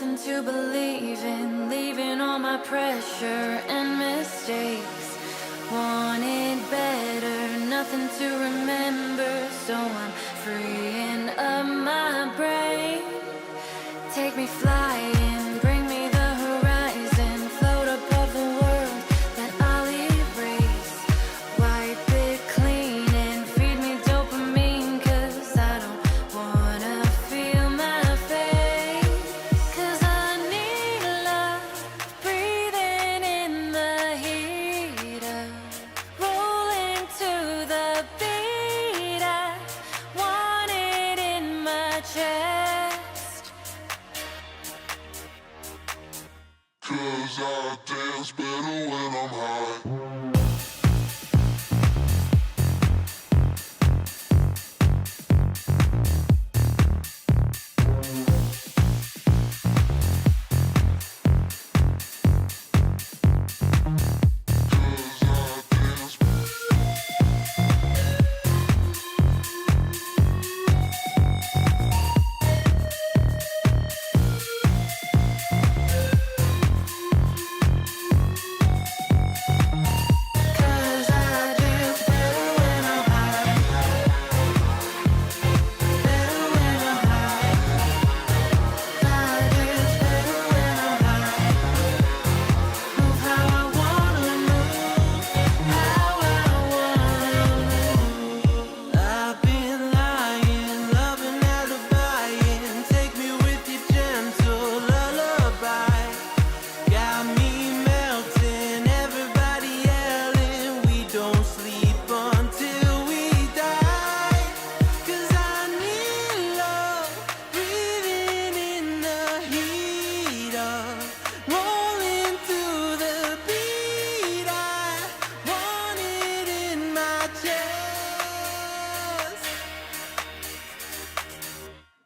nothing to believe in, leaving all my pressure and mistakes. Wanted better, nothing to remember, so I'm freeing up my brain. Take me flying, bring me the horizon, float above the world that I'll erase. Wipe it clean and feed me dopamine, 'cause I don't wanna feel my face. 'Cause I need love, breathing in the heat of rolling to the beat. I want it in my chest. 'Cause I dance better when I'm high.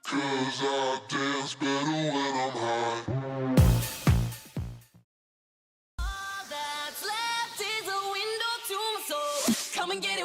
Cause I dance better when I'm high. All that's left is a window to my soul. Come and get it.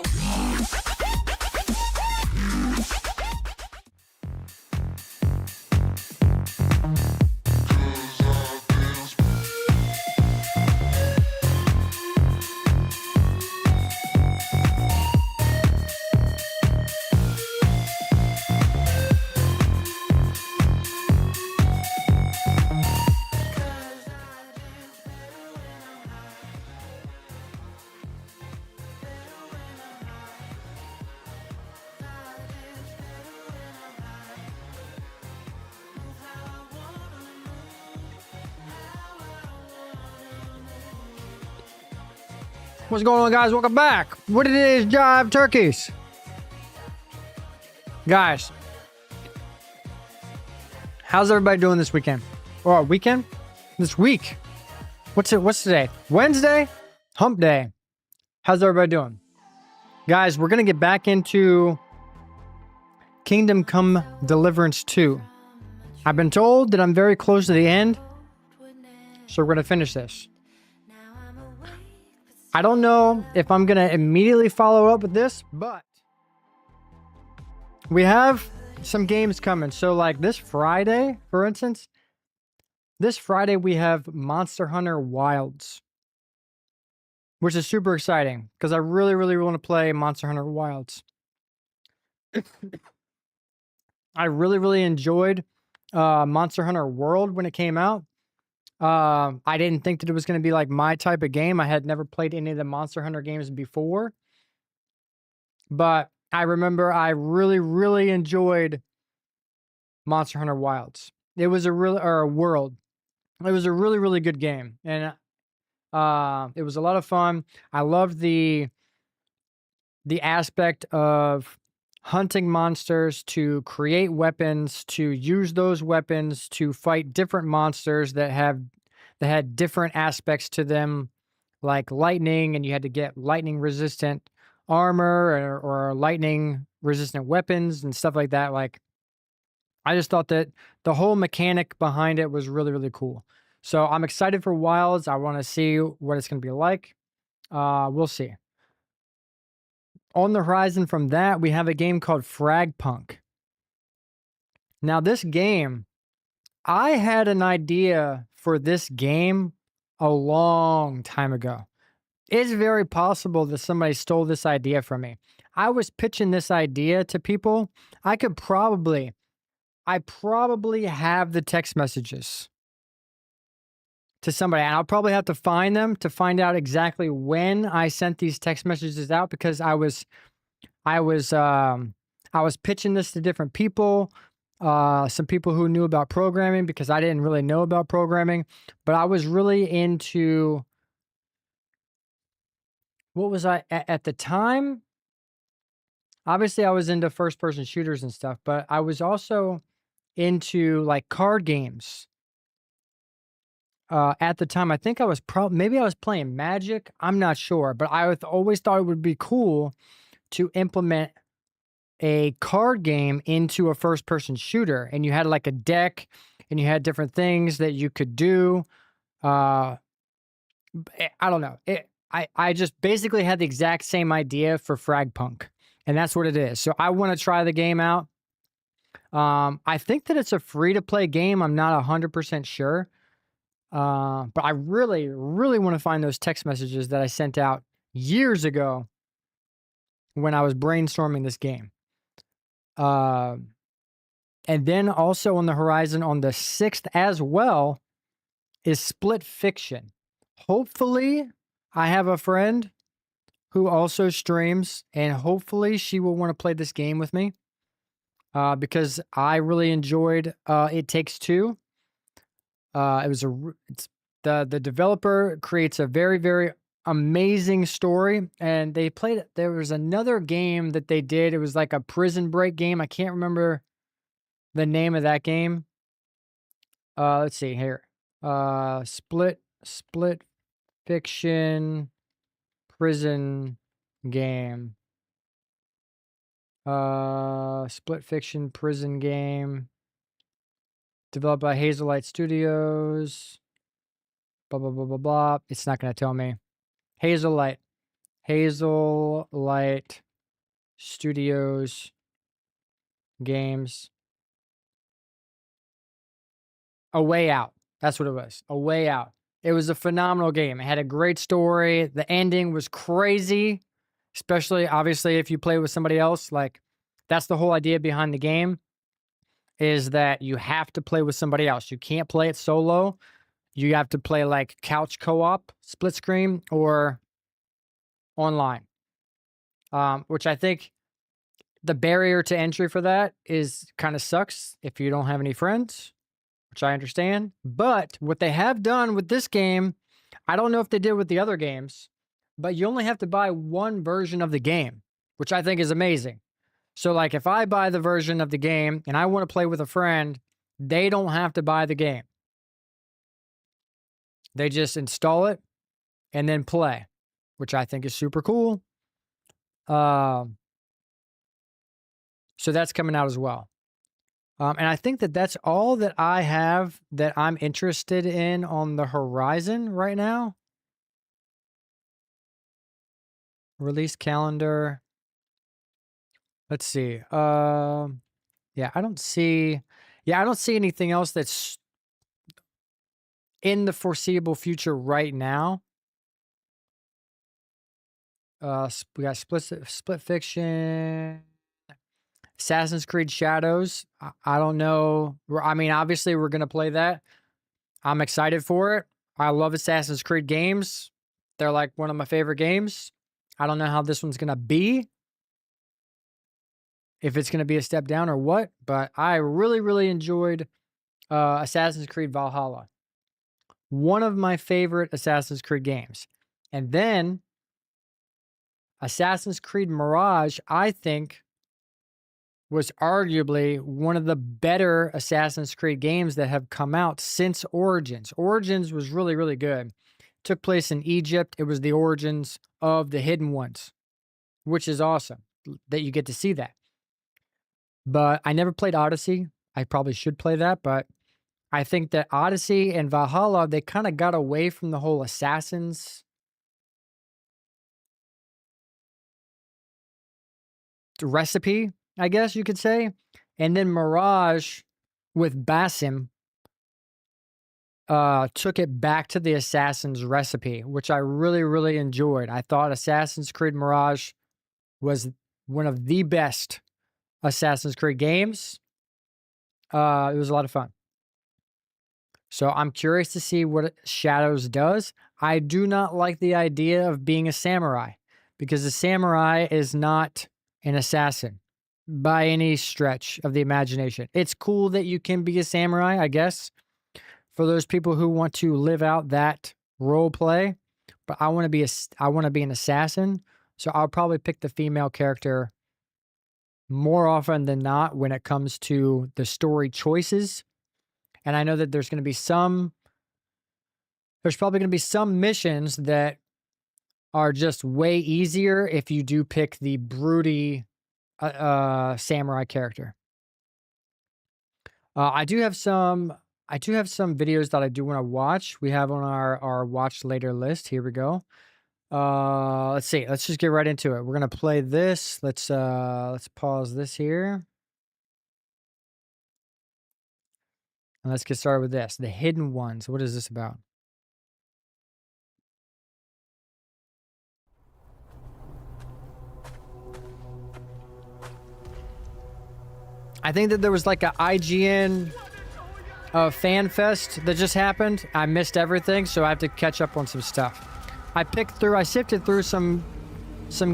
What's going on, guys? Welcome back. What it is, Jive Turkeys. Guys, how's everybody doing this weekend? Or weekend? This week. What's today? Wednesday? Hump day. How's everybody doing? Guys, we're going to get back into Kingdom Come Deliverance 2. I've been told that I'm very close to the end, so we're going to finish this. I don't know if I'm going to immediately follow up with this, but we have some games coming. So like this Friday, for instance, this Friday we have Monster Hunter Wilds, which is super exciting because I really, really want to play Monster Hunter Wilds. I really, really enjoyed Monster Hunter World when it came out. I didn't think that it was going to be like my type of game. I had never played any of the Monster Hunter games before. But I remember I really, really enjoyed Monster Hunter Wilds. It was World. It was a really, really good game. And it was a lot of fun. I loved the aspect of hunting monsters, to create weapons, to use those weapons to fight different monsters that had different aspects to them, like lightning, and you had to get lightning resistant armor or lightning resistant weapons and stuff like that. Like, I just thought that the whole mechanic behind it was really, really cool. So I'm excited for Wilds. I want to see what it's going to be like. We'll see. On the horizon from that, we have a game called Fragpunk. Now, this game I had an idea for this game a long time ago. It's very possible that somebody stole this idea from me. I was pitching this idea to people. I could probably I probably have the text messages to somebody, and I'll probably have to find them to find out exactly when I sent these text messages out because I was I was pitching this to different people, some people who knew about programming because I didn't really know about programming, but I was really into what was I at the time? Obviously, I was into first person shooters and stuff, but I was also into like card games. At the time, I think I was maybe I was playing Magic. I'm not sure, but always thought it would be cool to implement a card game into a first person shooter, and you had like a deck, and you had different things that you could do. Uh, I don't know. I just basically had the exact same idea for Fragpunk, and that's what it is. So I want to try the game out. I think that it's a free to play game. I'm not 100% sure. But I really, really want to find those text messages that I sent out years ago when I was brainstorming this game. Uh, and then also on the horizon on the 6th as well is Split Fiction. Hopefully, I have a friend who also streams, and hopefully she will want to play this game with me because I really enjoyed It Takes Two. It's the developer creates a very, very amazing story, and there was another game that they did. It was like a prison break game. I can't remember the name of that game. Let's see here. Split Fiction prison game. Split Fiction prison game developed by Hazelight Studios. Blah blah blah blah blah. It's not going to tell me. Hazelight. Hazelight Studios games. A Way Out. That's what it was. A Way Out. It was a phenomenal game. It had a great story. The ending was crazy, especially obviously if you play with somebody else. Like that's the whole idea behind the game is that you have to play with somebody else. You can't play it solo. You have to play like couch co-op, split screen, or online. Which I think the barrier to entry for that is kind of sucks if you don't have any friends, which I understand. But what they have done with this game, I don't know if they did with the other games, but you only have to buy one version of the game, which I think is amazing. So, like, if I buy the version of the game and I want to play with a friend, they don't have to buy the game. They just install it and then play, which I think is super cool. So that's coming out as well. And I think that that's all that I have that I'm interested in on the horizon right now. Release calendar. Let's see. Yeah, I don't see. Yeah, I don't see anything else that's in the foreseeable future right now. We got Split Fiction, Assassin's Creed Shadows. I don't know. I mean, obviously, we're gonna play that. I'm excited for it. I love Assassin's Creed games. They're like one of my favorite games. I don't know how this one's gonna be, if it's gonna be a step down or what, but I really, really enjoyed Assassin's Creed Valhalla. One of my favorite Assassin's Creed games. And then Assassin's Creed Mirage, I think, was arguably one of the better Assassin's Creed games that have come out since Origins. Origins was really, really good. Took place in Egypt. It was the origins of the Hidden Ones, which is awesome that you get to see that. But I never played Odyssey. I probably should play that, but I think that Odyssey and Valhalla, they kind of got away from the whole Assassins recipe, I guess you could say. And then Mirage with Basim took it back to the Assassin's recipe, which I really, really enjoyed. I thought Assassin's Creed Mirage was one of the best Assassin's Creed games. It was a lot of fun. So I'm curious to see what Shadows does. I do not like the idea of being a samurai because a samurai is not an assassin by any stretch of the imagination. It's cool that you can be a samurai, I guess, for those people who want to live out that role play, but I want to be an assassin, so I'll probably pick the female character more often than not when it comes to the story choices. And I know that there's probably going to be some missions that are just way easier if you do pick the broody samurai character. I do have some videos that I do want to watch. We have on our watch later list. Here we go. Let's see. Let's just get right into it. We're gonna play this. Let's pause this here. And let's get started with this. The Hidden Ones. What is this about? I think that there was like a IGN fan fest that just happened. I missed everything, so I have to catch up on some stuff. I sifted through some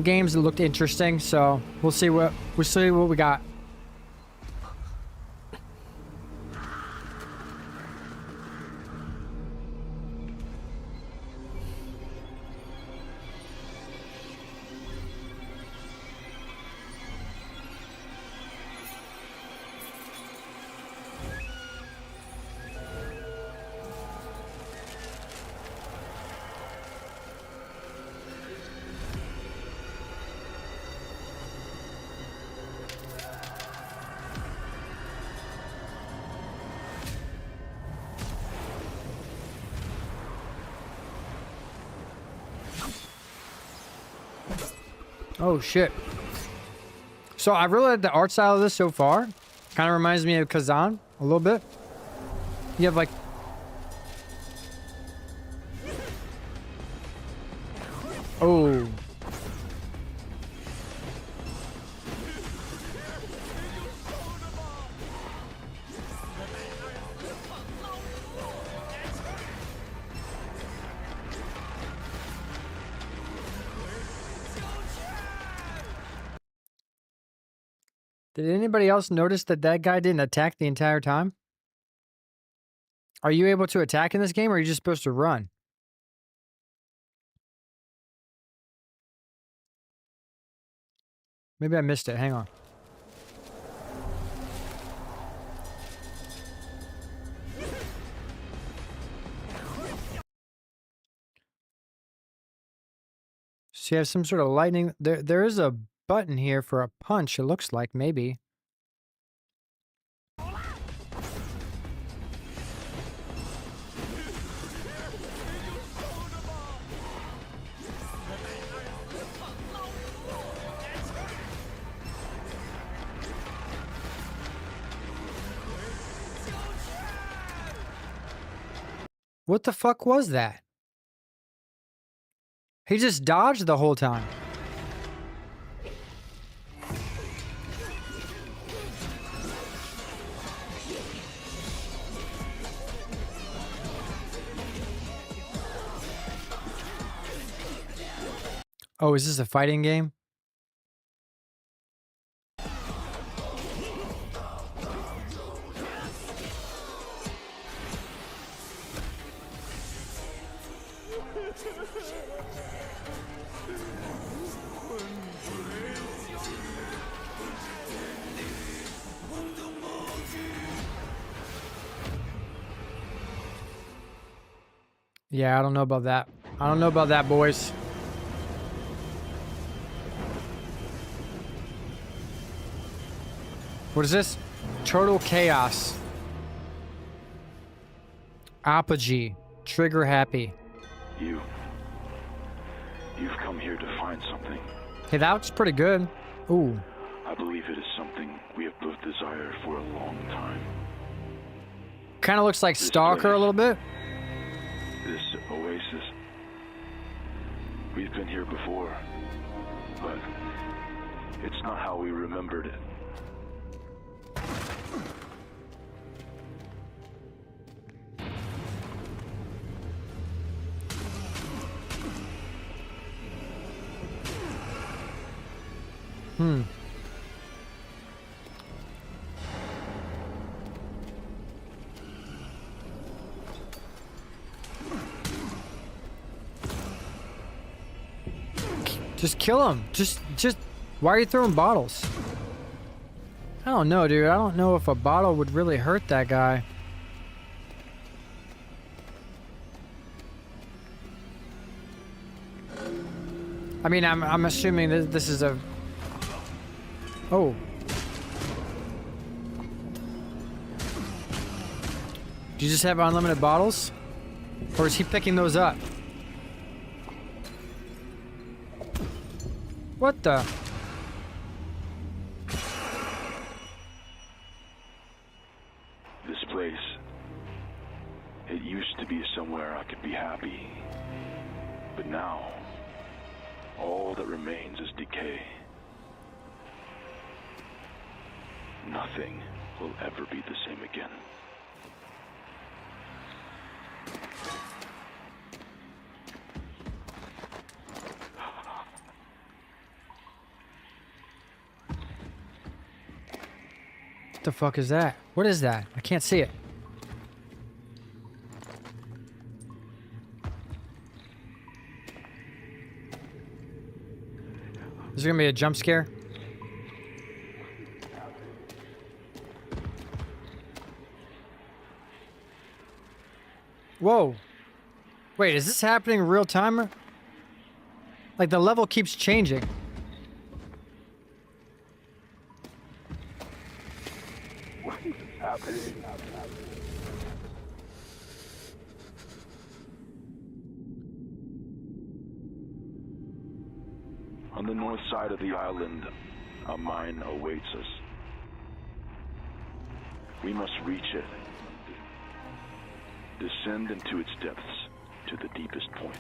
games that looked interesting, so we'll see what we got. Oh shit. So I really like the art style of this so far. Kind of reminds me of Kazan a little bit. You have like oh. Did anybody else notice that guy didn't attack the entire time? Are you able to attack in this game, or are you just supposed to run? Maybe I missed it. Hang on. So you have some sort of lightning. There is a button here for a punch, it looks like, maybe. What the fuck was that? He just dodged the whole time. Oh, is this a fighting game? Yeah, I don't know about that. I don't know about that, boys. What is this? Total Chaos. Apogee. Trigger happy. You've come here to find something. Hey, that looks pretty good. Ooh. I believe it is something we have both desired for a long time. Kind of looks like This Stalker place a little bit. We've been here before, but it's not how we remembered it. Just kill him. Just, why are you throwing bottles? I don't know, dude. I don't know if a bottle would really hurt that guy. I mean, I'm assuming that this is a... Oh. Do you just have unlimited bottles? Or is he picking those up? What the? This place, it used to be somewhere I could be happy. But now, all that remains is decay. Nothing will ever be the same again. What the fuck is that? What is that? I can't see it. Is there gonna be a jump scare? Whoa. Wait, is this happening real time? Like the level keeps changing. On the north side of the island, a mine awaits us. We must reach it. Descend into its depths to the deepest point.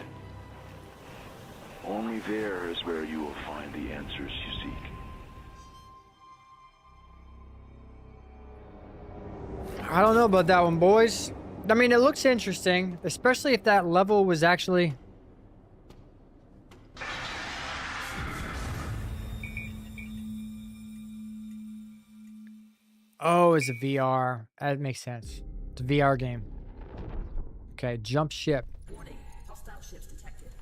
Only there is where you will find the answers you seek. I don't know about that one, boys. I mean, it looks interesting, especially if that level was actually... Oh, it's a VR. That makes sense. It's a VR game. Okay, jump ship. Warning, hostile ships detected.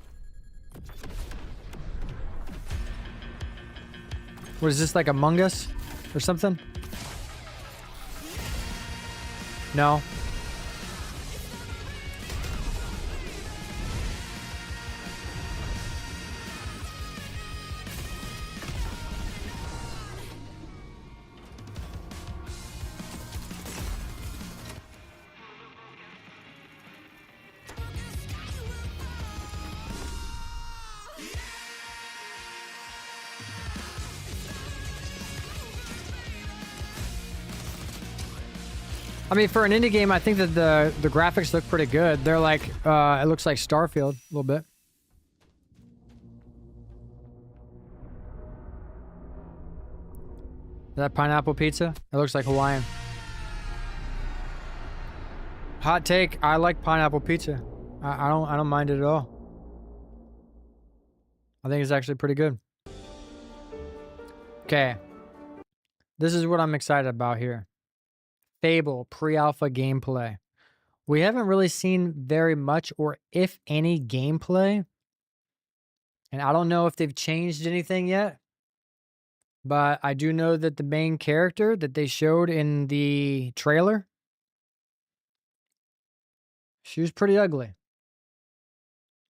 What is this, like Among Us or something? No. I mean, for an indie game, I think that the graphics look pretty good. They're like, it looks like Starfield a little bit. Is that pineapple pizza? It looks like Hawaiian. Hot take, I like pineapple pizza. I don't mind it at all. I think it's actually pretty good. Okay. This is what I'm excited about here. Fable pre-alpha gameplay. We haven't really seen very much or if any gameplay. And I don't know if they've changed anything yet. But I do know that the main character that they showed in the trailer, she was pretty ugly.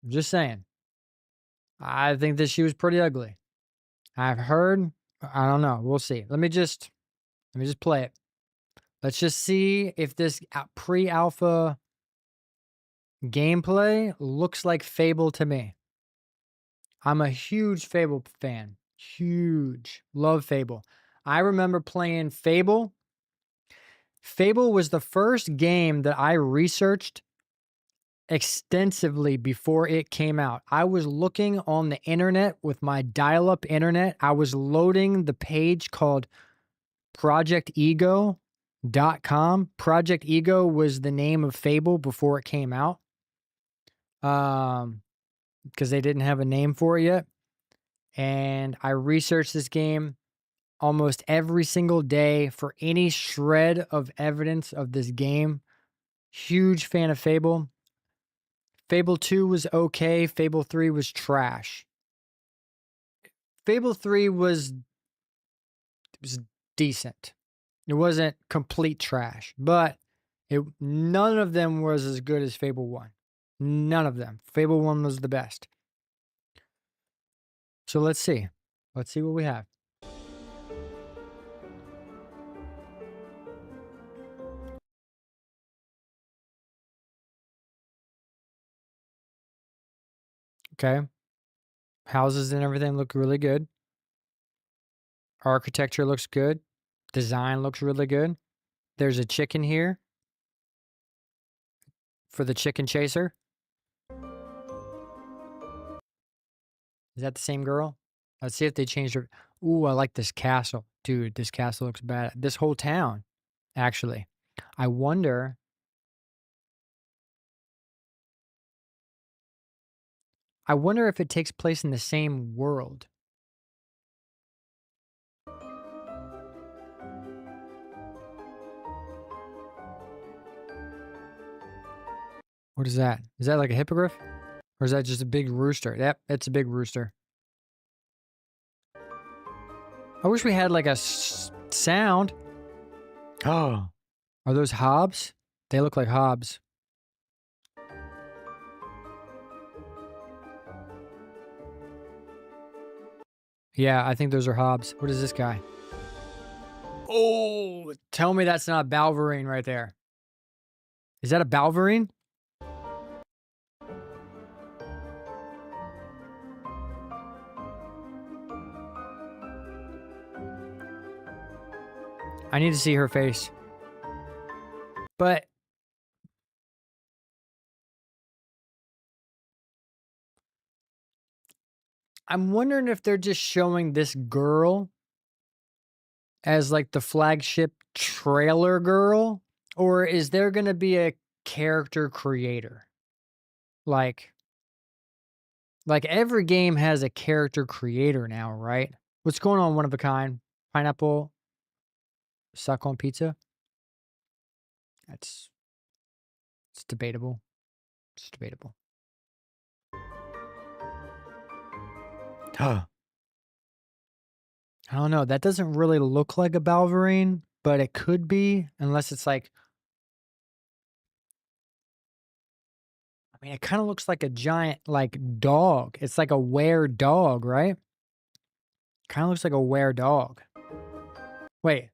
I'm just saying. I think that she was pretty ugly. I've heard, I don't know. We'll see. Let me just play it. Let's just see if this pre-alpha gameplay looks like Fable to me. I'm a huge Fable fan. Huge. Love Fable. I remember playing Fable. Fable was the first game that I researched extensively before it came out. I was looking on the internet with my dial-up internet. I was loading the page called projectego.com. Project Ego was the name of Fable before it came out. Because they didn't have a name for it yet. And I researched this game almost every single day for any shred of evidence of this game. Huge fan of Fable. Fable 2 was okay. Fable 3 was trash. Fable 3 was decent. It wasn't complete trash, but none of them was as good as Fable 1. None of them. Fable 1 was the best. So let's see. Let's see what we have. Okay. Houses and everything look really good. Architecture looks good. Design looks really good. There's a chicken here for the chicken chaser. Is that the same girl? Let's see if they changed her. Ooh, I like this castle. Dude, this castle looks bad. This whole town, actually. I wonder if it takes place in the same world. What is that? Is that like a hippogriff? Or is that just a big rooster? Yep, it's a big rooster. I wish we had like a sound. Oh, are those hobs? They look like hobs. Yeah, I think those are hobs. What is this guy? Oh, tell me that's not a Balverine right there. Is that a Balverine? I need to see her face. But I'm wondering if they're just showing this girl as like the flagship trailer girl, or is there going to be a character creator? Like every game has a character creator now, right? What's going on, One of a Kind? Pineapple suck on pizza? It's debatable. It's debatable. Huh. I don't know. That doesn't really look like a Balverine, but it could be, unless it's like, I mean, it kind of looks like a giant, like, dog. It's like a were dog, right? Kind of looks like a were dog. Wait,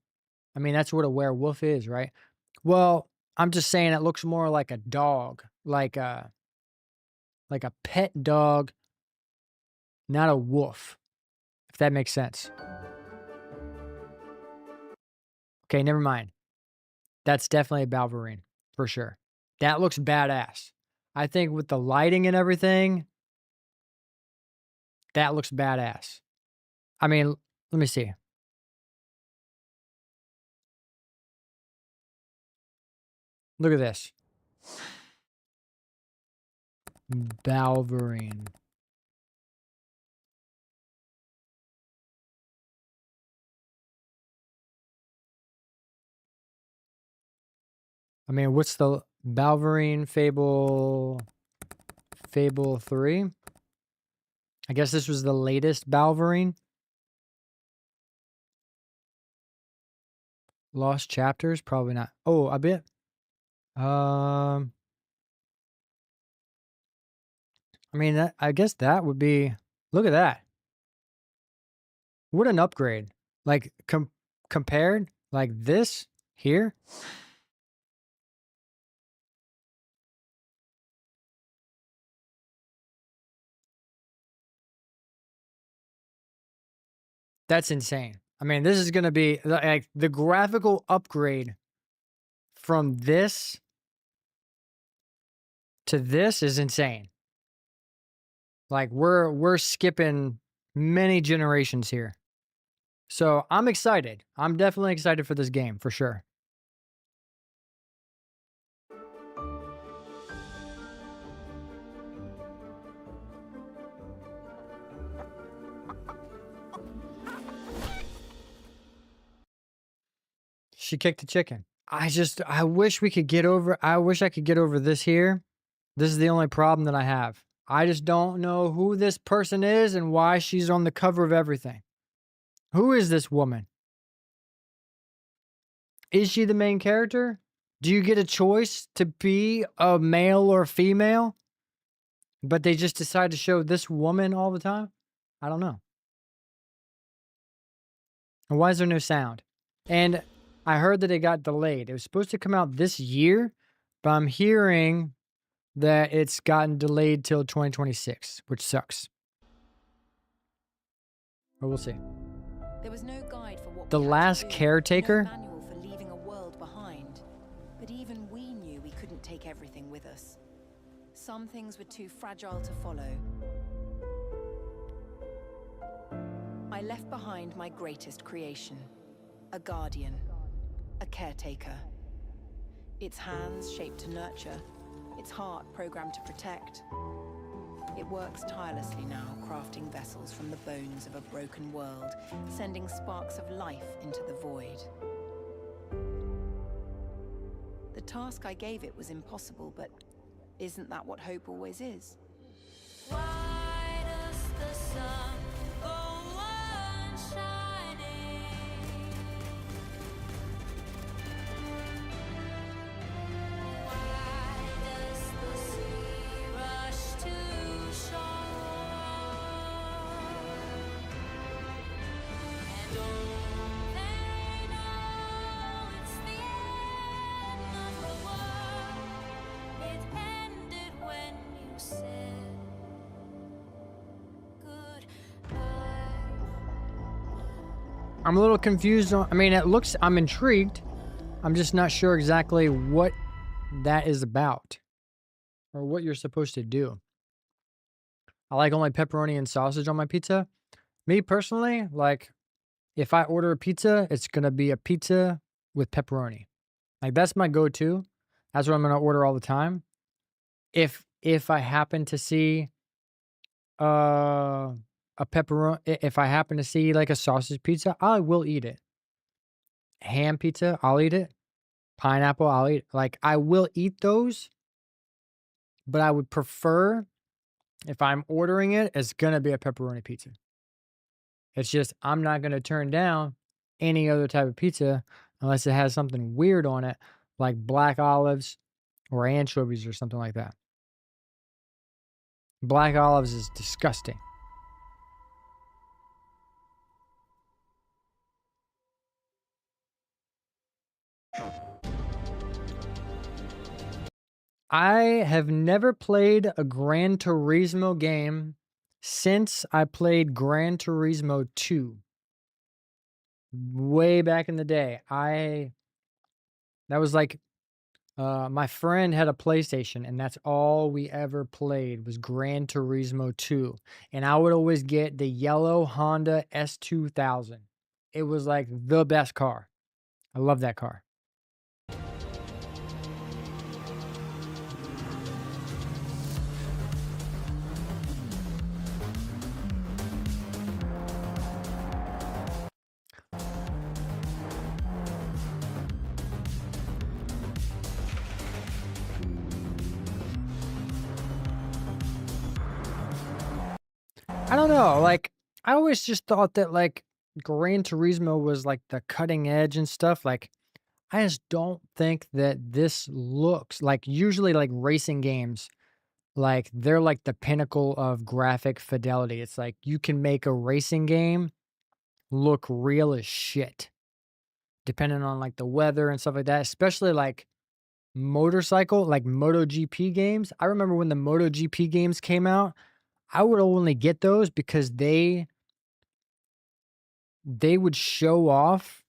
I mean, that's what a werewolf is, right? Well, I'm just saying it looks more like a dog, like a pet dog, not a wolf, if that makes sense. Okay, never mind. That's definitely a Balverine, for sure. That looks badass. I think with the lighting and everything, that looks badass. I mean, let me see. Look at this. Balverine. I mean, what's the Balverine Fable 3? I guess this was the latest Balverine. Lost Chapters? Probably not. Oh, I bet. I mean, I guess that would be. Look at that. What an upgrade. Like, compared, like this here. That's insane. I mean, this is going to be like the graphical upgrade from this to this is insane. Like we're skipping many generations here. So I'm excited. I'm definitely excited for this game for sure. She kicked the chicken. I wish we could get over, I wish I could get over this here. This is the only problem that I have. I just don't know who this person is and why she's on the cover of everything. Who is this woman? Is she the main character? Do you get a choice to be a male or female? But they just decide to show this woman all the time? I don't know. And why is there no sound? And I heard that it got delayed. It was supposed to come out this year, but I'm hearing that it's gotten delayed till 2026, which sucks. But we'll see. There was no guide for what The we had to Last do, Caretaker? no manual for leaving a world behind. But even we knew we couldn't take everything with us. Some things were too fragile to follow. I left behind my greatest creation, a guardian, a caretaker. Its hands shaped to nurture, its heart programmed to protect. It works tirelessly now, crafting vessels from the bones of a broken world, sending sparks of life into the void. The task I gave it was impossible, but isn't that what hope always is? Why does the sun go on shining? Why does the sea rush to shore? And don't they know it's the end of the world? It ended when you said goodbye. I'm a little confused on, I mean, I'm intrigued. I'm just not sure exactly what that is about or what you're supposed to do. I like only pepperoni and sausage on my pizza. Me personally, like if I order a pizza, it's going to be a pizza with pepperoni. Like that's my go-to. That's what I'm going to order all the time. If I happen to see a pepperoni, if I happen to see like a sausage pizza, I will eat it. Ham pizza, I'll eat it. Pineapple, I'll eat. Like I will eat those, but I would prefer if I'm ordering it, it's gonna be a pepperoni pizza. It's just I'm not gonna turn down any other type of pizza unless it has something weird on it, like black olives or anchovies or something like that. Black olives is disgusting. I have never played a Gran Turismo game since I played Gran Turismo 2. Way back in the day. That was like my friend had a PlayStation and that's all we ever played was Gran Turismo 2. And I would always get the yellow Honda S2000. It was like the best car. I love that car. I don't know, like, I always just thought that, like, Gran Turismo was, like, the cutting edge and stuff, like, I just don't think that this looks like usually, like, racing games, like, they're, like, the pinnacle of graphic fidelity. It's like, you can make a racing game look real as shit, depending on, like, the weather and stuff like that, especially, like, motorcycle, like, MotoGP games. I remember when the MotoGP games came out, I would only get those because they would show off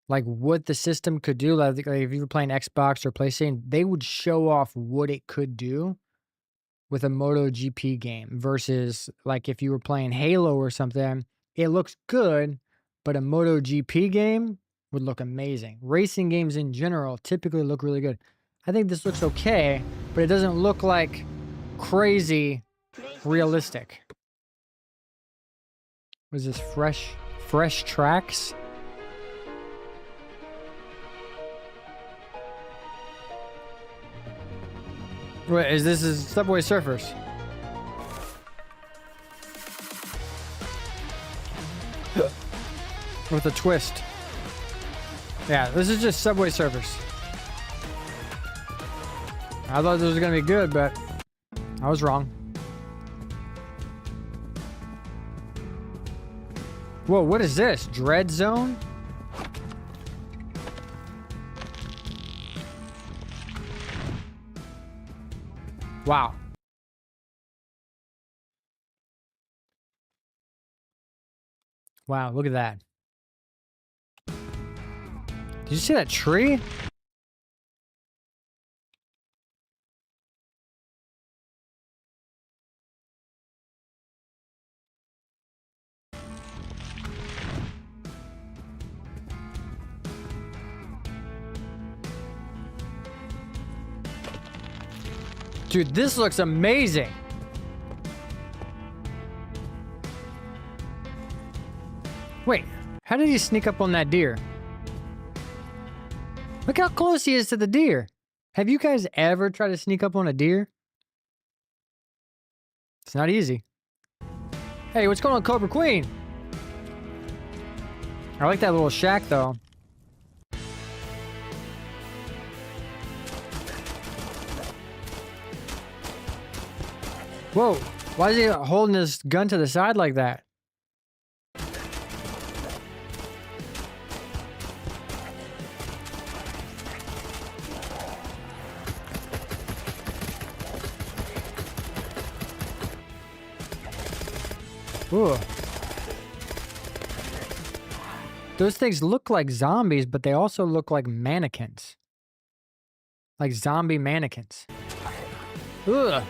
like what the system could do. Like if you were playing Xbox or PlayStation, they would show off what it could do with a MotoGP game versus like if you were playing Halo or something, it looks good, but a MotoGP game would look amazing. Racing games in general typically look really good. I think this looks okay, but it doesn't look like crazy realistic. Was this fresh tracks? Wait, is this Subway Surfers? With a twist. Yeah, this is just Subway Surfers. I thought this was gonna be good, but I was wrong. Whoa, what is this? Dread Zone? Wow. Wow, look at that. Did you see that tree? Dude, this looks amazing. Wait, how did he sneak up on that deer? Look how close he is to the deer. Have you guys ever tried to sneak up on a deer? It's not easy. Hey, what's going on, Cobra Queen? I like that little shack, though. Whoa, why is he holding his gun to the side like that? Ooh. Those things look like zombies, but they also look like mannequins. Like zombie mannequins. Ugh.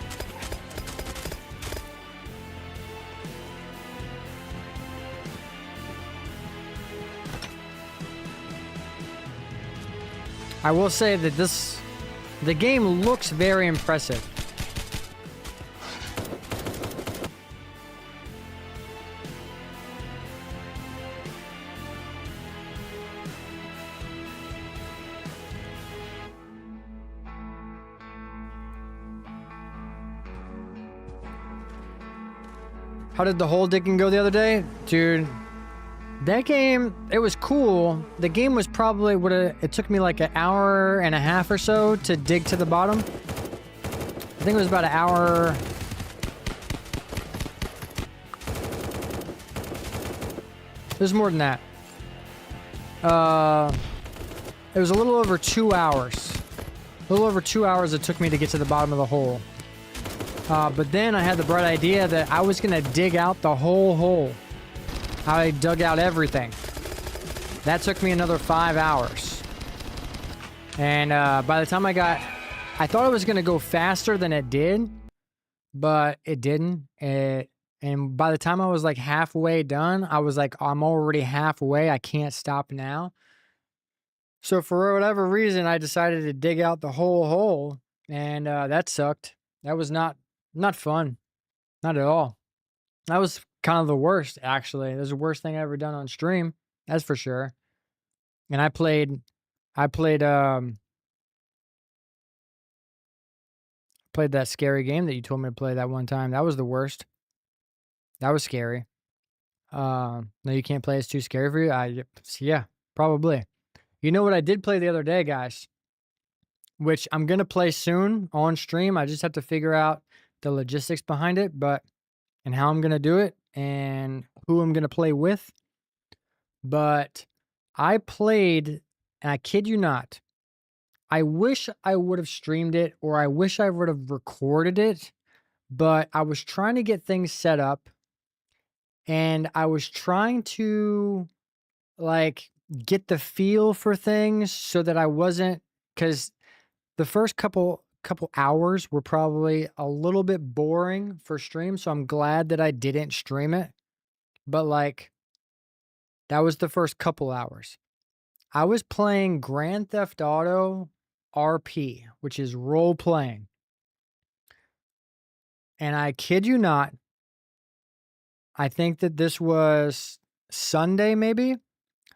I will say that the game looks very impressive. How did the hole digging go the other day? Dude, that game, it was cool. The game was probably, it took me like an hour and a half or so to dig to the bottom. I think it was about an hour. It was more than that. It was a little over 2 hours. A little over 2 hours it took me to get to the bottom of the hole. But then I had the bright idea that I was going to dig out the whole hole. I dug out everything. That took me another 5 hours. And by the time I thought it was going to go faster than it did, but it didn't. And by the time I was like halfway done, I was like, I'm already halfway. I can't stop now. So for whatever reason, I decided to dig out the whole hole. And that sucked. That was not fun. Not at all. That was kind of the worst, actually. It was the worst thing I ever done on stream. That's for sure. And I played that scary game that you told me to play that one time. That was the worst. That was scary. No, you can't play. It's too scary for you. Yeah, probably. You know what I did play the other day, guys? Which I'm gonna play soon on stream. I just have to figure out the logistics behind it, and how I'm gonna do it and who I'm gonna play with. But I played, and I kid you not, I wish I would have streamed it, or I wish I would have recorded it, but I was trying to get things set up, and I was trying to, like, get the feel for things so that I wasn't, because the first couple hours were probably a little bit boring for stream, so I'm glad that I didn't stream it. But like that was the first couple hours. I was playing Grand Theft Auto RP, which is role playing. And I kid you not, I think that this was Sunday maybe.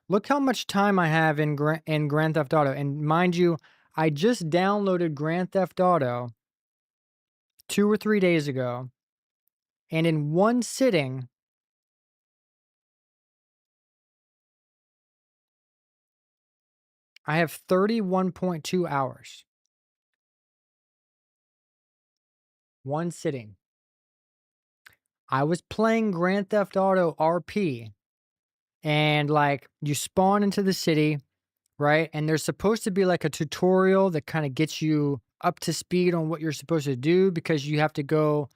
Look how much time I have in Grand Theft Auto. And mind you, I just downloaded Grand Theft Auto 2 or 3 days ago, and in one sitting, I have 31.2 hours. One sitting. I was playing Grand Theft Auto RP, and like you spawn into the city, right? And there's supposed to be like a tutorial that kind of gets you up to speed on what you're supposed to do, because you have to go,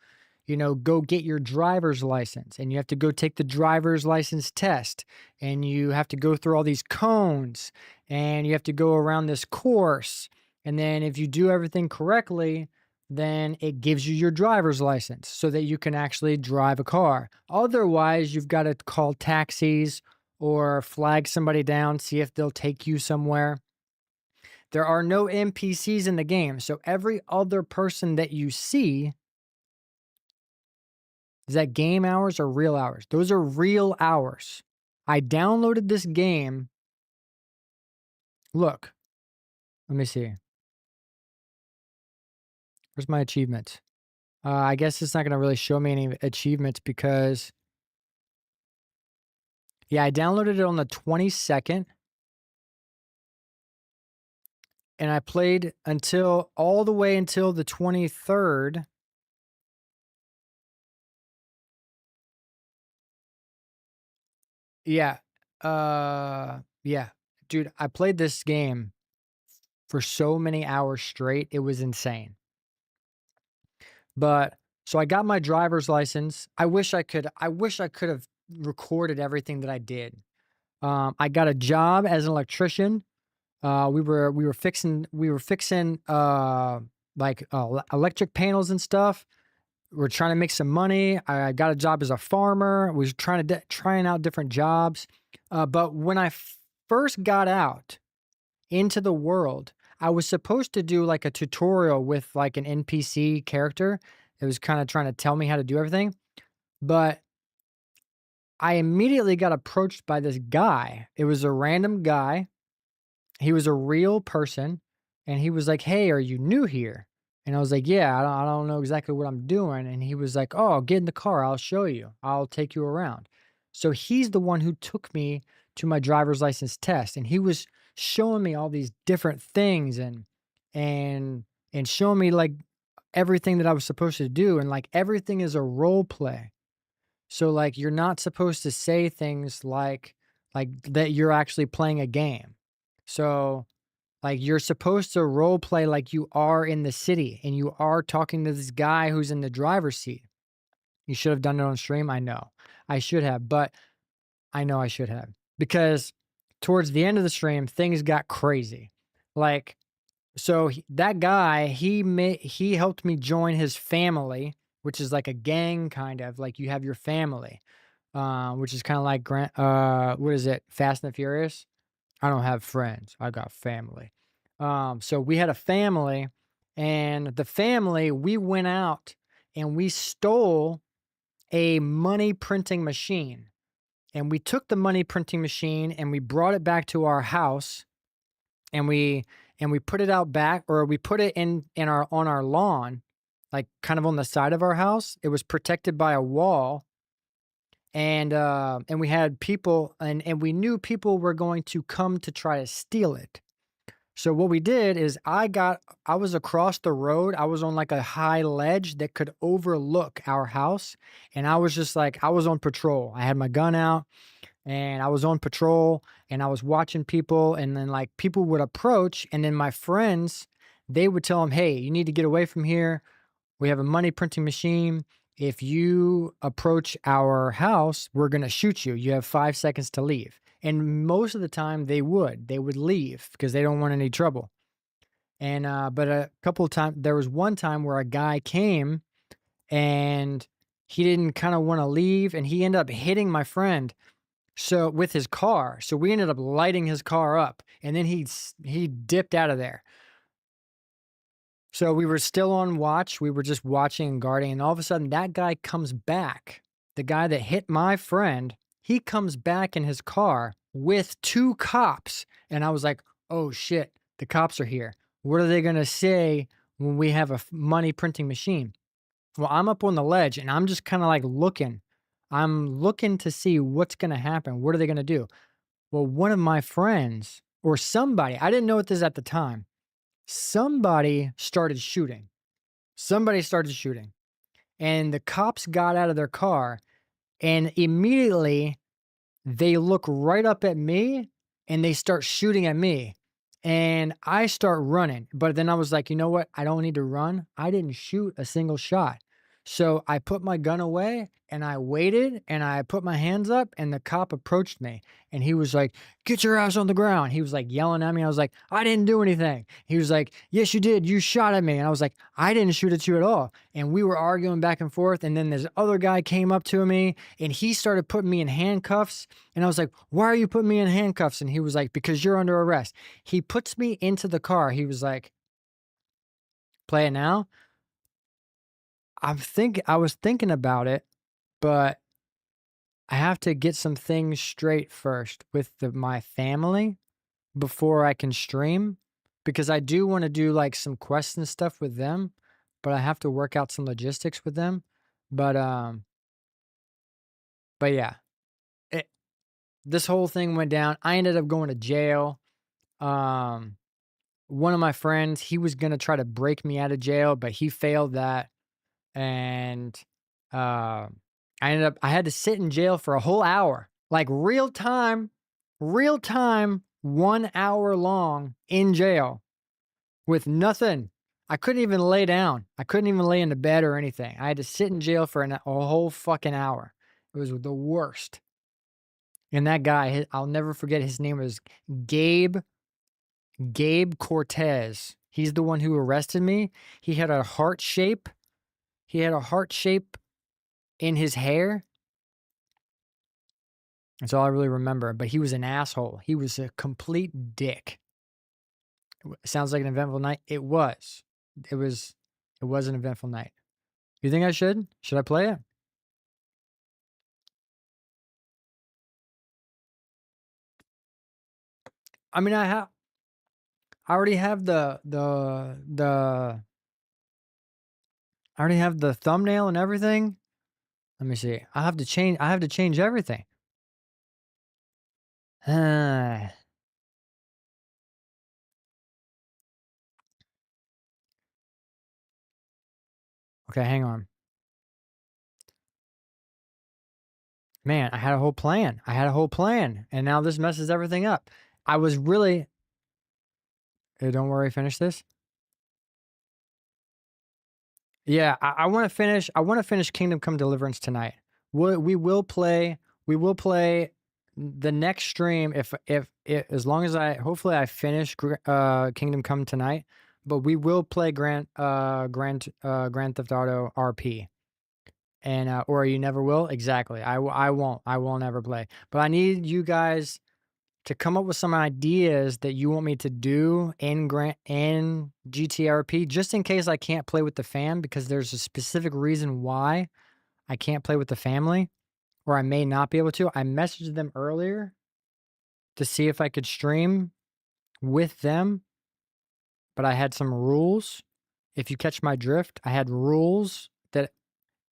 go get your driver's license, and you have to go take the driver's license test, and you have to go through all these cones, and you have to go around this course. And then if you do everything correctly, then it gives you your driver's license so that you can actually drive a car. Otherwise, you've got to call taxis or flag somebody down, see if they'll take you somewhere. There are no NPCs in the game, so every other person that you see, is that game hours or real hours? Those are real hours. I downloaded this game. Look, let me see. Where's my achievements? I guess it's not going to really show me any achievements because, yeah, I downloaded it on the 22nd. And I played all the way until the 23rd. Yeah. Yeah. Dude, I played this game for so many hours straight. It was insane. But so I got my driver's license. I wish I could have recorded everything that I did. I got a job as an electrician. We were fixing electric panels and stuff. We're trying to make some money. I got a job as a farmer. We was trying out different jobs. But when I first got out into the world, I was supposed to do like a tutorial with like an NPC character. It was kind of trying to tell me how to do everything. But I immediately got approached by this guy. It was a random guy. He was a real person. And he was like, "Hey, are you new here?" And I was like, "Yeah, I don't know exactly what I'm doing." And he was like, "Oh, get in the car. I'll show you. I'll take you around." So he's the one who took me to my driver's license test, and he was showing me all these different things and and showing me like everything that I was supposed to do, and like everything is a role play. So like you're not supposed to say things like that you're actually playing a game. So like you're supposed to role play like you are in the city and you are talking to this guy who's in the driver's seat. You should have done it on stream. I know I should have, but I know I should have, because towards the end of the stream, things got crazy. Like, so that guy, he helped me join his family, which is like a gang kind of, like you have your family, which is kind of like what is it? Fast and the Furious. I don't have friends. I got family. So we had a family, and the family, we went out and we stole a money printing machine. And we took the money printing machine and we brought it back to our house, and we put it out back, or we put it on our lawn, like kind of on the side of our house. It was protected by a wall. And we had people, and we knew people were going to come to try to steal it. So what we did is I was across the road. I was on like a high ledge that could overlook our house. And I was just like, I was on patrol. I had my gun out and I was on patrol, and I was watching people, and then like people would approach, and then my friends, they would tell them, "Hey, you need to get away from here. We have a money printing machine. If you approach our house, we're going to shoot you. You have 5 seconds to leave." And most of the time they would leave because they don't want any trouble. And, but a couple of times, there was one time where a guy came and he didn't kind of want to leave and he ended up hitting my friend. So with his car, so we ended up lighting his car up and then he dipped out of there. So we were still on watch. We were just watching and guarding. And all of a sudden that guy comes back. The guy that hit my friend, he comes back in his car with 2 cops. And I was like, oh shit, the cops are here. What are they going to say when we have a money printing machine? Well, I'm up on the ledge and I'm just kind of like looking. I'm looking to see what's going to happen. What are they going to do? Well, one of my friends or somebody, I didn't know what this at the time. Somebody started shooting. Somebody started shooting. And the cops got out of their car and immediately they look right up at me and they start shooting at me. And I start running. But then I was like, you know what? I don't need to run. I didn't shoot a single shot. So I put my gun away and I waited and I put my hands up and the cop approached me and he was like, get your ass on the ground. He was like yelling at me. I was like, I didn't do anything. He was like, yes, you did. You shot at me. And I was like, I didn't shoot at you at all. And we were arguing back and forth. And then this other guy came up to me and he started putting me in handcuffs. And I was like, why are you putting me in handcuffs? And he was like, because you're under arrest. He puts me into the car. He was like, play it now. I was thinking about it, but I have to get some things straight first with my family before I can stream because I do want to do like some quests and stuff with them, but I have to work out some logistics with them. But yeah, this whole thing went down. I ended up going to jail. Um, one of my friends, he was gonna try to break me out of jail, but he failed that. And I had to sit in jail for a whole hour, like real time, 1 hour long in jail with nothing. I couldn't even lay down. I couldn't even lay in the bed or anything. I had to sit in jail for a whole fucking hour. It was the worst. And that guy, I'll never forget, his name was Gabe Cortez. He's the one who arrested me. He had a heart shape. He had a heart shape in his hair. That's all I really remember. But he was an asshole. He was a complete dick. Sounds like an eventful night. It was. It was an eventful night. You think I should? Should I play it? I mean, I already have I already have the thumbnail and everything. Let me see. I have to change everything. Okay, hang on. Man, I had a whole plan. And now this messes everything up. I was really Hey, don't worry, finish this. Yeah, I want to finish Kingdom Come Deliverance tonight. We will play the next stream if as long as hopefully I finish Kingdom Come tonight, but we will play Grand Theft Auto RP. And or you never will? Exactly. I won't ever play. But I need you guys to come up with some ideas that you want me to do in GTRP, just in case I can't play with the fam, because there's a specific reason why I can't play with the family, or I may not be able to. I messaged them earlier to see if I could stream with them, but I had some rules. If you catch my drift, I had rules that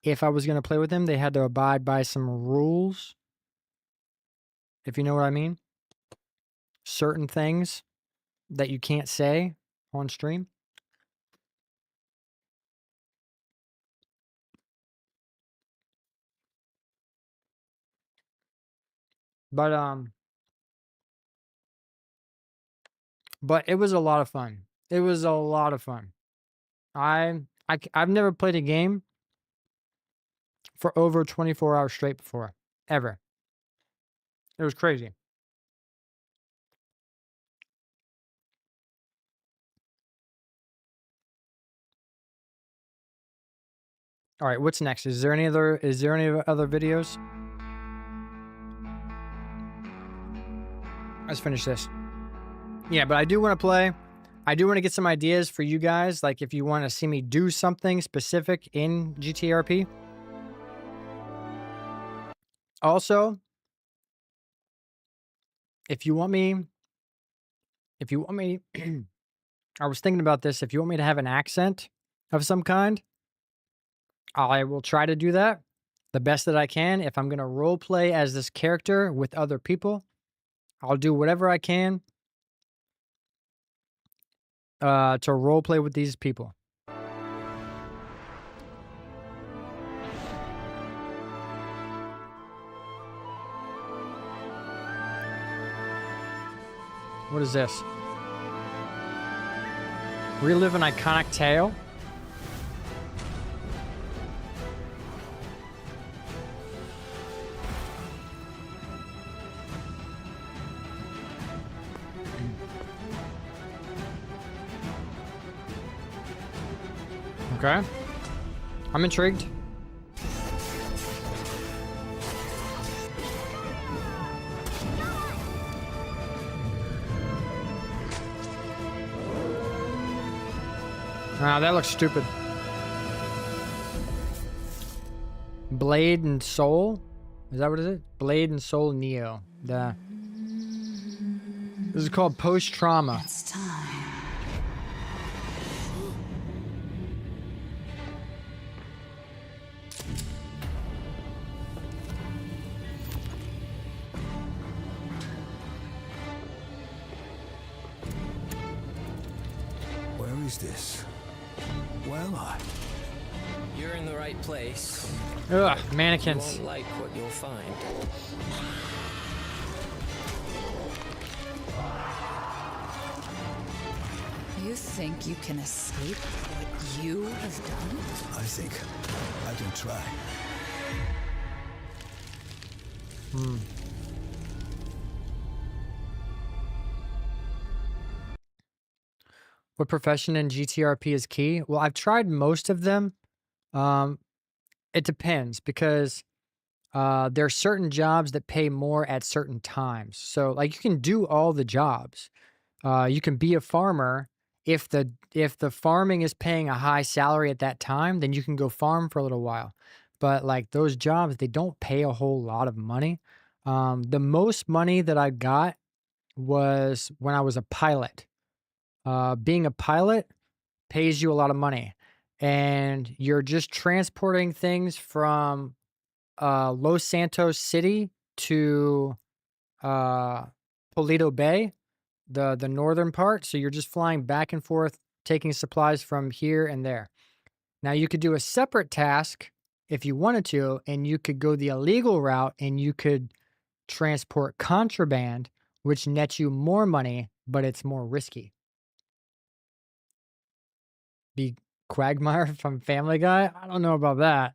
if I was going to play with them, they had to abide by some rules, if you know what I mean. Certain things that you can't say on stream. But it was a lot of fun. It was a lot of fun. I've never played a game for over 24 hours straight before, ever. It was crazy. All right, what's next? Is there any other videos? Let's finish this. Yeah, but I do want to play. I do want to get some ideas for you guys, like if you want to see me do something specific in GTRP. Also, if you want me, I was thinking about this. If you want me to have an accent of some kind, I will try to do that the best that I can. If I'm going to role play as this character with other people, I'll do whatever I can to role play with these people. What is this? Relive an iconic tale? Okay. I'm intrigued. Ah, that looks stupid. Blade and Soul? Is that what it is? Blade and Soul Neo. This is called Post-Trauma. It's time. Where is this? Where am I? You're in the right place. Ugh, You mannequins. won't like what you'll find. You think you can escape what you have done? I think I can try. What profession in GTRP is key? Well, I've tried most of them. It depends because there are certain jobs that pay more at certain times. So, like, you can do all the jobs. You can be a farmer if the farming is paying a high salary at that time, then you can go farm for a little while. But like those jobs, they don't pay a whole lot of money. The most money that I got was when I was a pilot. Being a pilot pays you a lot of money, and you're just transporting things from Los Santos City to Polito Bay, the northern part. So you're just flying back and forth, taking supplies from here and there. Now you could do a separate task if you wanted to, and you could go the illegal route and you could transport contraband, which nets you more money, but it's more risky. Be Quagmire from Family Guy? I don't know about that.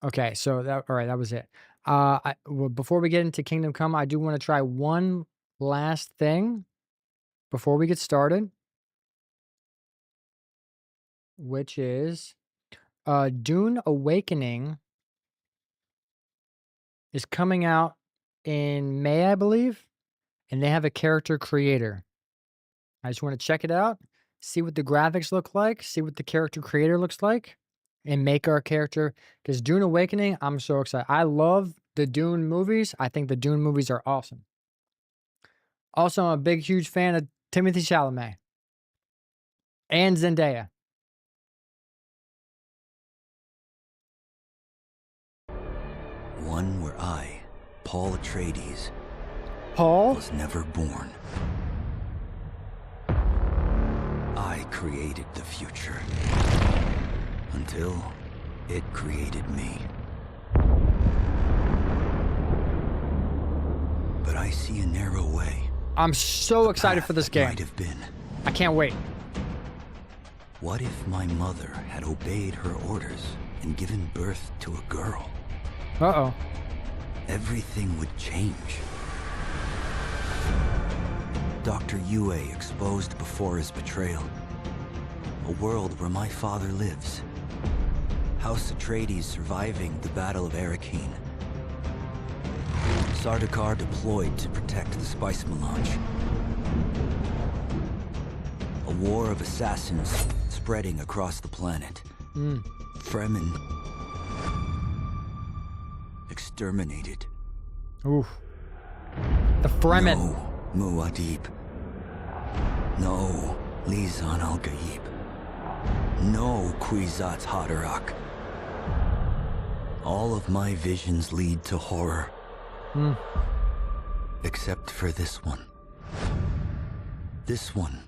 Okay, so that all right, that was it. Well, before we get into Kingdom Come, I do want to try one last thing before we get started, which is Dune Awakening is coming out in May, I believe, and they have a character creator. I just want to check it out, see what the graphics look like, see what the character creator looks like, and make our character. Because Dune Awakening, I'm so excited. I love the Dune movies. I think the Dune movies are awesome. Also, I'm a big, huge fan of Timothy Chalamet and Zendaya. One where I, Paul Atreides, Paul? was never born. I created the future. Until it created me. But I see a narrow way. I'm so excited for this game. Might have been. I can't wait. What if my mother had obeyed her orders and given birth to a girl? Uh-oh. Everything would change. Dr. Yue exposed before his betrayal. A world where my father lives. House Atreides surviving the Battle of Arrakeen. Sardaukar deployed to protect the spice melange. A war of assassins spreading across the planet. Fremen exterminated. Oof. The Fremen. No Muad'Dib. No Lisan al-Gaib. No Kwisatz Haderach. All of my visions lead to horror. Except for this one. This one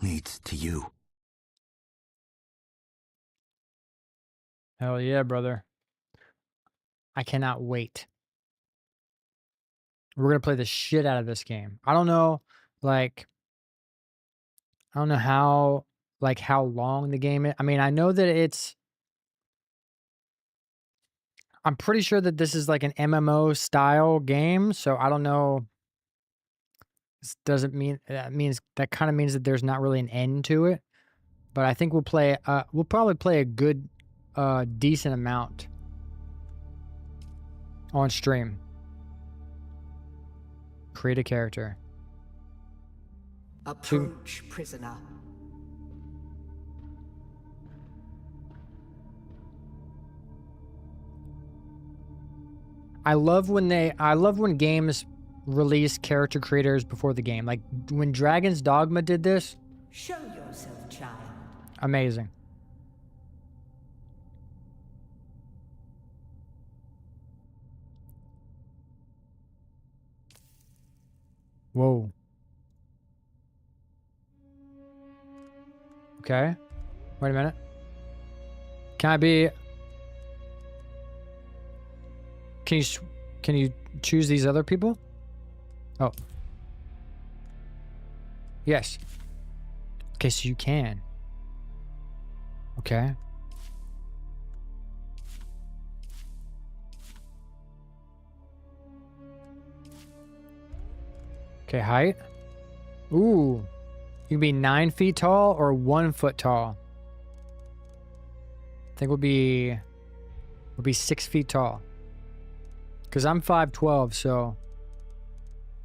leads to you. Hell yeah, brother. I cannot wait. We're going to play the shit out of this game. I don't know, like, I don't know how, like, how long the game is. I mean, I know that it's, I'm pretty sure that this is like an MMO style game. So I don't know. This doesn't mean, that kind of means that there's not really an end to it. But I think we'll probably play a good, decent amount on stream. Create a character. Approach, prisoner. I love when games release character creators before the game. Like when Dragon's Dogma did this. Show yourself, child. Amazing. Whoa. Okay. Wait a minute. Can you choose these other people? Oh. Yes. Okay, so you can. Okay. Okay, height. Ooh. You can be 9 feet tall or 1 foot tall. I think we'll be 6 feet tall. Because I'm 5'12", so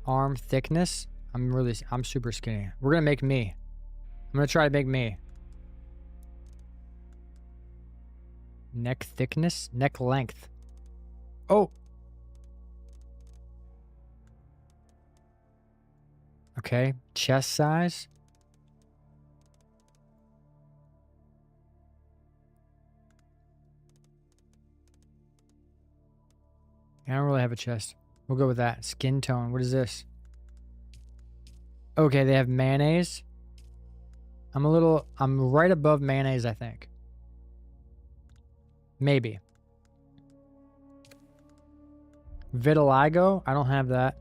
arm thickness. I'm super skinny. We're gonna make me. I'm gonna try to make me. Neck thickness, neck length. Oh. Okay, chest size. I don't really have a chest. We'll go with that. Skin tone. What is this? Okay, they have mayonnaise. I'm right above mayonnaise, I think. Maybe. Vitiligo. I don't have that.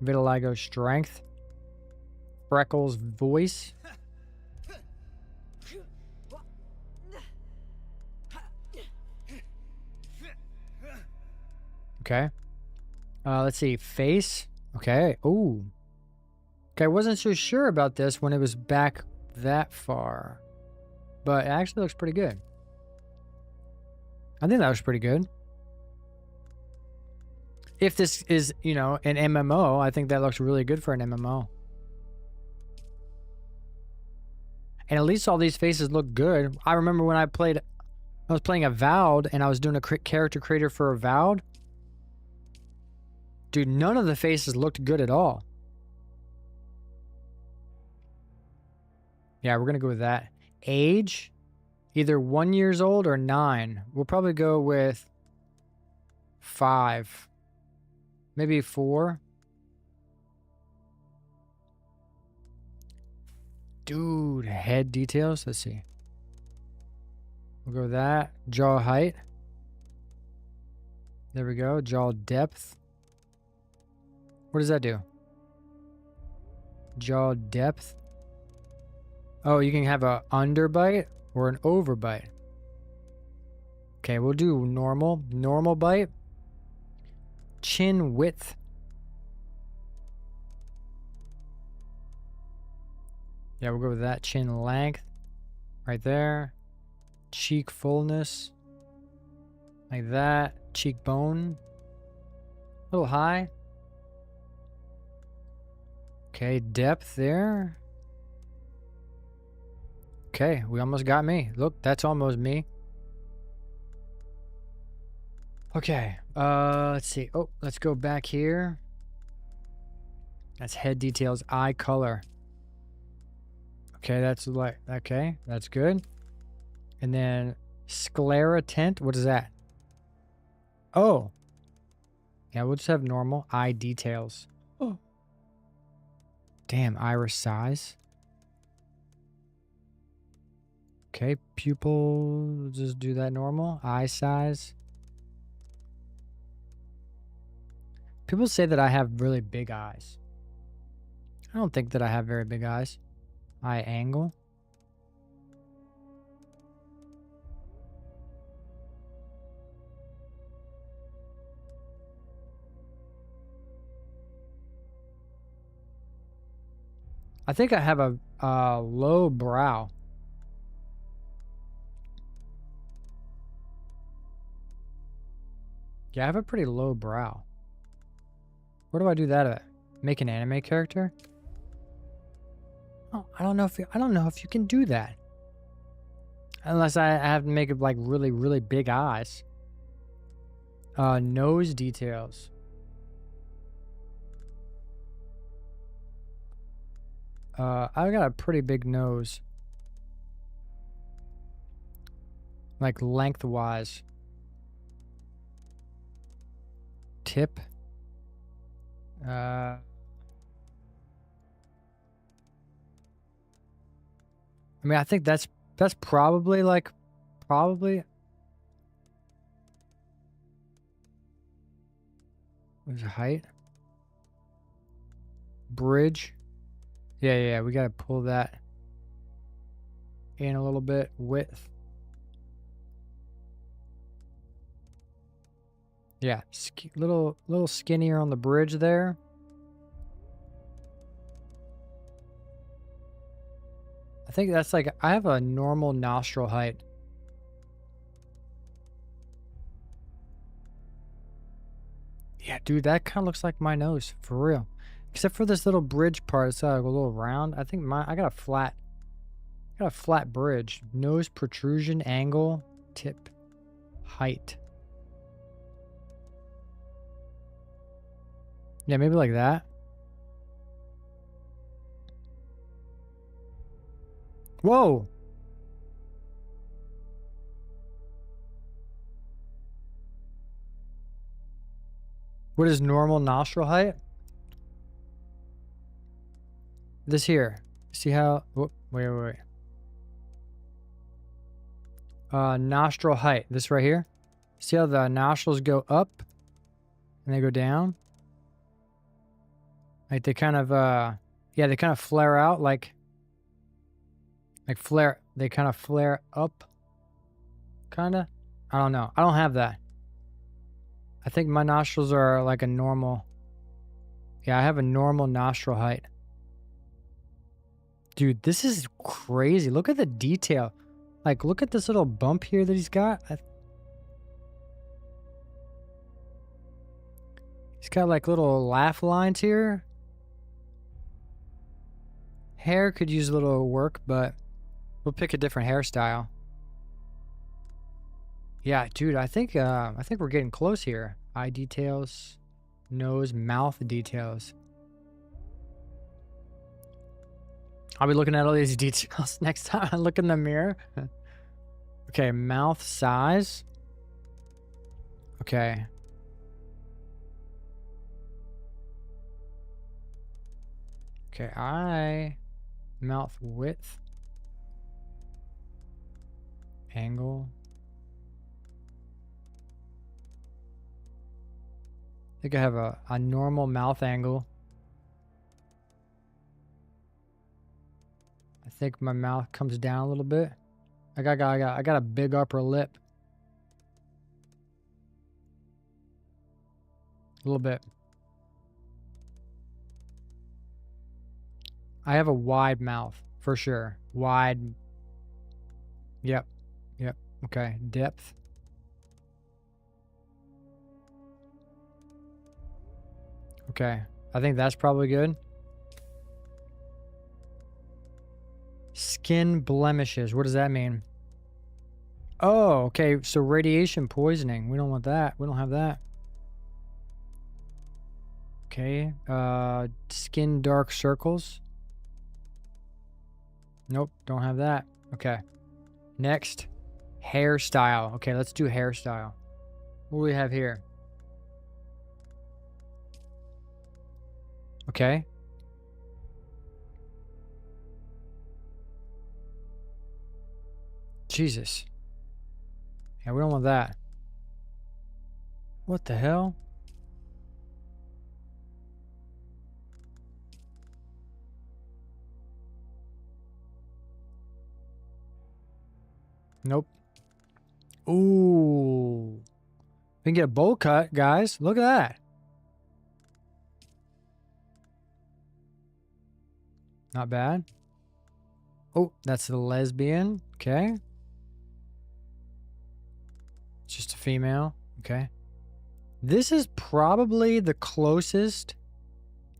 Vitiligo strength. Freckles voice. Okay. Let's see. Face. Okay. Ooh. Okay, I wasn't so sure about this when it was back that far. But it actually looks pretty good. I think that was pretty good. If this is, an MMO, I think that looks really good for an MMO. And at least all these faces look good. I remember when I was playing Avowed and I was doing a character creator for Avowed. Dude, none of the faces looked good at all. Yeah, we're going to go with that. Age, either 1 year old or 9. We'll probably go with 5. Maybe 4. Dude, head details. Let's see. We'll go with that. Jaw height. There we go. Jaw depth. What does that do? Jaw depth. Oh, you can have an underbite or an overbite. Okay, we'll do normal. Normal bite. Chin width. Yeah, we'll go with that. Chin length. Right there. Cheek fullness. Like that. Cheekbone. A little high. Okay, depth there. Okay, we almost got me. Look, that's almost me. Okay, let's see. Oh, let's go back here. That's head details, eye color. Okay, that's like, okay, that's good. And then sclera tint, what is that? Oh. Yeah, we'll just have normal eye details. Oh. Damn, iris size. Okay, pupil, just do that normal. Eye size. People say that I have really big eyes. I don't think that I have very big eyes. Eye angle. I think I have a low brow. Yeah, I have a pretty low brow. Where do I do that at? Make an anime character? Oh, I don't know if you can do that. Unless I have to make it like really, really big eyes. Nose details. I've got a pretty big nose. Like lengthwise. Tip. I mean, I think that's probably like, probably. What's the height? Bridge. Yeah, we gotta pull that in a little bit. Width. Yeah, little skinnier on the bridge there. I think that's like, I have a normal nostril height. Yeah, dude, that kind of looks like my nose, for real. Except for this little bridge part, it's like a little round. I think I got a flat bridge. Nose protrusion, angle, tip, height. Yeah, maybe like that. Whoa! What is normal nostril height? This here. See how... Whoop, wait. Nostril height. This right here. See how the nostrils go up? And they go down? Like they kind of, yeah, they kind of flare out like flare. They kind of flare up. Kinda. I don't know. I don't have that. I think my nostrils are like a normal. Yeah, I have a normal nostril height. Dude, this is crazy. Look at the detail. Like, look at this little bump here that he's got. He's got like little laugh lines here. Hair could use a little work, but we'll pick a different hairstyle. Yeah, dude, I think we're getting close here. Eye details, nose, mouth details. I'll be looking at all these details next time I look in the mirror. Okay, mouth size. Okay. Okay, eye, mouth width, angle. I think I have a normal mouth angle. I think my mouth comes down a little bit. I got a big upper lip. A little bit. I have a wide mouth for sure. Wide. Yep. Yep. Okay. Depth. Okay. I think that's probably good. Skin blemishes. What does that mean? Oh, okay. So radiation poisoning. We don't want that. We don't have that. Okay. Skin dark circles. Nope. Don't have that. Okay. Next. Hairstyle. Okay, let's do hairstyle. What do we have here? Okay. Jesus. Yeah, we don't want that. What the hell? Nope. Ooh. We can get a bowl cut, guys. Look at that. Not bad. Oh, that's the lesbian. Okay. It's just a female. Okay. This is probably the closest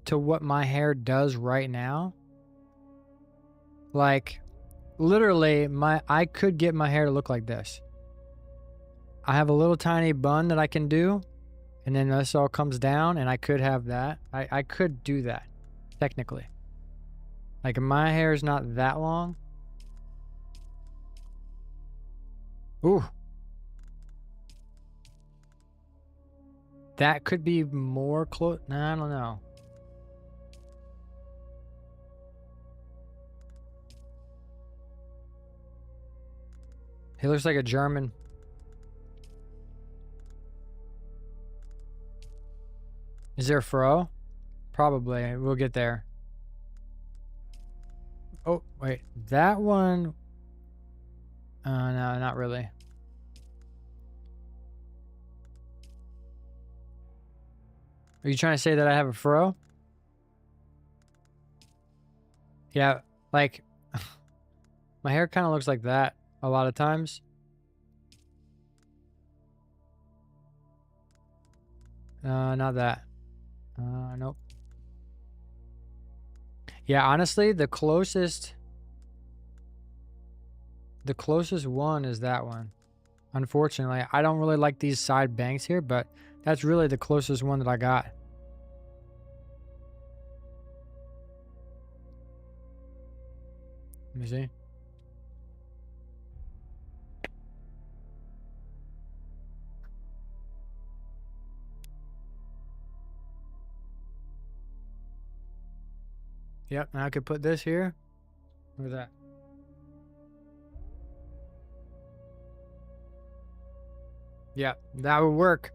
to what my hair does right now. Like, literally, I could get my hair to look like this. I have a little tiny bun that I can do, and then this all comes down, and I could have that. I could do that, technically. Like, my hair is not that long. Ooh. That could be more close. Nah, I don't know. He looks like a German. Is there a fro? Probably. We'll get there. Oh, wait. That one... no, not really. Are you trying to say that I have a fro? Yeah, like... my hair kind of looks like that a lot of times. Not that. Nope. Yeah, honestly, the closest one is that one. Unfortunately, I don't really like these side bangs here, but that's really the closest one that I got. Let me see. Yep, and I could put this here. Look at that. Yeah, that would work.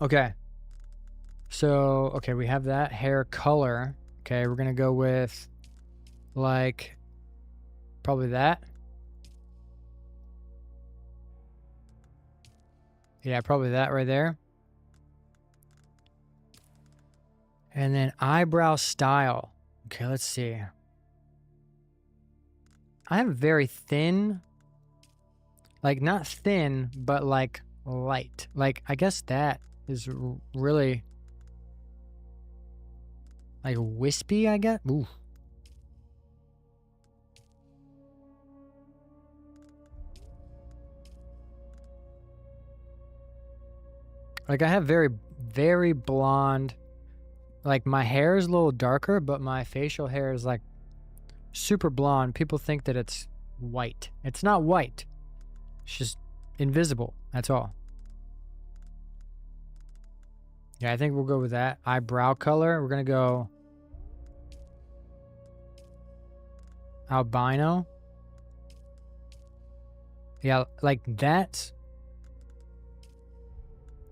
Okay. So, okay, we have that hair color. Okay, we're gonna go with like probably that. Yeah, probably that right there. And then eyebrow style. Okay, let's see. I have very thin, like not thin, but like light. Like, I guess that is really like wispy, I guess. Ooh. Like, I have very, very blonde. Like, my hair is a little darker, but my facial hair is like super blonde. People think that it's white. It's not white. It's just invisible. That's all. Yeah, I think we'll go with that. Eyebrow color. We're going to go albino. Yeah, like that's...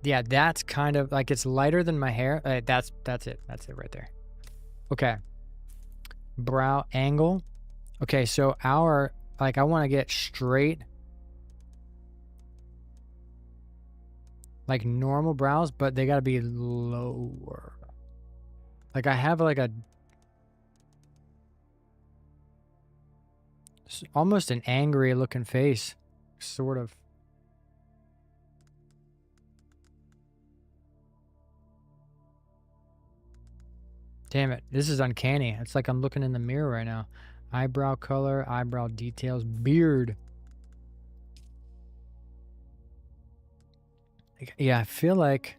Yeah, that's kind of like it's lighter than my hair. That's it. That's it right there. Okay. Brow angle. Okay, so I want to get straight like normal brows, but they gotta be lower. Like I have like almost an angry looking face, sort of. Damn it, this is uncanny. It's like I'm looking in the mirror right now. Eyebrow color, eyebrow details, beard. Yeah, I feel like...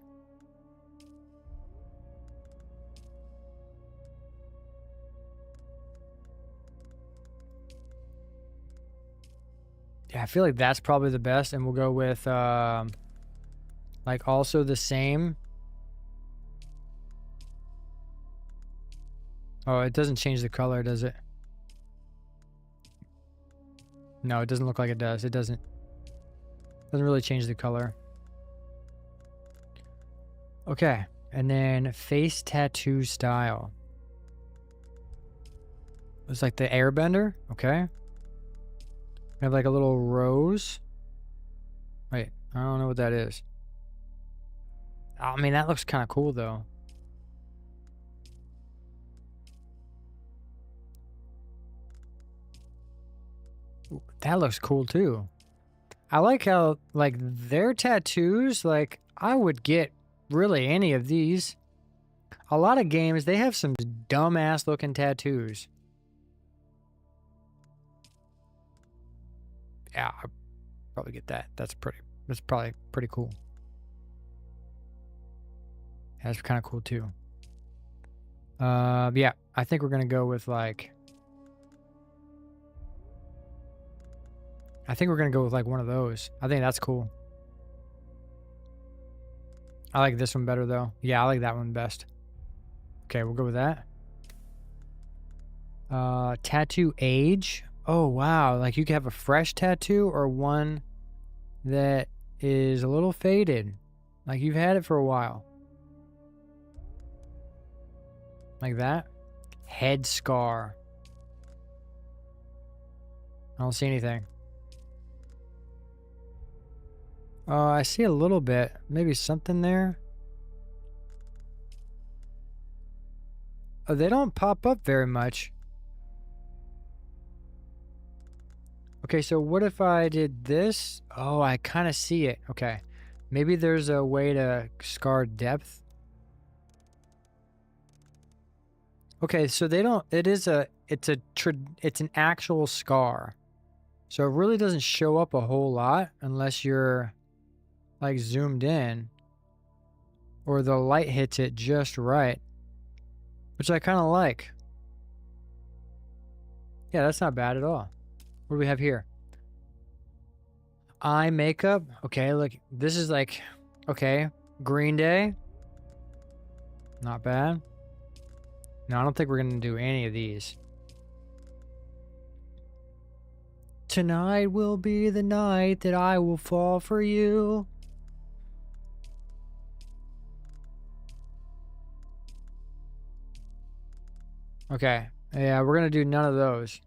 Yeah, I feel like that's probably the best, and we'll go with, like, also the same. Oh, it doesn't change the color, does it? No, it doesn't look like it does. It doesn't really change the color. Okay, and then face tattoo style. It's like the airbender. Okay. We have like a little rose. Wait, I don't know what that is. I mean, that looks kind of cool though. Ooh, that looks cool too. I like how, like, their tattoos, like, I would get really any of these. A lot of games, they have some dumbass looking tattoos. Yeah, I'd probably get that. That's probably pretty cool. That's kind of cool too. Yeah, I think we're gonna go with like... I think we're gonna go with like one of those. I think that's cool. I like this one better though. Yeah, I like that one best. Okay, we'll go with that. Tattoo age. Oh wow, like you could have a fresh tattoo or one that is a little faded. Like you've had it for a while. Like that. Head scar. I don't see anything. I see a little bit. Maybe something there. Oh, they don't pop up very much. Okay, so what if I did this? Oh, I kind of see it. Okay. Maybe there's a way to scar depth. Okay, so they don't... it's an actual scar. So it really doesn't show up a whole lot unless you're... like zoomed in, or the light hits it just right, which I kind of like. Yeah, that's not bad at all. What do we have here? Eye makeup. Okay, look, this is like, okay, Green Day. Not bad. No, I don't think we're gonna do any of these. Tonight will be the night that I will fall for you. Okay. Yeah, we're gonna do none of those.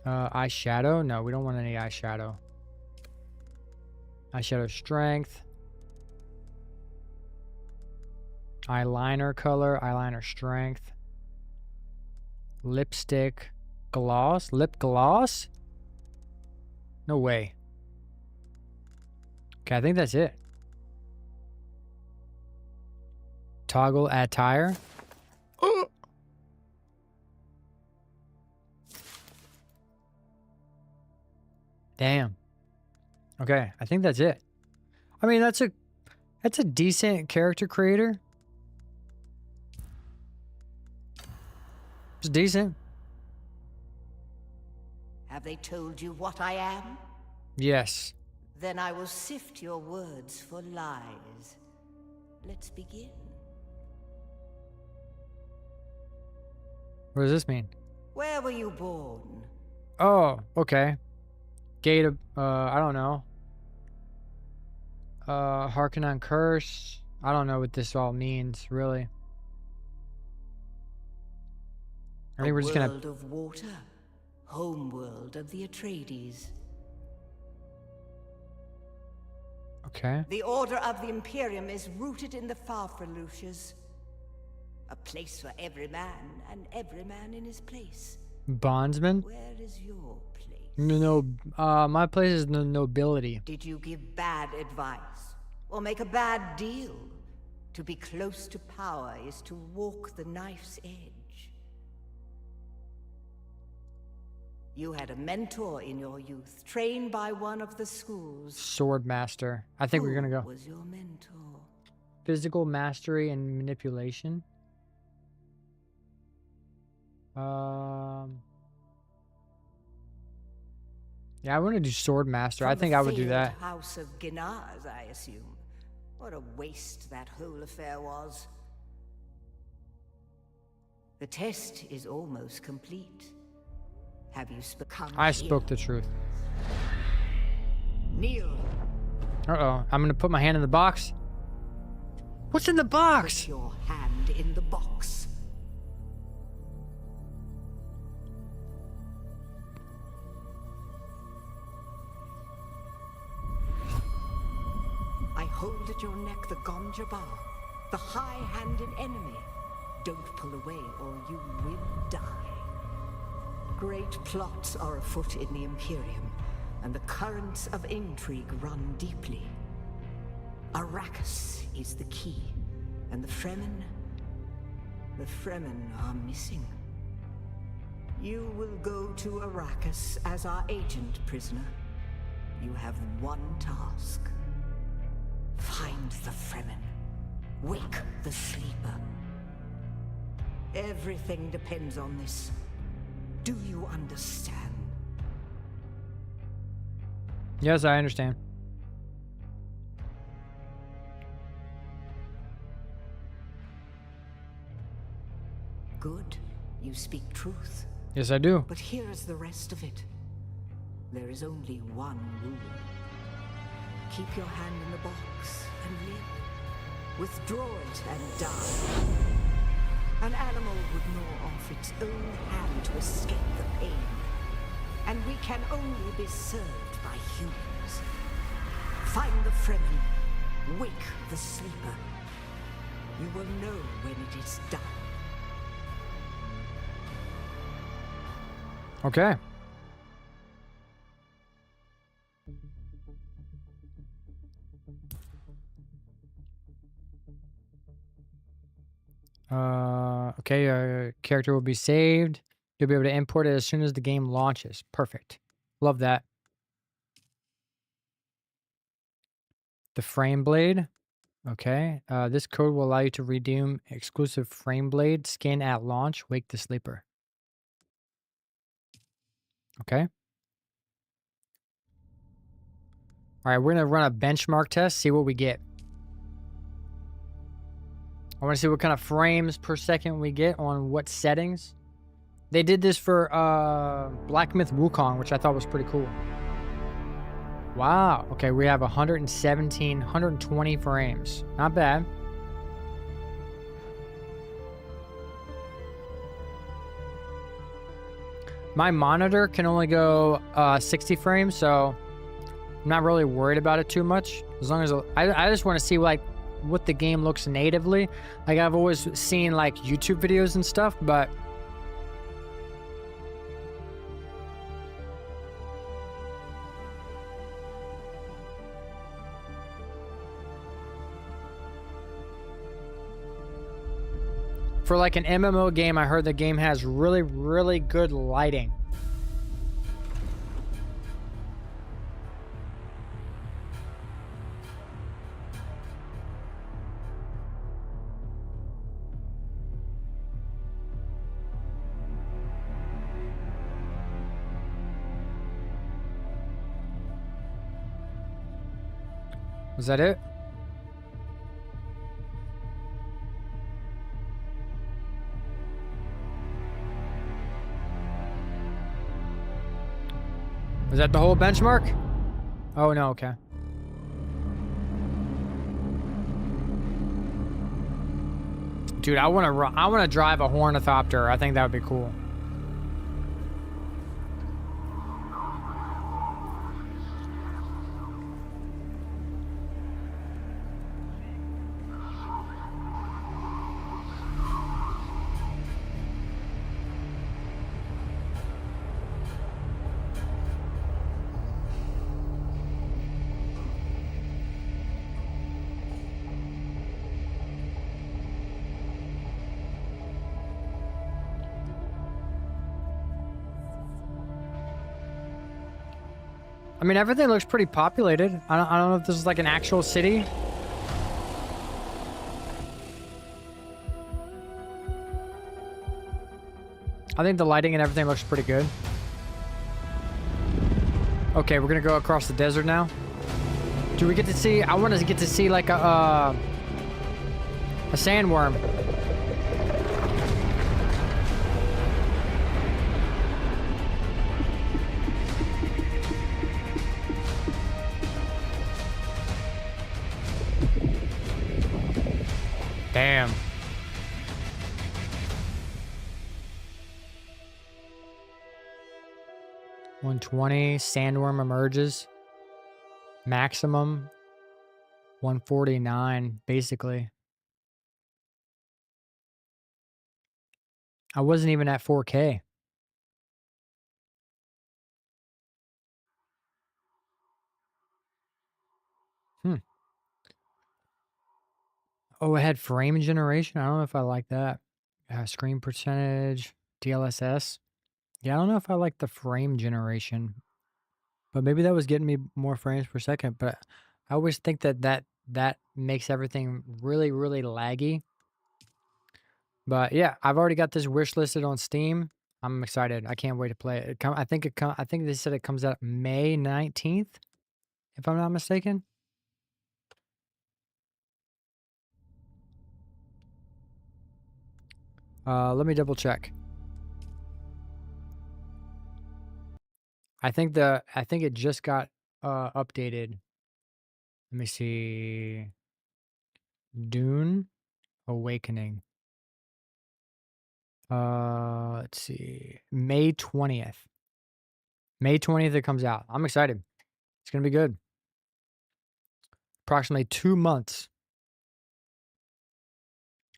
Eyeshadow? No, we don't want any eyeshadow. Eyeshadow strength. Eyeliner color, eyeliner strength. Lipstick. Gloss? Lip gloss? No way. Okay, I think that's it. Toggle attire. Oh! Damn. Okay, I think that's it. I mean, that's a decent character creator. It's decent. Have they told you what I am? Yes. Then I will sift your words for lies. Let's begin. What does this mean? Where were you born? Oh, okay. Gate of, I don't know. Hearken on curse. I don't know what this all means, really. I think we're just gonna... world of water. homeworld of the Atreides. Okay. The Order of the Imperium is rooted in the Farfreluches. A place for every man, and every man in his place. Bondsman? Where is your place? No, my place is the nobility. Did you give bad advice? Or make a bad deal? To be close to power is to walk the knife's edge. You had a mentor in your youth, trained by one of the schools. Sword master. I think we're gonna go. Who was your mentor? Physical mastery and manipulation. Yeah, I want to do sword master. I think I would do that. House of Ginars, I assume. What a waste that whole affair was. The test is almost complete. Have you spoken? I spoke the truth. Kneel. Uh-oh. I'm gonna put my hand in the box. What's in the box? Put your hand in the box. I hold at your neck the Gonjabar, the high-handed enemy. Don't pull away or you will die. Great plots are afoot in the Imperium, and the currents of intrigue run deeply. Arrakis is the key, and the Fremen are missing. You will go to Arrakis as our agent, prisoner. You have one task. Find the Fremen. Wake the sleeper. Everything depends on this. Do you understand? Yes, I understand. Good. You speak truth. Yes, I do. But here is the rest of it. There is only one rule. Keep your hand in the box and live. Withdraw it and die. An animal would gnaw off its own hand to escape the pain. And we can only be served by humans. Find the Fremen. Wake the sleeper. You will know when it is done. Okay. Okay, your character will be saved. You'll be able to import it as soon as the game launches. Perfect. Love that. The frame blade. Okay. This code will allow you to redeem exclusive frame blade skin at launch. Wake the sleeper. Okay. All right, we're going to run a benchmark test, see what we get. I want to see what kind of frames per second we get on what settings. They did this for Black Myth Wukong, which I thought was pretty cool. Wow. Okay, we have 120 frames. Not bad. My monitor can only go 60 frames, so I'm not really worried about it too much. As long as I just want to see like what the game looks natively. Like I've always seen like YouTube videos and stuff, but for like an MMO game, I heard the game has really, really good lighting. Was that it? Was that the whole benchmark? Oh no, okay. Dude, I want to drive a Hornithopter. I think that would be cool. I mean, everything looks pretty populated. I don't know if this is like an actual city. I think the lighting and everything looks pretty good. Okay, we're gonna go across the desert now. Do we get to see? I want to get to see like a sandworm. Damn. $120, sandworm emerges. Maximum 149, basically. I wasn't even at 4K. Oh, it had frame generation. I don't know if I like that. Screen percentage, DLSS. Yeah, I don't know if I like the frame generation, but maybe that was getting me more frames per second. But I always think that makes everything really, really laggy. But yeah, I've already got this wish listed on Steam. I'm excited. I can't wait to play it. I think they said it comes out May 19th, if I'm not mistaken. Let me double check. I think it just got updated. Let me see. Dune Awakening. Let's see. May 20th. May 20th it comes out. I'm excited. It's going to be good. Approximately 2 months.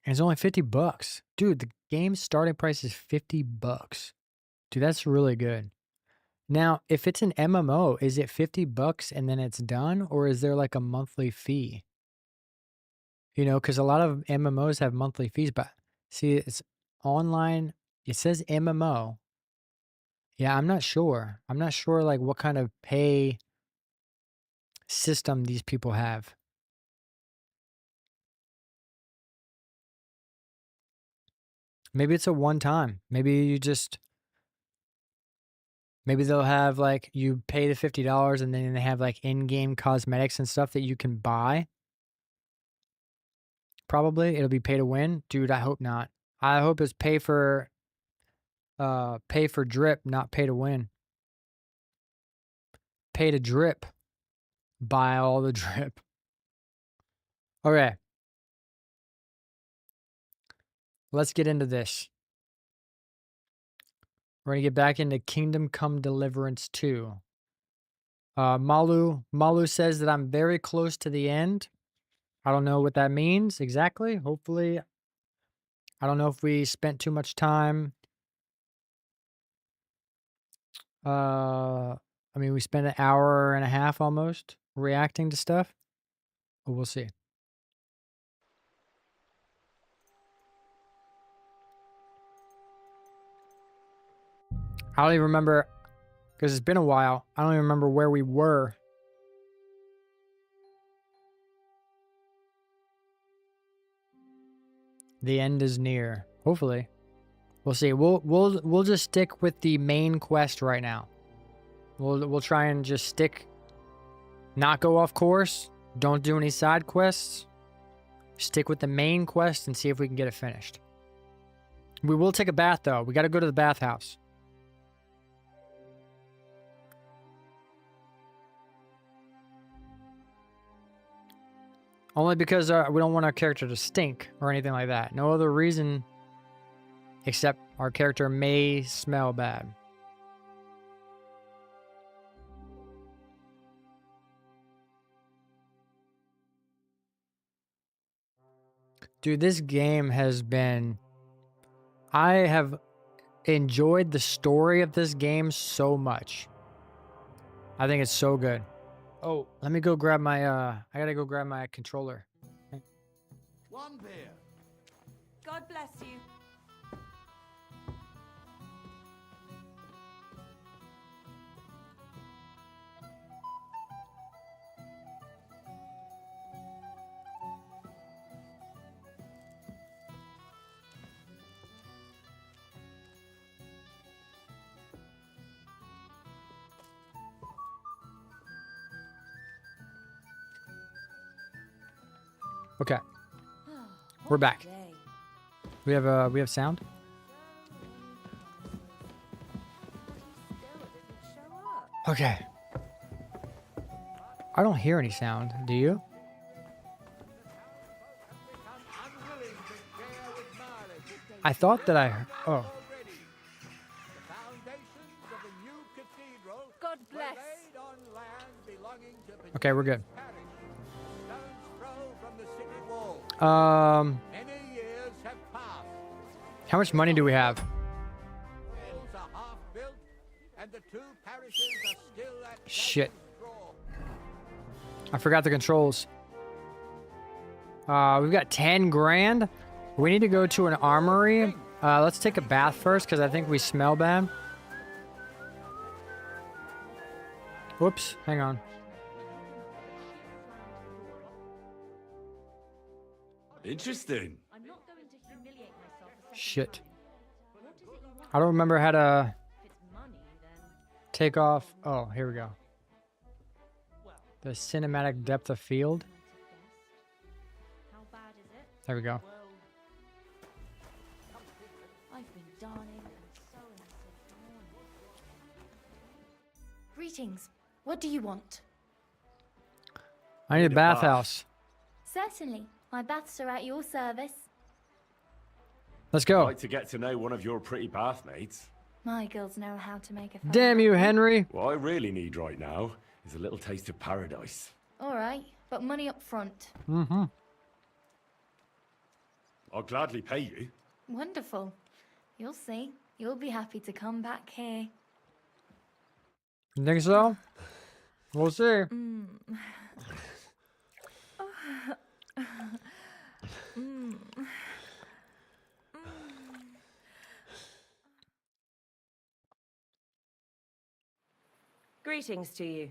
And it's only $50. Dude, the game's starting price is $50. Dude, that's really good. Now, if it's an MMO, is it $50 and then it's done, or is there like a monthly fee? You know, because a lot of MMOs have monthly fees, but see, it's online. It says MMO. Yeah, I'm not sure. I'm not sure like what kind of pay system these people have. Maybe it's a one time. Maybe they'll have like you pay the $50 and then they have like in-game cosmetics and stuff that you can buy. Probably it'll be pay to win. Dude, I hope not. I hope it's pay for drip, not pay to win. Pay to drip. Buy all the drip. Okay. Let's get into this. We're gonna get back into Kingdom Come Deliverance 2. Malu says that I'm very close to the end. I don't know what that means exactly. Hopefully, I don't know if we spent too much time. I mean, we spent an hour and a half almost reacting to stuff. But we'll see. I don't even remember, because it's been a while. I don't even remember where we were. The end is near. Hopefully. We'll see. We'll just stick with the main quest right now. We'll try and just stick, not go off course. Don't do any side quests. Stick with the main quest and see if we can get it finished. We will take a bath though. We got to go to the bathhouse. Only because we don't want our character to stink or anything like that. No other reason except our character may smell bad. Dude, this game has been... I have enjoyed the story of this game so much. I think it's so good. Oh, let me go grab my, I gotta go grab my controller. One beer. God bless you. Okay. We're back. We have sound? Okay. I don't hear any sound. Do you? I thought that I... Oh. God bless. Okay, we're good. How much money do we have? Shit. I forgot the controls. We've got 10 grand. We need to go to an armory. Let's take a bath first because I think we smell bad. Whoops, hang on. Interesting. Shit. I don't remember how to take off. Oh, here we go. The cinematic depth of field. There we go. I've been darning and sewing since morning. Greetings. What do you want? I need a bathhouse. Certainly. My baths are at your service. Let's I'd go. like to get to know one of your pretty bathmates. My girls know how to make a fire. Damn you, Henry. What I really need right now is a little taste of paradise. All right, but money up front. Mm-hmm. I'll gladly pay you. Wonderful. You'll see. You'll be happy to come back here. You think so? We'll see. Greetings to you.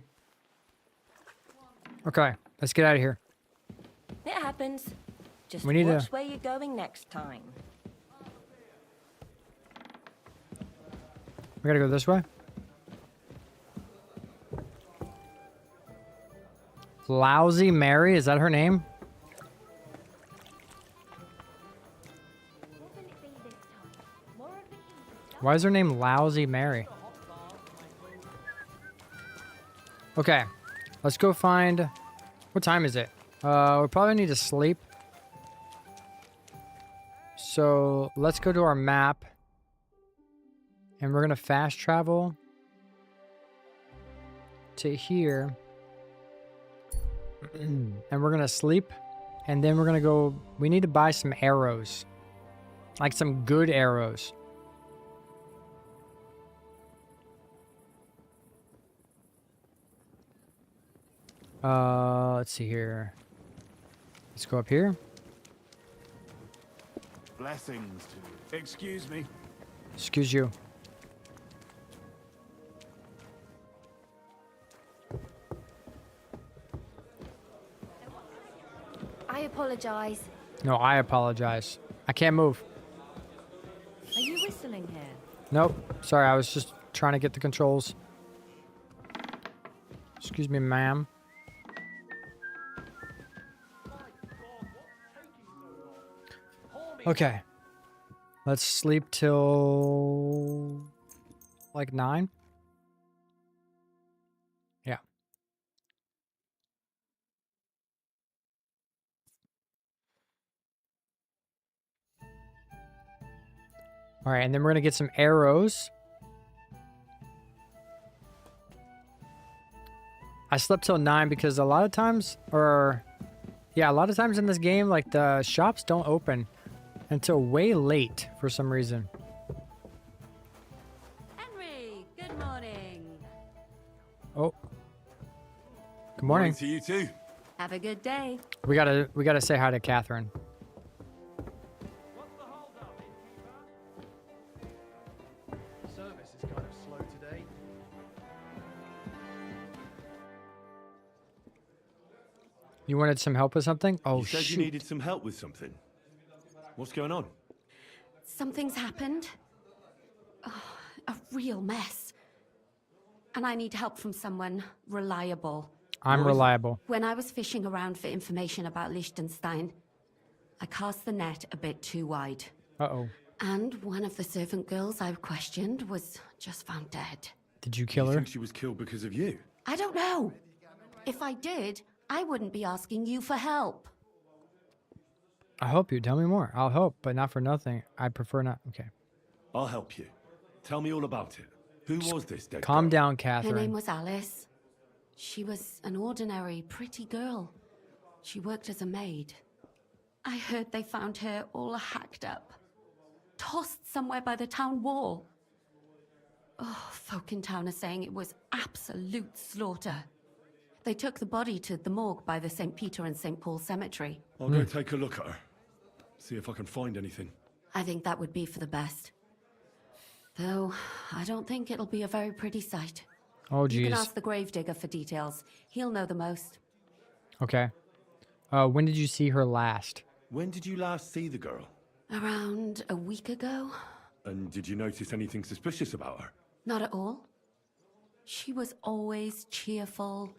Okay, let's get out of here. It happens. Just We need watch to- where you're going next time. We gotta go this way. Lousy Mary, is that her name? Why is her name Lousy Mary? Okay, let's go find... What time is it? We probably need to sleep. So let's go to our map. And we're gonna fast travel to here. And we're gonna sleep. And then we're gonna go... We need to buy some arrows. Like some good arrows. Let's see here. Let's go up here. Blessings to you. Excuse me. Excuse you. I apologize. No, I apologize. I can't move. Are you whistling here? Nope. Sorry, I was just trying to get the controls. Excuse me, ma'am. Okay. Let's sleep till... like 9? Yeah. All right, and then we're gonna get some arrows. I slept till 9 because a lot of times, a lot of times in this game, like the shops don't open until way late for some reason. Henry, good morning. Oh. Good morning. To you too. Have a good day. We gotta say hi to Catherine. Service is kind of slow today. You wanted some help with something? Oh, You said shoot. you needed some help with something. What's going on? Something's happened. Oh, a real mess. And I need help from someone reliable. I'm reliable. When I was fishing around for information about Liechtenstein, I cast the net a bit too wide. Uh-oh. And one of the servant girls I questioned was just found dead. Did you kill her? You think she was killed because of you? I don't know. If I did, I wouldn't be asking you for help. I'll help you. Tell me more. I'll help, but not for nothing. I prefer not. Okay. I'll help you. Tell me all about it. Who was this dead Calm girl? down, Her Catherine. name was Alice. She was an ordinary, pretty girl. She worked as a maid. I heard they found her all hacked up, tossed somewhere by the town wall. Oh, folk in town are saying it was absolute slaughter. They took the body to the morgue by the St. Peter and St. Paul cemetery. I'll go take a look at her. See if I can find anything. I think that would be for the best. Though, I don't think it'll be a very pretty sight. Oh, You can geez. ask the gravedigger for details. He'll know the most. Okay. When did you see her last? When did you last see the girl? Around a week ago? And did you notice anything suspicious about her? Not at all. She was always cheerful,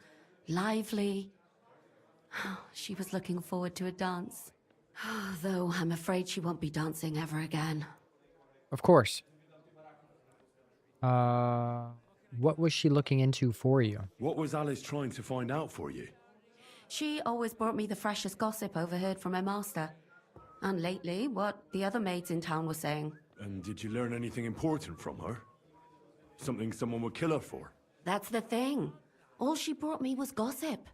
lively. She was looking forward to a dance. Though I'm afraid she won't be dancing ever again. Of course. What was she looking into for you? What was Alice trying to find out for you? She always brought me the freshest gossip overheard from her master. And lately, what the other maids in town were saying. And did you learn anything important from her? Something someone would kill her for? That's the thing. All she brought me was gossip.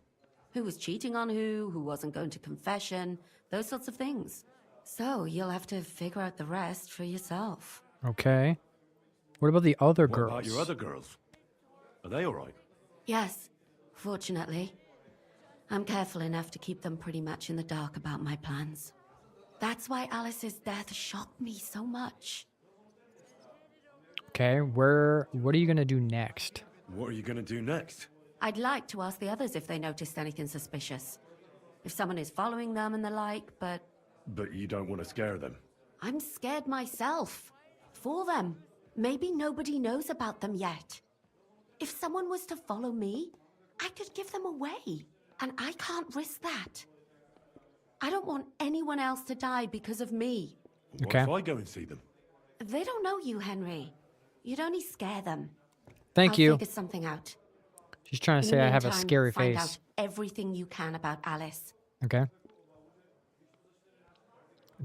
Who was cheating on who wasn't going to confession, those sorts of things. So you'll have to figure out the rest for yourself. Okay. What about the other What girls? about your other girls? Are they all right? Yes, fortunately. I'm careful enough to keep them pretty much in the dark about my plans. That's why Alice's death shocked me so much. Okay, what are you gonna do next? What are you gonna do next? I'd like to ask the others if they noticed anything suspicious. If someone is following them and the like, but But you don't want to scare them. I'm scared myself. For them. Maybe nobody knows about them yet. If someone was to follow me, I could give them away. And I can't risk that. I don't want anyone else to die because of me. What if I go and see them? They don't know you, Henry. You'd only scare them. Thank I'll you. figure something out. She's trying to In say the I have a meantime, scary find face. out everything you can about Alice. Okay.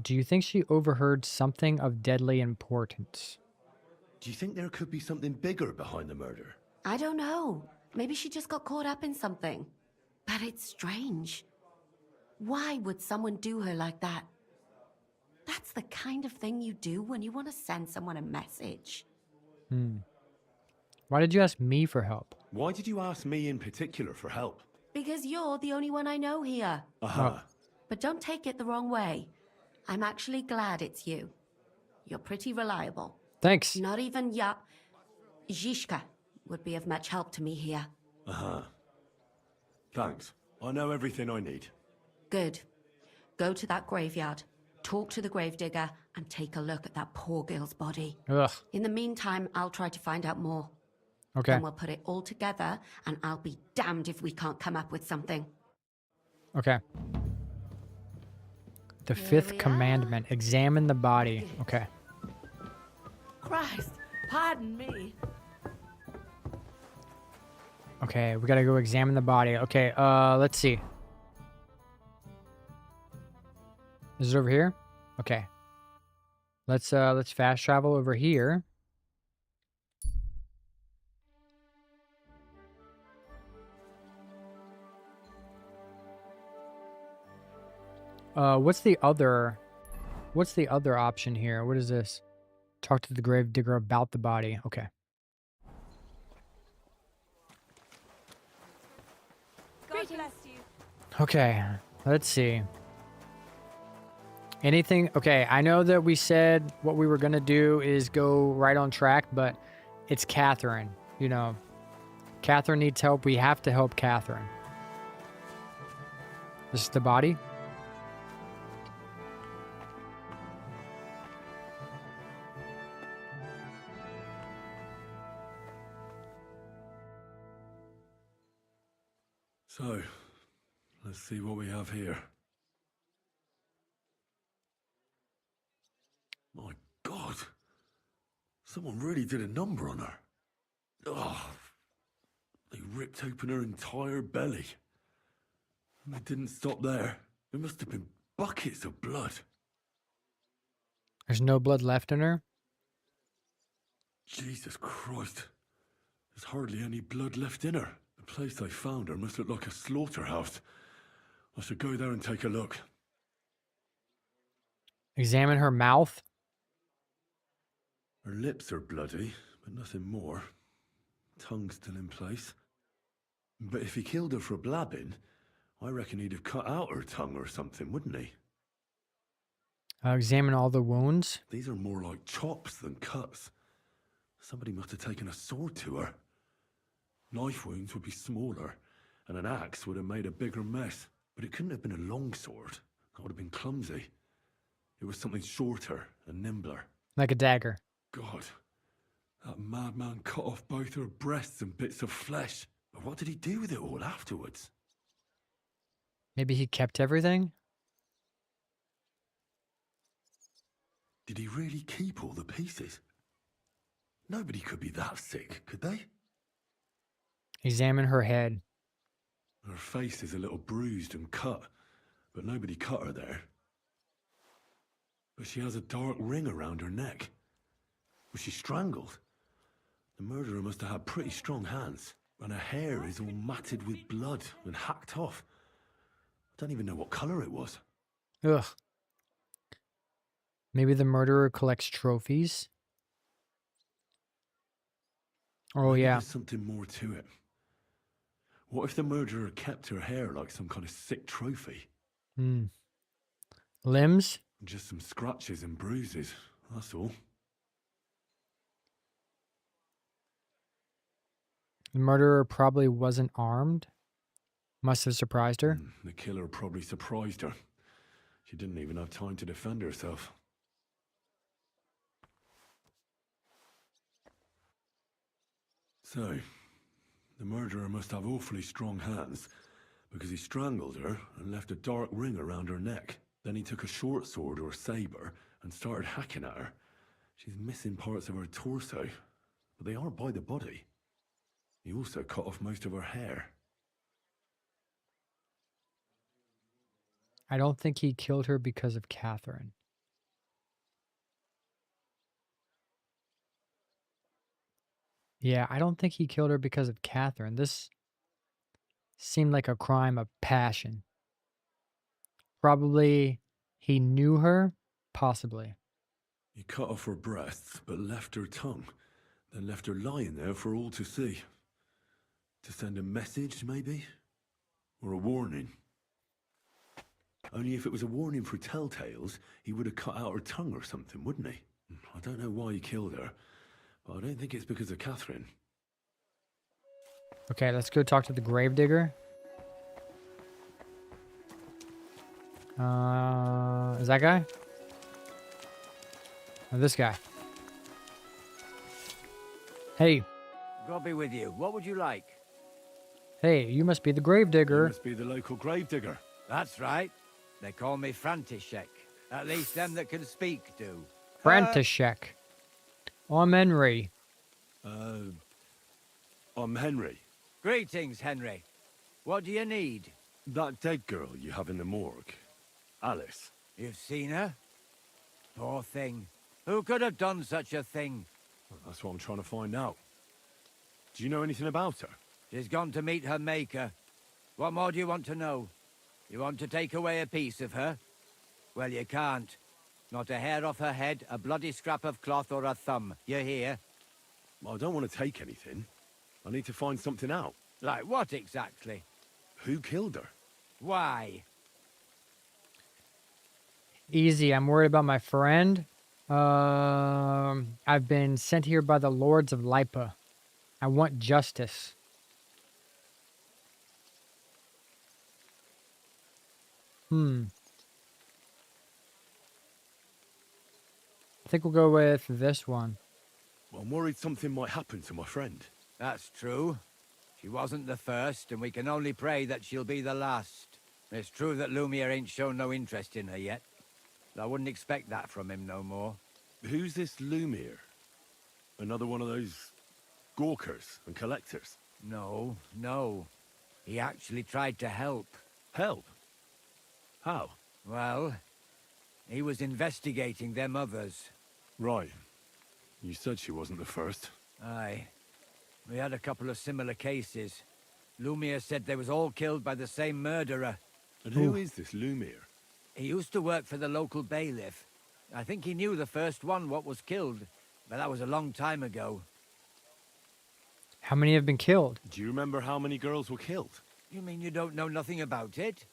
Do you think she overheard something of deadly importance? Do you think there could be something bigger behind the murder? I don't know. Maybe she just got caught up in something. But it's strange. Why would someone do her like that? That's the kind of thing you do when you want to send someone a message. Why did you ask me for help? Why did you ask me in particular for help? Because you're the only one I know here. Aha. But don't take it the wrong way. I'm actually glad it's you. You're pretty reliable. Thanks. Not even Zhishka would be of much help to me here. Thanks. I know everything I need. Good. Go to that graveyard, talk to the gravedigger, and take a look at that poor girl's body. Ugh. In the meantime, I'll try to find out more. Okay. Then we'll put it all together, and I'll be damned if we can't come up with something. Okay. The fifth commandment. Examine the body. Okay. Christ, pardon me. Okay, we gotta go examine the body. Okay, let's see. Is it over here? Okay. Let's fast travel over here. What's the other option here? What is this? Talk to the gravedigger about the body. Okay. God bless you. Okay, let's see. Anything? Okay, I know that we said what we were gonna do is go right on track, but it's Catherine. You know, Catherine needs help. We have to help Catherine. This is the body. So, let's see what we have here. My God. Someone really did a number on her. Oh, they ripped open her entire belly. And they didn't stop there. There must have been buckets of blood. There's no blood left in her? Jesus Christ. There's hardly any blood left in her. The place they found her must look like a slaughterhouse. I should go there and take a look. Examine her mouth. Her lips are bloody, but nothing more. Tongue still in place. But if he killed her for blabbing, I reckon he'd have cut out her tongue or something, wouldn't he? Examine all the wounds. These are more like chops than cuts. Somebody must have taken a sword to her. Knife wounds would be smaller, and an axe would have made a bigger mess. But it couldn't have been a long sword. That would have been clumsy. It was something shorter and nimbler. Like a dagger. God, that madman cut off both her breasts and bits of flesh. But what did he do with it all afterwards? Maybe he kept everything? Did he really keep all the pieces? Nobody could be that sick, could they? Examine her head. Her face is a little bruised and cut, but nobody cut her there. But she has a dark ring around her neck. Was she strangled? The murderer must have had pretty strong hands, and her hair is all matted with blood and hacked off. I don't even know what colour it was. Ugh. Maybe the murderer collects trophies? Oh, Maybe yeah. there's something more to it. What if the murderer kept her hair like some kind of sick trophy? Hmm. Limbs? Just some scratches and bruises, that's all. The murderer probably wasn't armed. Must have surprised her. The killer probably surprised her. She didn't even have time to defend herself. So, the murderer must have awfully strong hands, because he strangled her and left a dark ring around her neck. Then he took a short sword or saber and started hacking at her. She's missing parts of her torso, but they aren't by the body. He also cut off most of her hair. I don't think he killed her because of Catherine. Yeah, I don't think he killed her because of Catherine. This seemed like a crime of passion. Probably he knew her, possibly. He cut off her breasts, but left her tongue, then left her lying there for all to see. To send a message, maybe? Or a warning? Only if it was a warning for telltales, he would have cut out her tongue or something, wouldn't he? I don't know why he killed her, but I don't think it's because of Catherine. Okay, let's go talk to the gravedigger. Is that guy? Or this guy? Hey. God be with you. What would you like? Hey, you must be the gravedigger. You must be the local gravedigger. That's right. They call me František. At least them that can speak do. František. I'm Henry. I'm Henry. Greetings, Henry. What do you need? That dead girl you have in the morgue. Alice. You've seen her? Poor thing. Who could have done such a thing? Well, that's what I'm trying to find out. Do you know anything about her? She's gone to meet her maker. What more do you want to know? You want to take away a piece of her? Well, you can't. Not a hair off her head, a bloody scrap of cloth, or a thumb. You hear? Well, I don't want to take anything. I need to find something out. Like what exactly? Who killed her? Why? Easy, I'm worried about my friend. I've been sent here by the lords of Lipa. I want justice. I think we'll go with this one. Well, I'm worried something might happen to my friend. That's true. She wasn't the first, and we can only pray that she'll be the last. It's true that Lumiere ain't shown no interest in her yet. I wouldn't expect that from him no more. Who's this Lumiere? Another one of those gawkers and collectors? No, no. He actually tried to help. Help? How? Well, he was investigating them others. Right. You said she wasn't the first. Aye. We had a couple of similar cases. Lumiere said they was all killed by the same murderer. And who is this Lumiere? He used to work for the local bailiff. I think he knew the first one what was killed, but that was a long time ago. How many have been killed? Do you remember how many girls were killed? You mean you don't know nothing about it?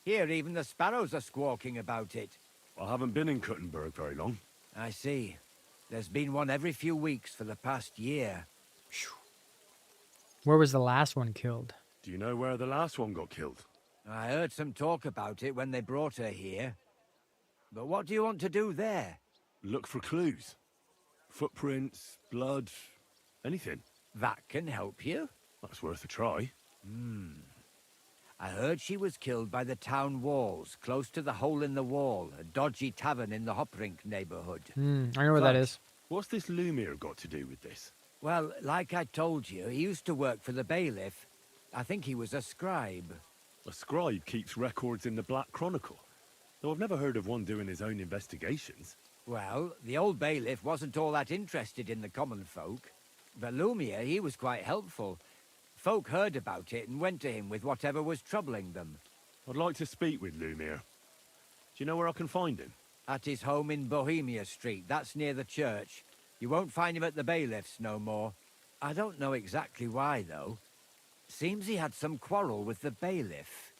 Here, even the sparrows are squawking about it. I haven't been in Kuttenberg very long. I see. There's been one every few weeks for the past year. Where was the last one killed? Do you know where the last one got killed? I heard some talk about it when they brought her here. But what do you want to do there? Look for clues. Footprints, blood, anything. That can help you. That's worth a try. I heard she was killed by the town walls, close to the Hole in the Wall, a dodgy tavern in the Hoprink neighborhood. I know where that is. What's this Lumiere got to do with this? Well, like I told you, he used to work for the bailiff. I think he was a scribe. A scribe keeps records in the Black Chronicle, though I've never heard of one doing his own investigations. Well, the old bailiff wasn't all that interested in the common folk. But Lumiere, he was quite helpful. Folk heard about it and went to him with whatever was troubling them. I'd like to speak with Lumiere. Do you know where I can find him? At his home in Bohemia Street, that's near the church. You won't find him at the bailiff's no more. I don't know exactly why, though. Seems he had some quarrel with the bailiff.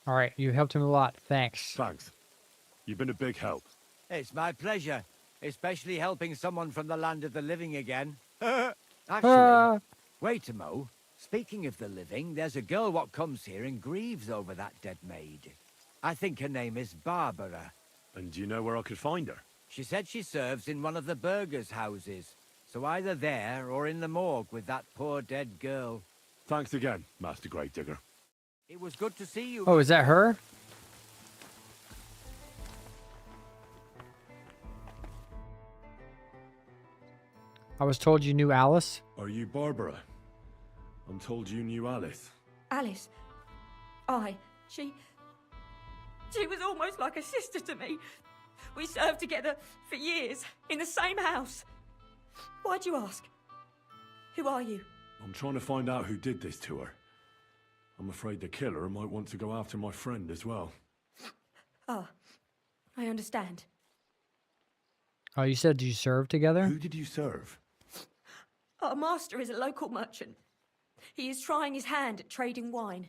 All right, you helped him a lot. Thanks. Thanks. You've been a big help. It's my pleasure, especially helping someone from the land of the living again. Actually, wait a mo. Speaking of the living, there's a girl what comes here and grieves over that dead maid. I think her name is Barbara. And do you know where I could find her? She said she serves in one of the burgers' houses. So either there or in the morgue with that poor dead girl. Thanks again, Master Gravedigger. It was good to see you. Oh, is that her? I was told you knew Alice. Are you Barbara? I'm told you knew Alice. Alice. Aye. She was almost like a sister to me. We served together for years in the same house. Why'd you ask? Who are you? I'm trying to find out who did this to her. I'm afraid the killer might want to go after my friend as well. Ah, I understand. Oh, you said you served together? Who did you serve? Our master is a local merchant. He is trying his hand at trading wine.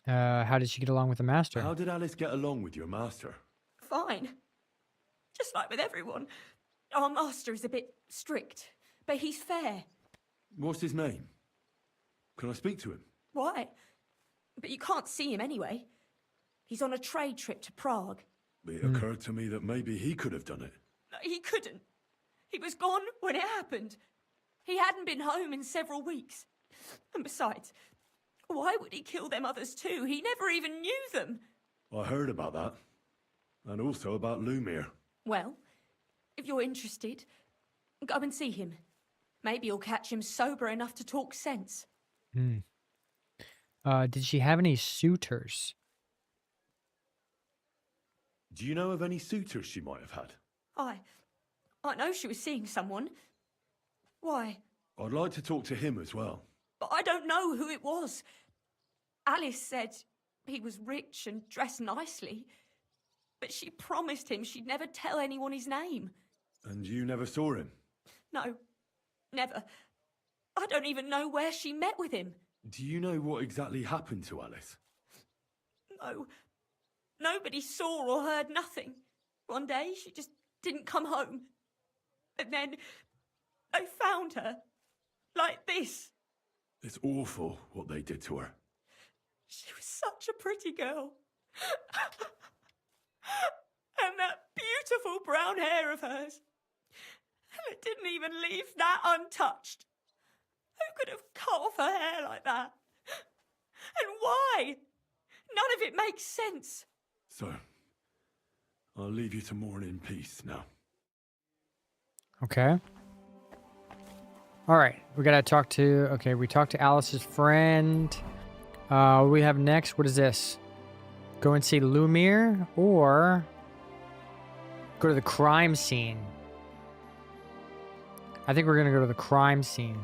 How did she get along with the master? How did Alice get along with your master? Fine. Just like with everyone. Our master is a bit strict, but he's fair. What's his name? Can I speak to him? Why? But you can't see him anyway. He's on a trade trip to Prague. It occurred to me that maybe he could have done it. He couldn't. He was gone when it happened. He hadn't been home in several weeks. And besides, why would he kill them others too? He never even knew them. I heard about that. And also about Lumiere. Well, if you're interested, go and see him. Maybe you'll catch him sober enough to talk sense. Did she have any suitors? Do you know of any suitors she might have had? I know she was seeing someone. Why? I'd like to talk to him as well. But I don't know who it was. Alice said he was rich and dressed nicely. But she promised him she'd never tell anyone his name. And you never saw him? No, never. I don't even know where she met with him. Do you know what exactly happened to Alice? No. Nobody saw or heard nothing. One day, she just didn't come home. And then they found her. Like this. It's awful what they did to her. She was such a pretty girl. And that beautiful brown hair of hers. And it didn't even leave that untouched. Who could have cut off her hair like that? And why? None of it makes sense. So, I'll leave you to mourn in peace now. Okay. All right. We got to talk to... Okay, we talked to Alice's friend. What do we have next? What is this? Go and see Lumiere or go to the crime scene? I think we're going to go to the crime scene.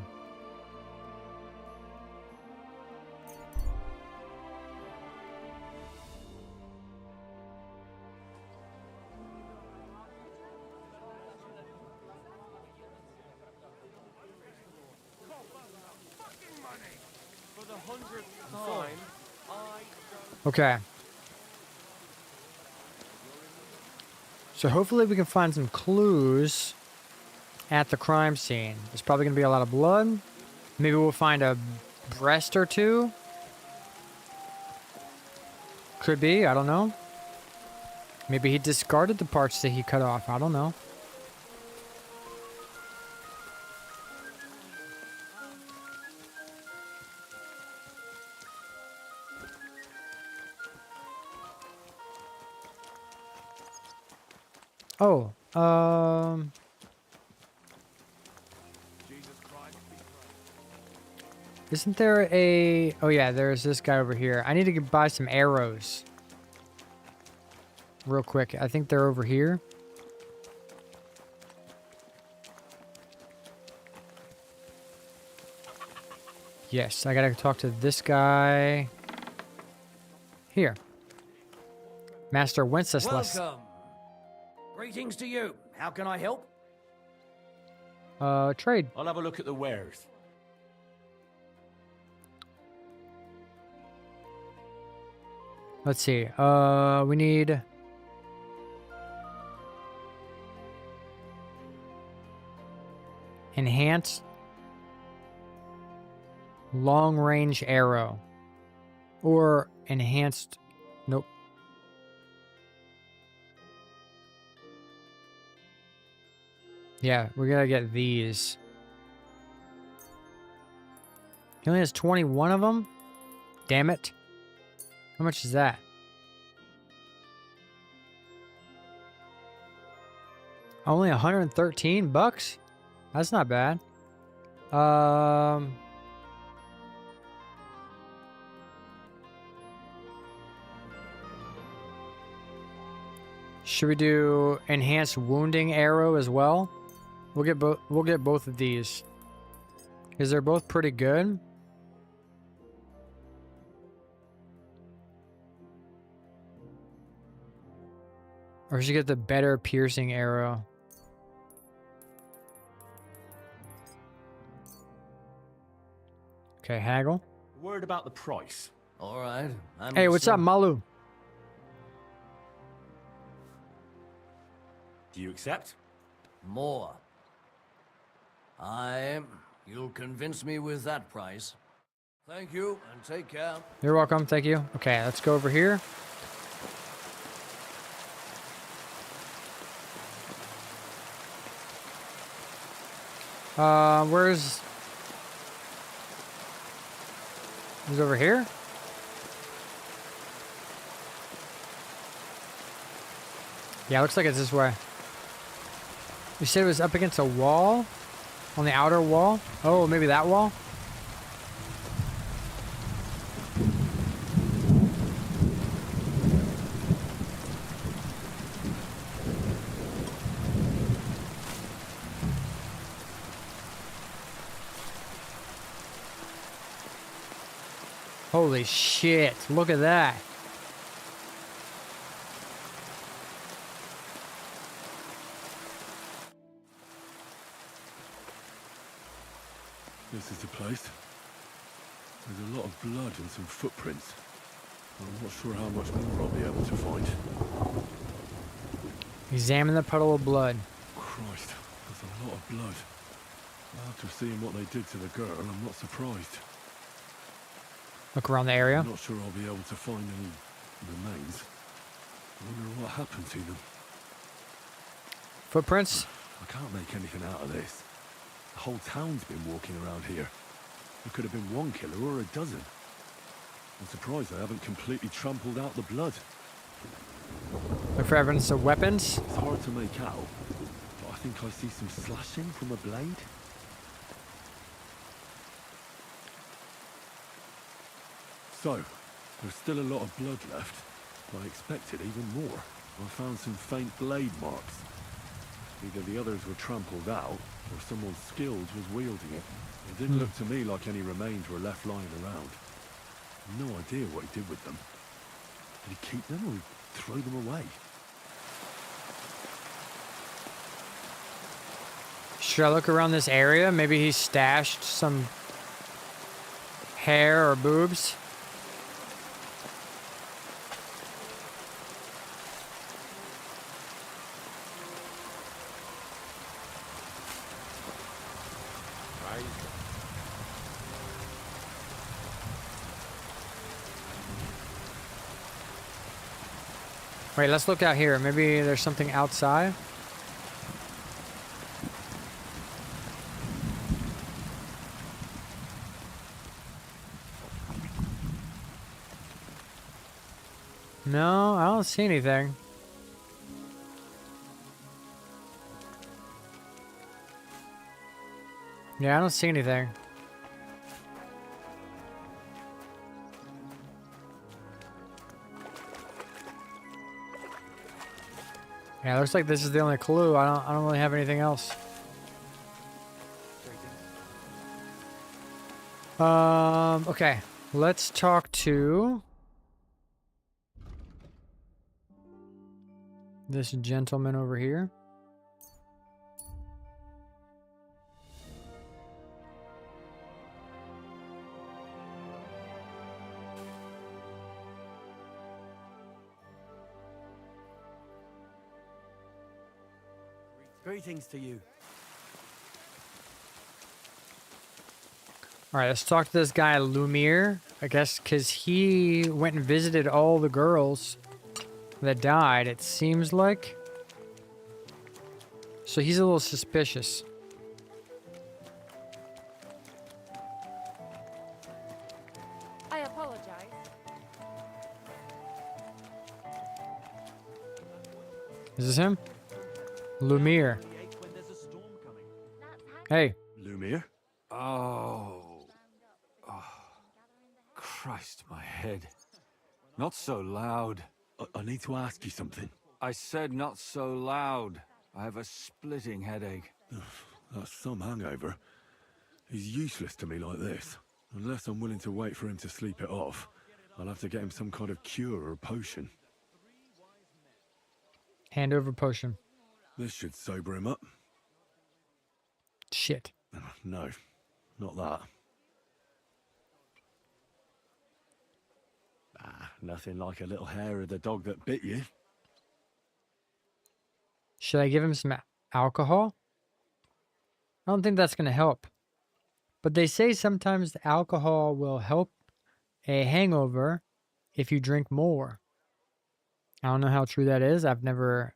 Okay. So hopefully we can find some clues at the crime scene. There's probably going to be a lot of blood. Maybe we'll find a breast or two. Could be, I don't know. Maybe he discarded the parts that he cut off. I don't know. Oh, isn't there a... Oh yeah, there's this guy over here. I need to buy some arrows. Real quick. I think they're over here. Yes, I gotta talk to this guy. Here. Master Wenceslas. Welcome. Greetings to you. How can I help? Trade. I'll have a look at the wares. Let's see. We need... Enhanced long-range arrow. Or enhanced... Nope. Yeah, we gotta get these. He only has 21 of them? Damn it. How much is that? Only 113 bucks? That's not bad. Should we do enhanced wounding arrow as well? We'll get both of these. Because they're both pretty good. Or should get the better piercing arrow. Okay, haggle. Word about the price. All right. Hey, what's up, Malu? Do you accept? More. You'll convince me with that price. Thank you, and take care. You're welcome, thank you. Okay, let's go over here. Where's... He's over here? Yeah, looks like it's this way. You said it was up against a wall? On the outer wall? Oh, maybe that wall? Holy shit, look at that. This is the place. There's a lot of blood and some footprints. I'm not sure how much more I'll be able to find. Examine the puddle of blood. Christ, that's a lot of blood. After seeing what they did to the girl, I'm not surprised. Look around the area. I'm not sure I'll be able to find any remains. I wonder what happened to them. Footprints? I can't make anything out of this. The whole town's been walking around here. It could have been one killer or a dozen. I'm surprised I haven't completely trampled out the blood. Look for evidence of weapons. It's hard to make out, but I think I see some slashing from a blade. So, there's still a lot of blood left. I expected even more. I found some faint blade marks. Either the others were trampled out, or someone skilled was wielding it. It didn't look to me like any remains were left lying around. No idea what he did with them. Did he keep them or throw them away? Should I look around this area? Maybe he stashed some hair or boobs. Wait, let's look out here. Maybe there's something outside. No, I don't see anything. Yeah, I don't see anything. Yeah, looks like this is the only clue. I don't really have anything else. Okay. Let's talk to this gentleman over here. Greetings to you. All right, let's talk to this guy, Lumiere. I guess because he went and visited all the girls that died, it seems like. So he's a little suspicious. I apologize. Is this him? Lumiere. Hey. Lumiere? Oh. Christ, my head. Not so loud. I need to ask you something. I said not so loud. I have a splitting headache. That's some hangover. He's useless to me like this. Unless I'm willing to wait for him to sleep it off, I'll have to get him some kind of cure or potion. Hand over potion. This should sober him up. Shit. No, not that. Nothing like a little hair of the dog that bit you. Should I give him some alcohol? I don't think that's going to help. But they say sometimes the alcohol will help a hangover if you drink more. I don't know how true that is. I've never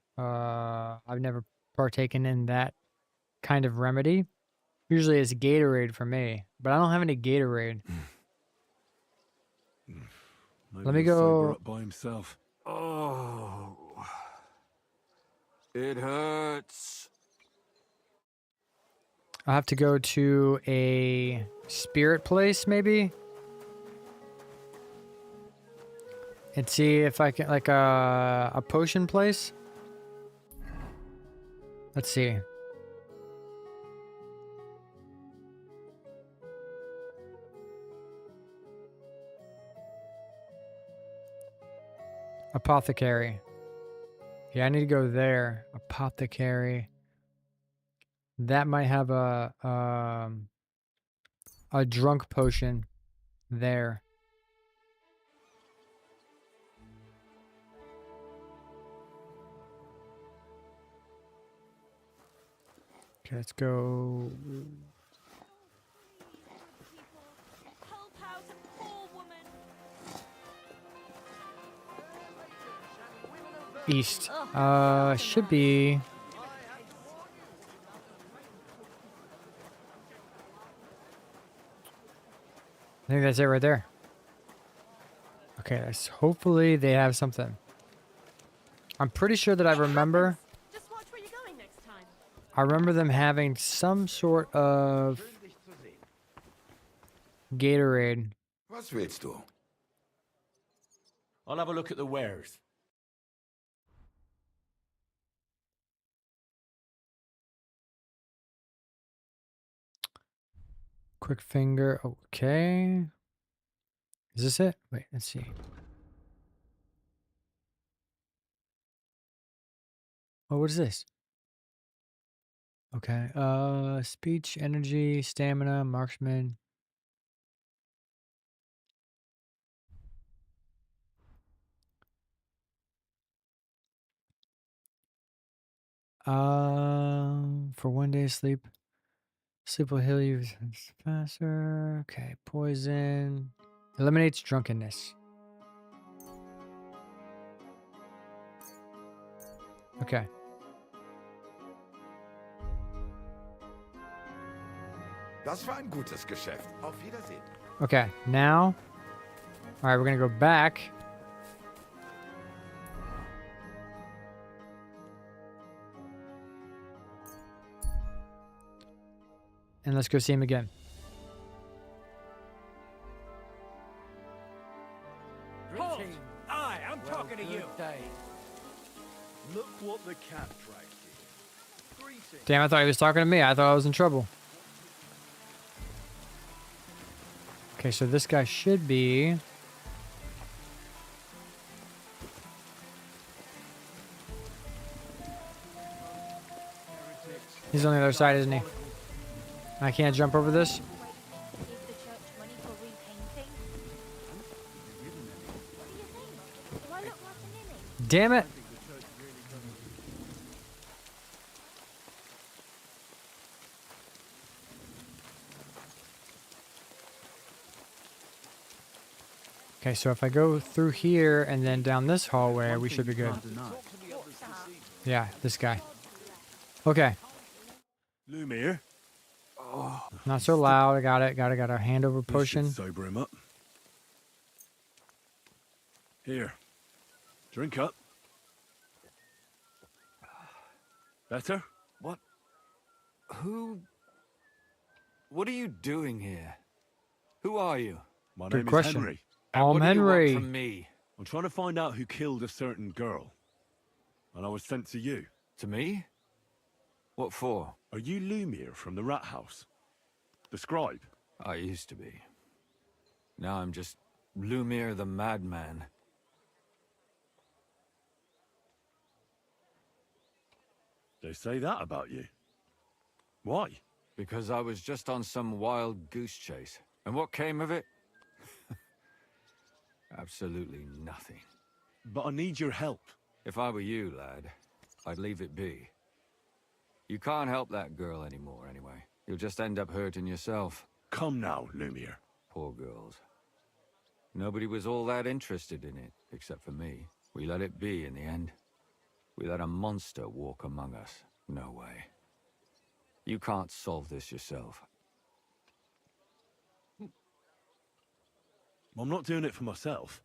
partaken in that kind of remedy. Usually it's Gatorade for me, but I don't have any Gatorade. Maybe Let me he'll sober go. up by himself. Oh. It hurts. I'll have to go to a spirit place, maybe. And see if I can, like a potion place. Let's see. Apothecary. Yeah, I need to go there. Apothecary. That might have a drunk potion there. Okay, let's go. East. Should be. I think that's it right there. Okay, let's hopefully they have something. I'm pretty sure that I remember. Just watch where you're going next time. I remember them having some sort of Gatorade. Was willst du? I'll have a look at the wares. Quick finger. Okay. Is this it? Wait, let's see. Oh, what is this? Okay. Speech, energy, stamina, marksman. For 1 day sleep. Sleep will heal you faster. Okay. Poison. Eliminates drunkenness. Okay. Das war ein gutes Geschäft. Auf Wiedersehen. Okay. Now. All right, we're going to go back. And let's go see him again. Halt! I'm talking to you. Look what the cat dragged you. Damn, I thought he was talking to me. I thought I was in trouble. Okay, so this guy should be... He's on the other side, isn't he? I can't jump over this? Damn it! Okay, so if I go through here and then down this hallway, we should be good. Yeah, this guy. Okay. Lumiere. Not so loud. I got it. Got a handover potion. Sober him up. Here. Drink up. Better? What? Who? What are you doing here? Who are you? My Good name question. is Henry. I'm What do you want Henry. from me? I'm trying to find out who killed a certain girl. And I was sent to you. To me? What for? Are you Lumiere from the Rat House? The scribe? I used to be. Now I'm just Lumiere the Madman. They say that about you. Why? Because I was just on some wild goose chase. And what came of it? Absolutely nothing. But I need your help. If I were you, lad, I'd leave it be. You can't help that girl anymore, anyway. You'll just end up hurting yourself. Come now, Lumiere. Poor girls. Nobody was all that interested in it, except for me. We let it be in the end. We let a monster walk among us. No way. You can't solve this yourself. I'm not doing it for myself.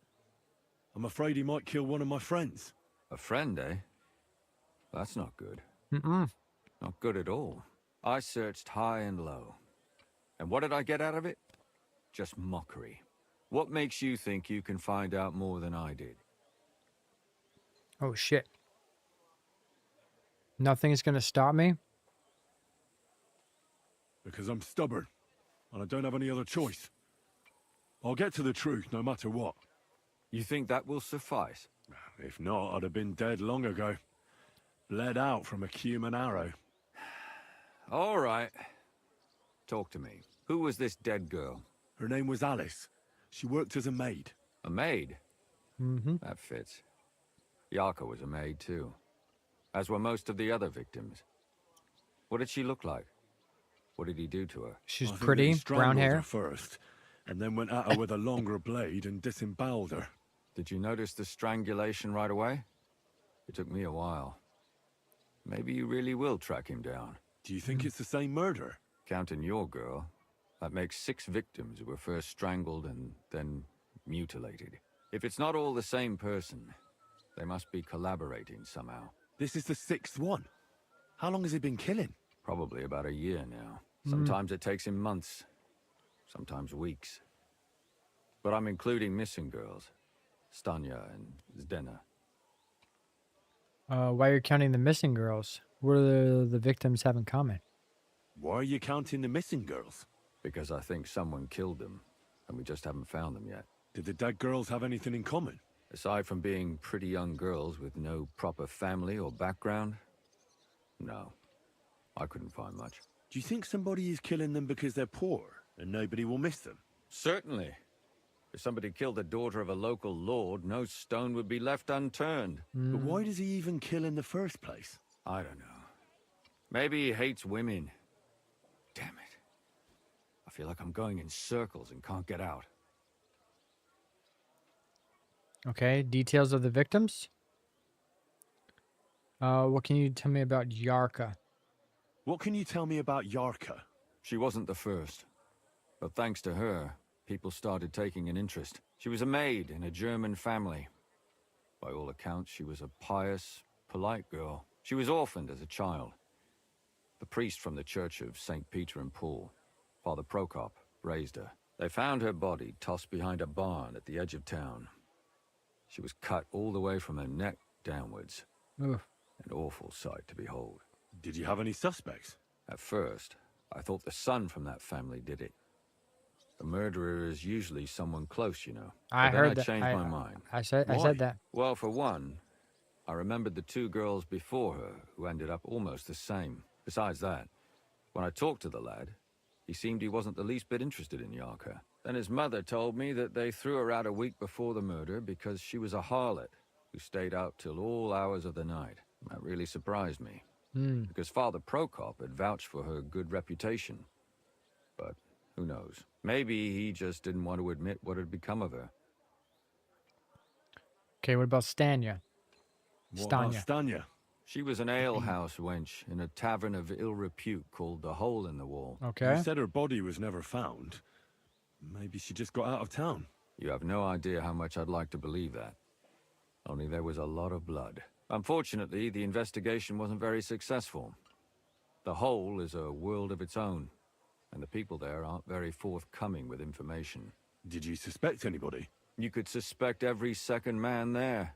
I'm afraid he might kill one of my friends. A friend, eh? That's not good. Mm-mm. Not good at all. I searched high and low. And what did I get out of it? Just mockery. What makes you think you can find out more than I did? Oh, shit. Nothing's gonna stop me? Because I'm stubborn. And I don't have any other choice. I'll get to the truth no matter what. You think that will suffice? If not, I'd have been dead long ago. Bled out from a human arrow. All right. Talk to me. Who was this dead girl? Her name was Alice. She worked as a maid. A maid? Mm-hmm. That fits. Yarka was a maid, too. As were most of the other victims. What did she look like? What did he do to her? She's I think that pretty, he brown strangled hair. her first, and then went at her with a longer blade and disemboweled her. Did you notice the strangulation right away? It took me a while. Maybe you really will track him down. Do you think it's the same murder? Counting your girl, That makes 6 victims who were first strangled and then mutilated. If it's not all the same person, they must be collaborating somehow. This is the 6th one. How long has he been killing? Probably about a year now. Sometimes it takes him months, sometimes weeks. But I'm including missing girls, Stanya and Zdena. Why are you counting the missing girls? What do the victims have in common? Why are you counting the missing girls? Because I think someone killed them, and we just haven't found them yet. Did the dead girls have anything in common? Aside from being pretty young girls with no proper family or background, no. I couldn't find much. Do you think somebody is killing them because they're poor and nobody will miss them? Certainly. If somebody killed the daughter of a local lord, no stone would be left unturned. But why does he even kill in the first place? I don't know. Maybe he hates women. Damn it. I feel like I'm going in circles and can't get out. Okay, details of the victims. What can you tell me about Yarka? What can you tell me about Yarka? She wasn't the first. But thanks to her, people started taking an interest. She was a maid in a German family. By all accounts, she was a pious, polite girl. She was orphaned as a child. The priest from the Church of St. Peter and Paul, Father Prokop, raised her. They found her body tossed behind a barn at the edge of town. She was cut all the way from her neck downwards. Ugh. An awful sight to behold. Did you have any suspects? At first, I thought the son from that family did it. The murderer is usually someone close, you know. I heard that. I changed my mind. I said that. Well, for one, I remembered the 2 girls before her who ended up almost the same. Besides that, when I talked to the lad, he seemed he wasn't the least bit interested in Yarka. Then his mother told me that they threw her out a week before the murder because she was a harlot who stayed out till all hours of the night. That really surprised me, because Father Prokop had vouched for her good reputation. But who knows? Maybe he just didn't want to admit what had become of her. Okay, what about Stanya? What about Stanya? She was an alehouse wench in a tavern of ill repute called the Hole in the Wall. Okay. You said her body was never found. Maybe she just got out of town. You have no idea how much I'd like to believe that. Only there was a lot of blood. Unfortunately, the investigation wasn't very successful. The Hole is a world of its own, and the people there aren't very forthcoming with information. Did you suspect anybody? You could suspect every second man there.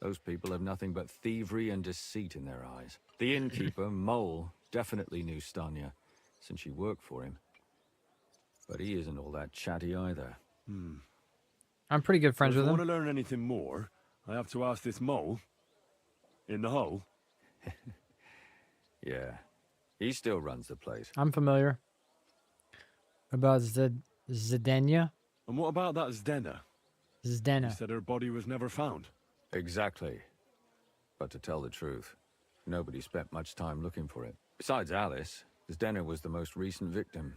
Those people have nothing but thievery and deceit in their eyes. The innkeeper, Mole, definitely knew Stanya, since she worked for him. But he isn't all that chatty either. I'm pretty good friends with him. If I him. want to learn anything more, I have to ask this Mole in the hole. Yeah, he still runs the place. I'm familiar. About Zdenya? And what about that Zdena? Zdena. You said her body was never found. Exactly. But to tell the truth, nobody spent much time looking for it. Besides Alice, Zdena was the most recent victim.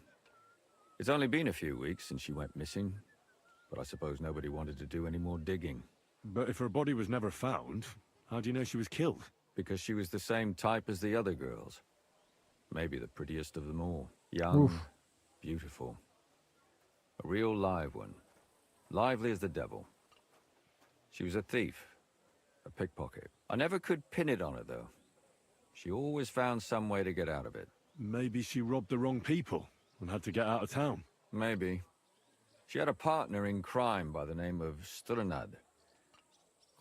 It's only been a few weeks since she went missing, but I suppose nobody wanted to do any more digging. But if her body was never found, how do you know she was killed? Because she was the same type as the other girls. Maybe the prettiest of them all. Young, beautiful. A real live one. Lively as the devil. She was a thief. A pickpocket. I never could pin it on her, though. She always found some way to get out of it. Maybe she robbed the wrong people and had to get out of town. Maybe. She had a partner in crime by the name of Strunad.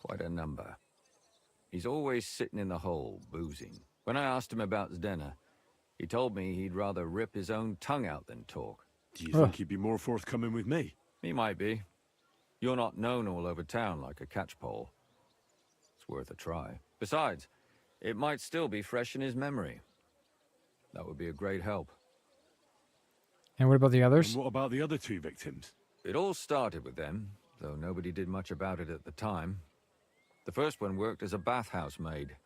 Quite a number. He's always sitting in the hole, boozing. When I asked him about Zdena, he told me he'd rather rip his own tongue out than talk. Do you think he'd be more forthcoming with me? He might be. You're not known all over town like a catchpole. It's worth a try. Besides, it might still be fresh in his memory. That would be a great help. And what about the others? And what about the other 2 victims? It all started with them, though nobody did much about it at the time. The first one worked as a bathhouse maid.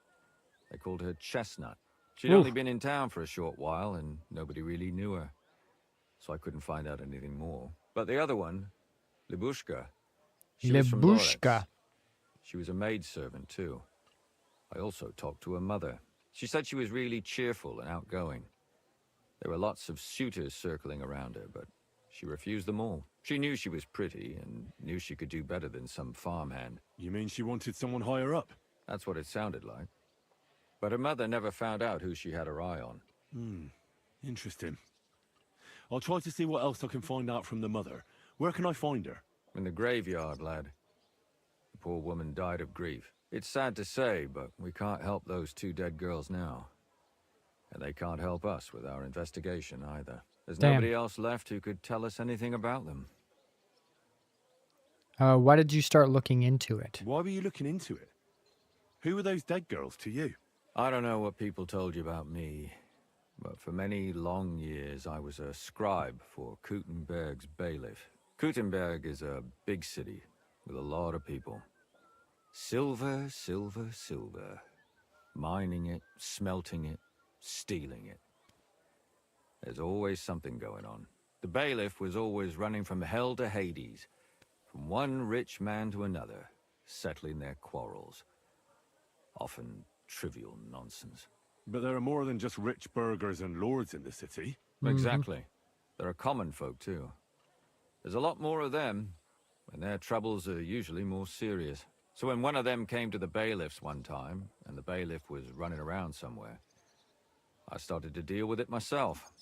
They called her Chestnut. She'd only been in town for a short while, and nobody really knew her. So I couldn't find out anything more. But the other one, Libushka. She was from Lawrence. She was a maidservant, too. I also talked to her mother. She said she was really cheerful and outgoing. There were lots of suitors circling around her, but she refused them all. She knew she was pretty and knew she could do better than some farmhand. You mean she wanted someone higher up? That's what it sounded like. But her mother never found out who she had her eye on. Interesting. I'll try to see what else I can find out from the mother. Where can I find her? In the graveyard, lad. The poor woman died of grief. It's sad to say, but we can't help those 2 dead girls now. And they can't help us with our investigation either. There's nobody else left who could tell us anything about them. Why did you start looking into it? Why were you looking into it? Who were those dead girls to you? I don't know what people told you about me, but for many long years I was a scribe for Kuttenberg's bailiff. Kuttenberg is a big city with a lot of people. Silver, silver, silver. Mining it, smelting it, stealing it. There's always something going on. The bailiff was always running from hell to Hades, from one rich man to another, settling their quarrels. Often trivial nonsense. But there are more than just rich burghers and lords in the city. Exactly. There are common folk too. There's a lot more of them, and their troubles are usually more serious. So when one of them came to the bailiff's one time, and the bailiff was running around somewhere, I started to deal with it myself.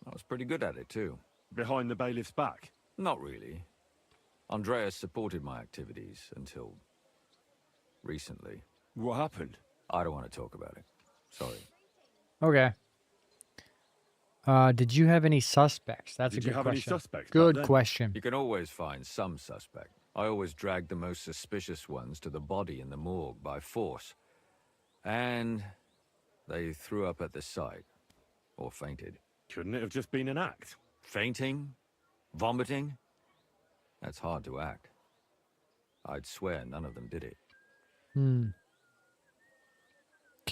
I was pretty good at it too. Behind the bailiff's back? Not really. Andreas supported my activities until recently. What happened? I don't want to talk about it. Sorry. Okay. Did you have any suspects? That's a good question. Did you have any suspects? Good question. You can always find some suspect. I always dragged the most suspicious ones to the body in the morgue by force. And they threw up at the sight. Or fainted. Couldn't it have just been an act? Fainting? Vomiting? That's hard to act. I'd swear none of them did it. Can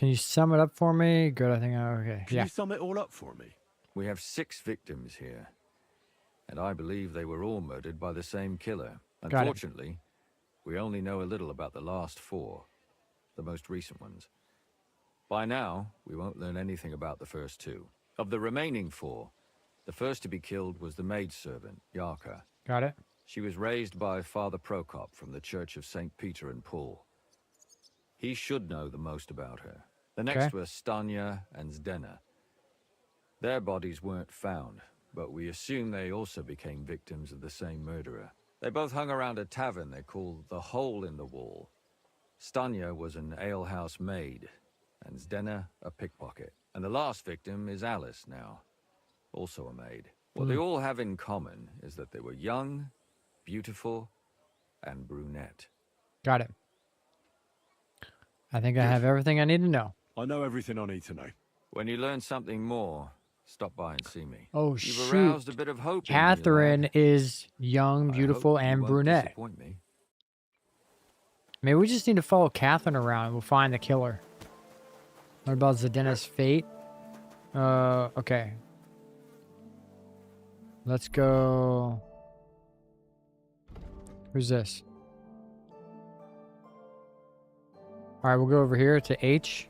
you sum it up for me? Good, I think. Okay. Can you sum it all up for me? We have 6 victims here. And I believe they were all murdered by the same killer. Unfortunately, we only know a little about the last 4. The most recent ones. By now, we won't learn anything about the first 2. Of the remaining 4, the first to be killed was the maidservant, Yarka. Got it. She was raised by Father Prokop from the Church of St. Peter and Paul. He should know the most about her. The next were Stanya and Zdena. Their bodies weren't found, but we assume they also became victims of the same murderer. They both hung around a tavern they called the Hole in the Wall. Stanya was an alehouse maid, and Zdena a pickpocket. And the last victim is Alice now, also a maid. What they all have in common is that they were young, beautiful, and brunette. Got it. I think I have everything I need to know. I know everything I need to know. When you learn something more, stop by and see me. Oh, You've shoot. aroused a bit of hope in me, Catherine lad. is young, beautiful, I hope you and won't brunette. disappoint me. Maybe we just need to follow Catherine around and we'll find the killer. What about Zdena's fate? Okay. Let's go. Who's this? All right, we'll go over here to H.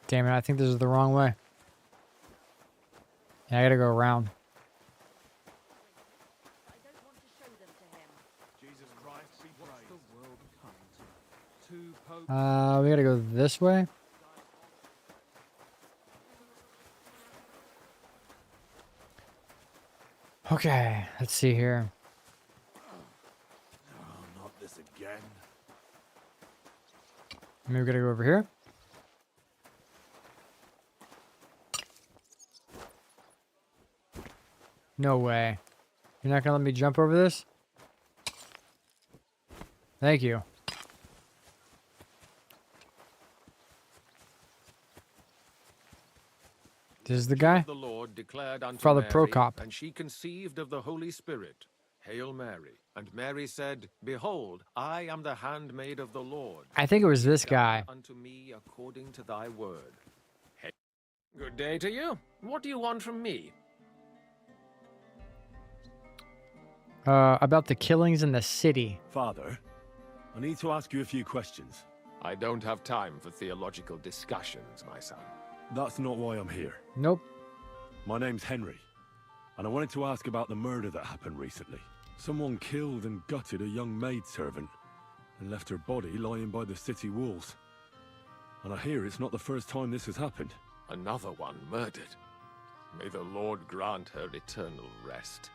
Damn it, I think this is the wrong way. Yeah, I gotta go around. We gotta go this way. Okay, let's see here. Oh, not this again. Maybe we gotta go over here. No way. You're not gonna let me jump over this? Thank you. This is the guy? The Lord declared unto Father Mary, Prokop. and she conceived of the Holy Spirit. Hail Mary. And Mary said, Behold, I am the handmaid of the Lord. I think it was this guy. Unto me according to thy word. Good day to you. What do you want from me? About the killings in the city. Father, I need to ask you a few questions. I don't have time for theological discussions, my son. That's not why I'm here. Nope. My name's Henry, and I wanted to ask about the murder that happened recently. Someone killed and gutted a young maidservant and left her body lying by the city walls. And I hear it's not the first time this has happened. Another one murdered. May the Lord grant her eternal rest.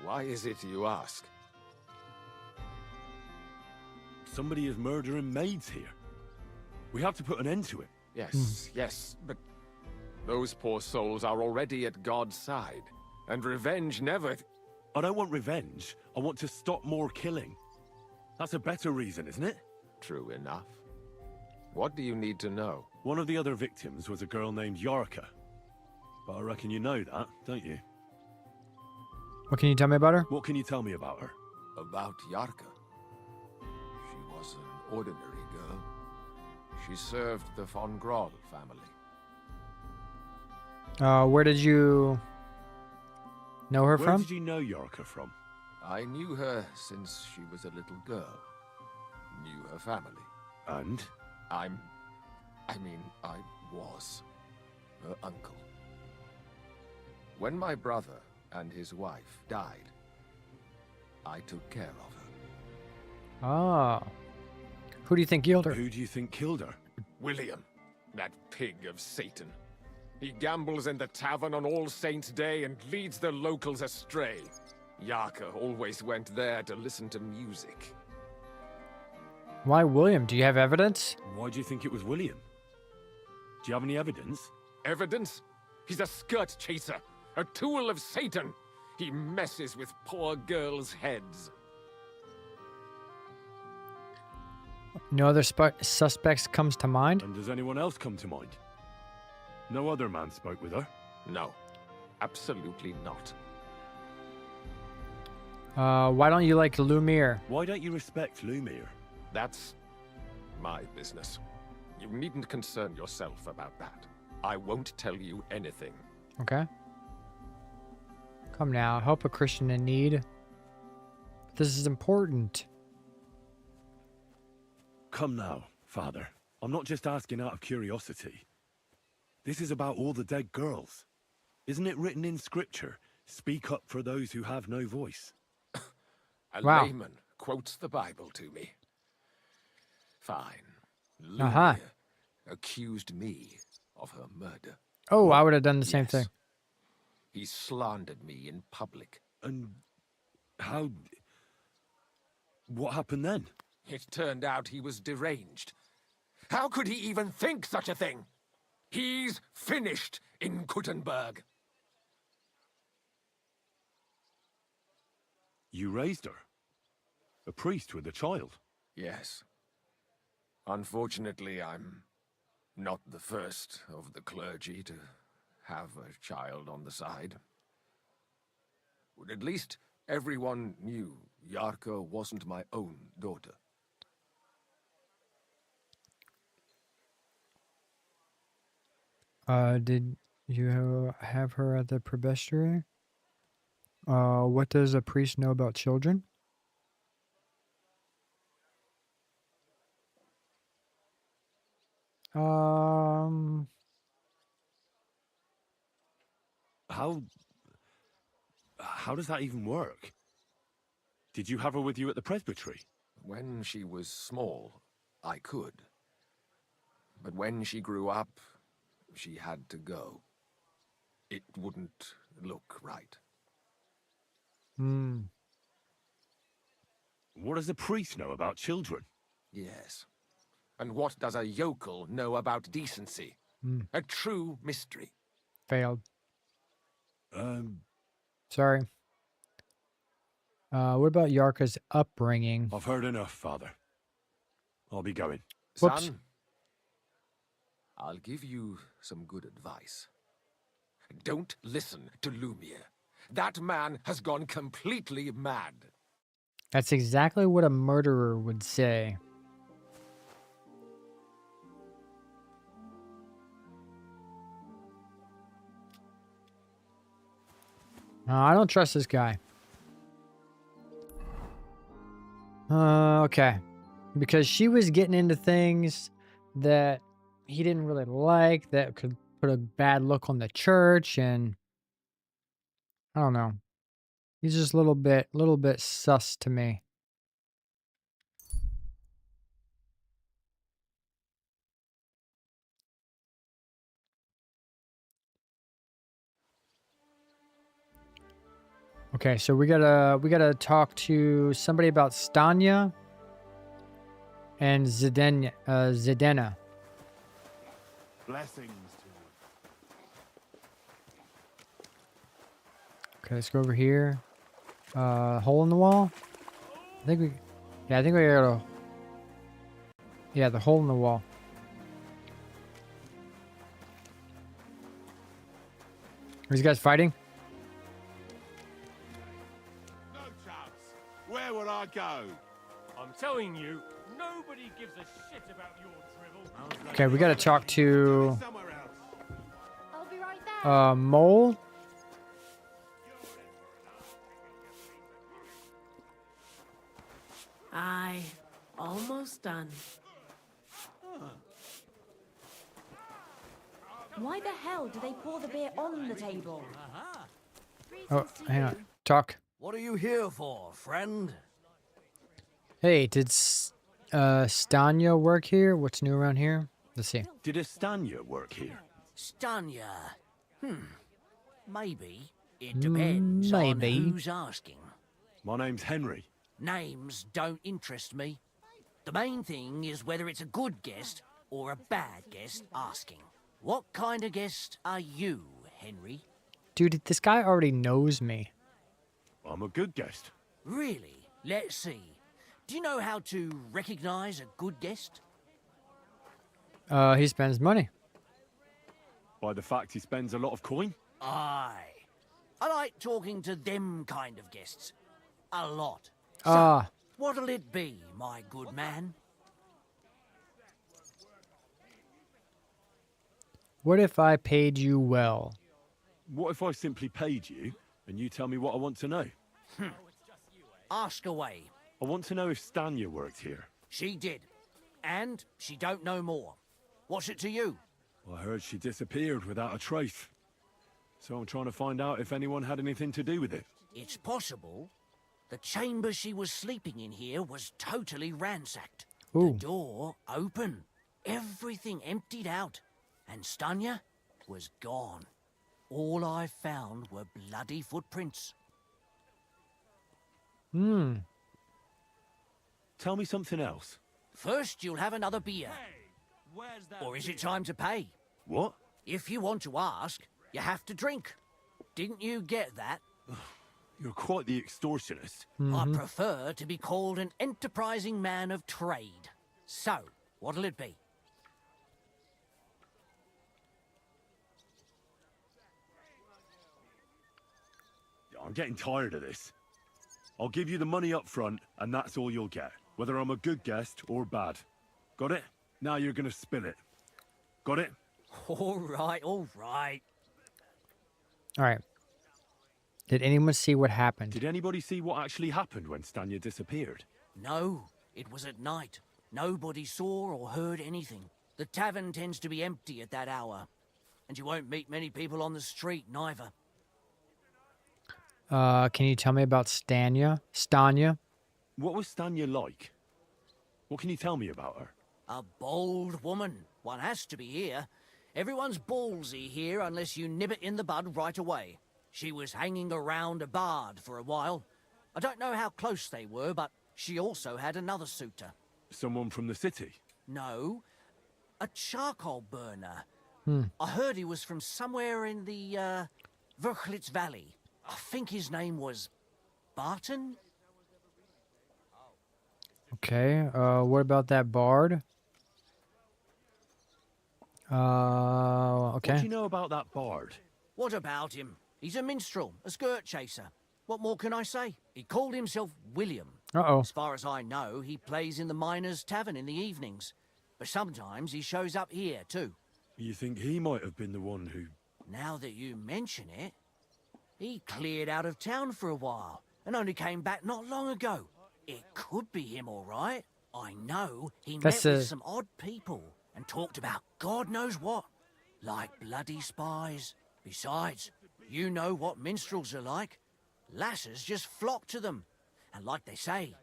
Why is it you ask? Somebody is murdering maids here. We have to put an end to it. Yes, yes, but those poor souls are already at God's side, and revenge never... I don't want revenge. I want to stop more killing. That's a better reason, isn't it? True enough. What do you need to know? One of the other victims was a girl named Yarka. But I reckon you know that, don't you? What can you tell me about her? What can you tell me about her? About Yarka? She was an ordinary girl. She served the von Groll family. Where did you know her Where from? did you know Yarka from? I knew her since she was a little girl. Knew her family. And? I was her uncle. When my brother and his wife died, I took care of her. Ah. Who do you think killed her? Who do you think killed her? William, that pig of Satan. He gambles in the tavern on All Saints' Day and leads the locals astray. Yarka always went there to listen to music. Why William? Do you have evidence? Why do you think it was William? Do you have any evidence? Evidence? He's a skirt chaser, a tool of Satan. He messes with poor girls' heads. No other suspects comes to mind? And does anyone else come to mind? No other man spoke with her? No, absolutely not. Why don't you like Lumiere? Why don't you respect Lumiere? That's my business. You needn't concern yourself about that. I won't tell you anything. Okay. Come now, help a Christian in need. This is important. Come now, Father. I'm not just asking out of curiosity. This is about all the dead girls. Isn't it written in Scripture, speak up for those who have no voice? A Wow. layman quotes the Bible to me. Fine. Lumiere accused me of her murder. Oh, I would have done the same thing. He slandered me in public. And how... What happened then? It turned out he was deranged. How could he even think such a thing? He's finished in Kuttenberg. You raised her? A priest with a child? Yes. Unfortunately, I'm not the first of the clergy to have a child on the side. But at least everyone knew Yarka wasn't my own daughter. Did you have her at the presbytery? What does a priest know about children? How does that even work? Did you have her with you at the presbytery? When she was small, I could. But when she grew up, she had to go. It wouldn't look right. What does a priest know about children? Yes. And what does a yokel know about decency? A true mystery. Failed. Sorry. What about Yarka's upbringing? I've heard enough, Father. I'll be going. Whoops. Son, I'll give you some good advice. Don't listen to Lumiere. That man has gone completely mad. That's exactly what a murderer would say. No, I don't trust this guy. Okay. Because she was getting into things that he didn't really like, that could put a bad look on the church, and I don't know. He's just a little bit sus to me. Okay, so we gotta talk to somebody about Stanya and Zidena. Blessings to Okay, let's go over here. Hole in the wall. I think we gotta. Yeah, the hole in the wall. Are these guys fighting? No chance. Where would I go? I'm telling you, nobody gives a shit about your drivel. Okay, we gotta talk to I'll be right there. Mole. Aye, almost done. Why the hell do they pour the beer on the table? Oh, hang on. Talk. What are you here for, friend? Hey, did Stanya work here? What's new around here? Let's see. Did Estanya work here? Stanya. Maybe. It depends on who's asking. My name's Henry. Names don't interest me. The main thing is whether it's a good guest or a bad guest asking. What kind of guest are you, Henry? Dude, this guy already knows me. I'm a good guest. Really? Let's see. Do you know how to recognize a good guest? He spends money. By the fact he spends a lot of coin? Aye. I like talking to them kind of guests. A lot. Ah. What'll it be, my good man? What if I paid you well? What if I simply paid you and you tell me what I want to know? Ask away. I want to know if Stanya worked here. She did. And she don't know more. What's it to you? I heard she disappeared without a trace. So I'm trying to find out if anyone had anything to do with it. It's possible. The chamber she was sleeping in here was totally ransacked. Ooh. The door open. Everything emptied out. And Stanya was gone. All I found were bloody footprints. Tell me something else. First, you'll have another beer. Or is it time to pay? What? If you want to ask, you have to drink. Didn't you get that? You're quite the extortionist. I prefer to be called an enterprising man of trade. So, what'll it be? I'm getting tired of this. I'll give you the money up front, and that's all you'll get. Whether I'm a good guest or bad. Got it? Now you're gonna spill it. Got it? All right, all right. All right. Did anyone see what happened? Did anybody see what actually happened when Stanya disappeared? No, it was at night. Nobody saw or heard anything. The tavern tends to be empty at that hour. And you won't meet many people on the street, neither. Can you tell me about Stanya? What was Stanya like? What can you tell me about her? A bold woman. One has to be here. Everyone's ballsy here unless you nib it in the bud right away. She was hanging around a bard for a while. I don't know how close they were, but she also had another suitor. Someone from the city? No, a charcoal burner. Hmm. I heard he was from somewhere in the, Verchlitz Valley. I think his name was Barton? Okay. What about that bard? Okay. What do you know about that bard? What about him? He's a minstrel, a skirt chaser. What more can I say? He called himself William. Uh-oh. As far as I know, he plays in the Miners' Tavern in the evenings. But sometimes he shows up here, too. You think he might have been the one who... Now that you mention it, he cleared out of town for a while and only came back not long ago. It could be him, all right. I know he That's met with some odd people and talked about God knows what, like bloody spies. Besides, you know what minstrels are like. Lasses just flock to them. And like they say,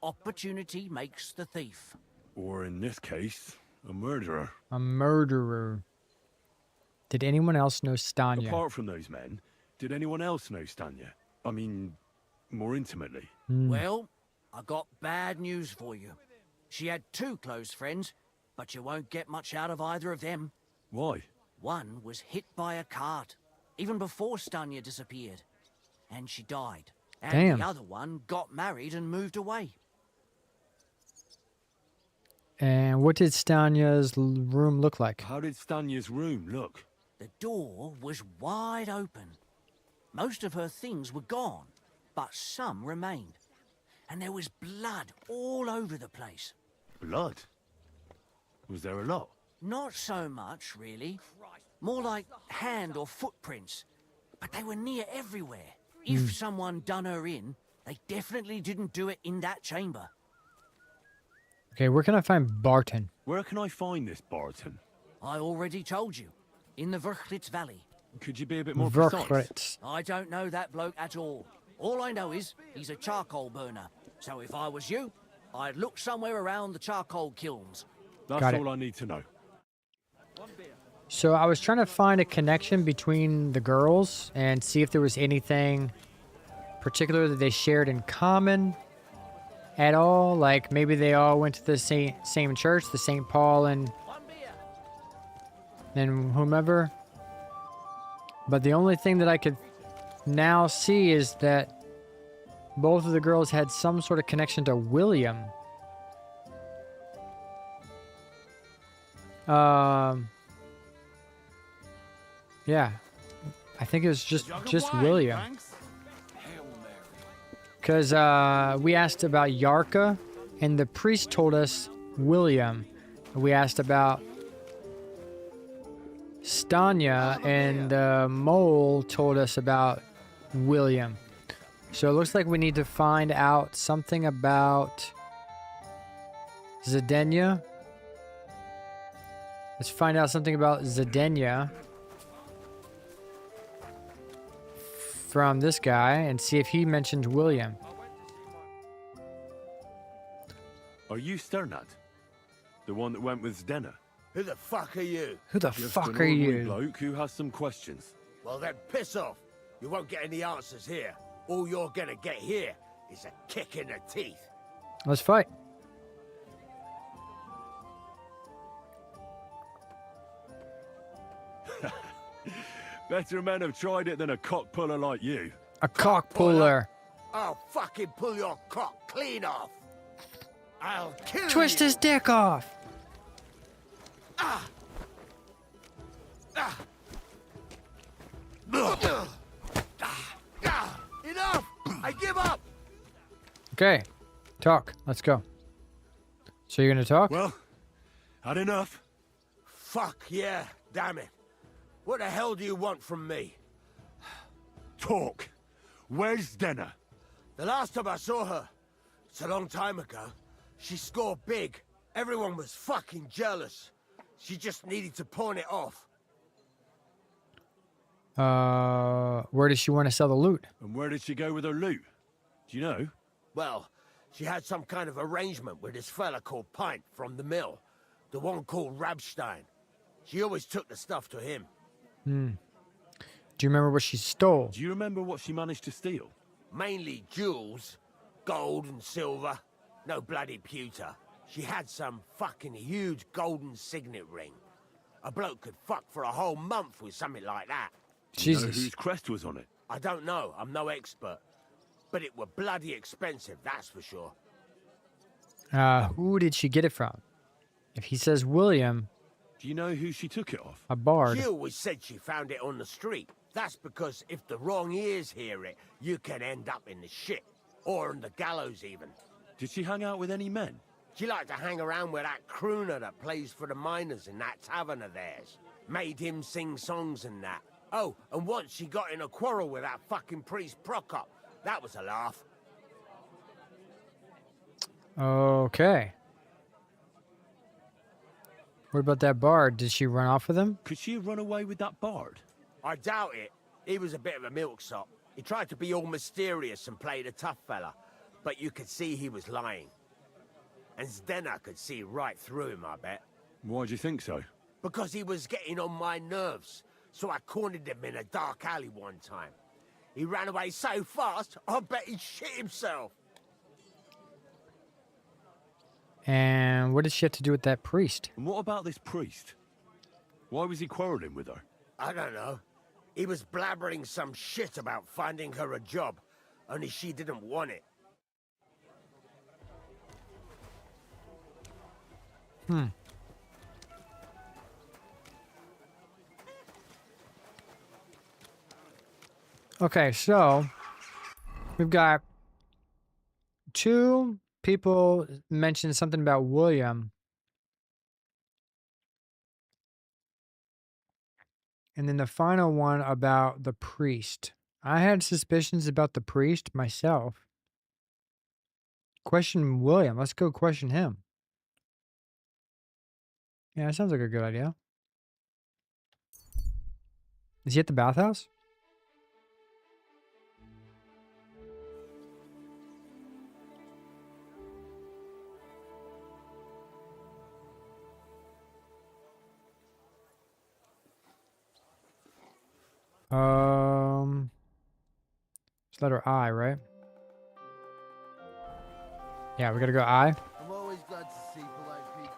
opportunity makes the thief. Or in this case, a murderer. A murderer. Did anyone else know Stanya? Apart from those men, did anyone else know Stanya? I mean, more intimately. Well, I got bad news for you. She had 2 close friends, but you won't get much out of either of them. Why? One was hit by a cart, even before Stanya disappeared. And she died. And Damn. the other one got married and moved away. And what did Stanya's room look like? How did Stanya's room look? The door was wide open. Most of her things were gone, but some remained. And there was blood all over the place. Blood? Was there a lot? Not so much, really. More like hand or footprints. But they were near everywhere. If someone done her in, they definitely didn't do it in that chamber. Okay, where can I find Barton? Where can I find this Barton? I already told you. In the Vrchlitz Valley. Could you be a bit more precise? Vrchlitz. I don't know that bloke at all. All I know is he's a charcoal burner. So if I was you, I'd look somewhere around the charcoal kilns. That's Got it. all I need to know. So I was trying to find a connection between the girls and see if there was anything particular that they shared in common at all. Like maybe they all went to the same church, the St. Paul and whomever. But the only thing that I could now see is that both of the girls had some sort of connection to William. Yeah, I think it was just William. Because we asked about Yarka, and the priest told us William. We asked about Stanya, and the mole told us about William. So it looks like we need to find out something about Zedenya. Let's find out something about Zedenya from this guy and see if he mentioned William. Are you Sternad? The one that went with Zdenna? Who the fuck are you? Who the Just fuck an are ordinary you? bloke who has some questions. Well then, piss off. You won't get any answers here. All you're gonna get here is a kick in the teeth. Let's fight. Better men have tried it than a cock puller like you. A cock puller. I'll fucking pull your cock clean off. I'll kill Twist you. his dick off. Ah. Ah. Enough! I give up! Okay, talk. Let's go. So you're gonna talk? Well, had enough. Fuck yeah, damn it. What the hell do you want from me? Talk. Where's Zdenna? The last time I saw her, it's a long time ago. She scored big. Everyone was fucking jealous. She just needed to pawn it off. Where does she want to sell the loot? And where did she go with her loot? Do you know? Well, she had some kind of arrangement with this fella called Pint from the mill. The one called Rabstein. She always took the stuff to him. Do you remember what she stole? Do you remember what she managed to steal? Mainly jewels. Gold and silver. No bloody pewter. She had some fucking huge golden signet ring. A bloke could fuck for a whole month with something like that. Do you know whose crest was on it? I don't know. I'm no expert. But it were bloody expensive, that's for sure. Who did she get it from? If he says William, do you know who she took it off? A bard. She always said she found it on the street. That's because if the wrong ears hear it, you can end up in the shit. Or on the gallows, even. Did she hang out with any men? She liked to hang around with that crooner that plays for the miners in that tavern of theirs. Made him sing songs and that. Oh, and once she got in a quarrel with that fucking priest Prokop. That was a laugh. Okay. What about that bard? Did she run off with him? Could she have run away with that bard? I doubt it. He was a bit of a milksop. He tried to be all mysterious and played a tough fella, but you could see he was lying. And Zdenna could see right through him, I bet. Why do you think so? Because he was getting on my nerves, so I cornered him in a dark alley one time. He ran away so fast, I bet he shit himself. And what did she have to do with that priest? And what about this priest? Why was he quarreling with her? I don't know. He was blabbering some shit about finding her a job, only she didn't want it. Okay, so we've got two people mentioned something about William. And then the final one about the priest. I had suspicions about the priest myself. Question William. Let's go question him. Yeah, that sounds like a good idea. Is he at the bathhouse? It's letter I, right? Yeah, we gotta go I. I'm always glad to see polite people.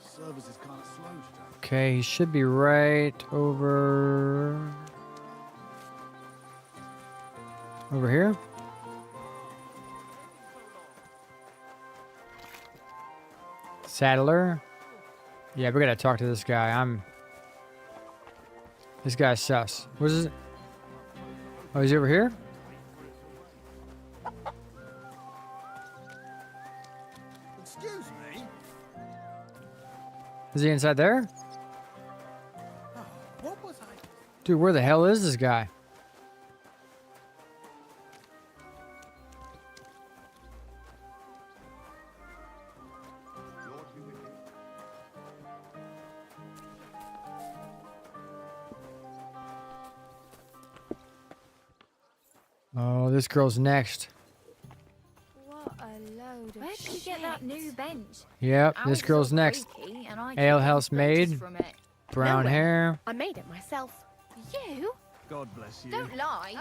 Service is kind of slow today. Okay, he should be right over here. Saddler. Yeah, we gotta talk to this guy. This guy's sus. What is it? Oh, he's over here? Excuse me? Is he inside there? What was I? Dude, where the hell is this guy? Oh, this girl's next. What a load of Where did you get that new bench? Yep, this girl's next. Alehouse maid. Brown hair. I made it myself. You? God bless you. Don't lie.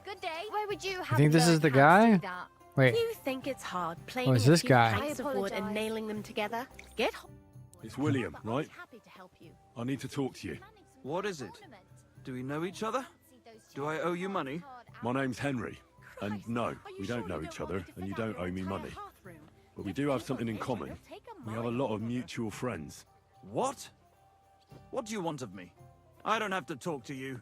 Good day. Where would you have I think this is learned the how to guy? do that? Wait. You think it's hard planing it's a this few guy. planks of wood and nailing them together? Get It's William, right? happy to help you. I need to talk to you. What is it? Do we know each other? Do I owe you money? My name's Henry. And no, we don't know each other, and you don't owe me money. But we do have something in common. We have a lot of mutual friends. What? What do you want of me? I don't have to talk to you.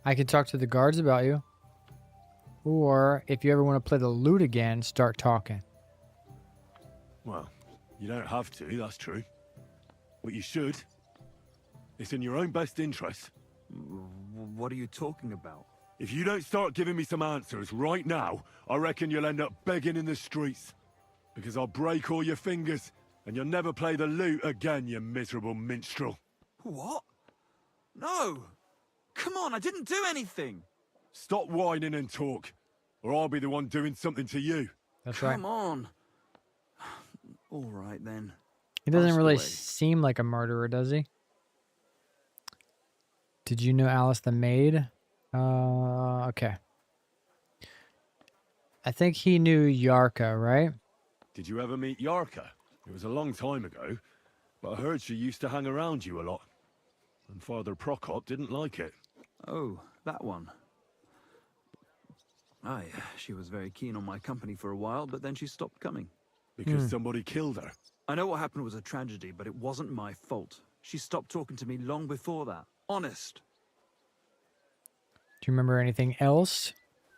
I can talk to the guards about you. Or if you ever want to play the lute again, start talking. Well, you don't have to, that's true. But you should. It's in your own best interest. What are you talking about? If you don't start giving me some answers right now, I reckon you'll end up begging in the streets. Because I'll break all your fingers, and you'll never play the lute again, you miserable minstrel. What? No! Come on, I didn't do anything! Stop whining and talk, or I'll be the one doing something to you. That's right. Come on. All right, then. He doesn't Ask really away. seem like a murderer, does he? Did you know Alice the maid? Okay. I think he knew Yarka, right? Did you ever meet Yarka? It was a long time ago, but I heard she used to hang around you a lot. And Father Prokop didn't like it. Oh, that one. Aye, she was very keen on my company for a while, but then she stopped coming. Because somebody killed her? I know what happened was a tragedy, but it wasn't my fault. She stopped talking to me long before that. Honest. Do you remember anything else?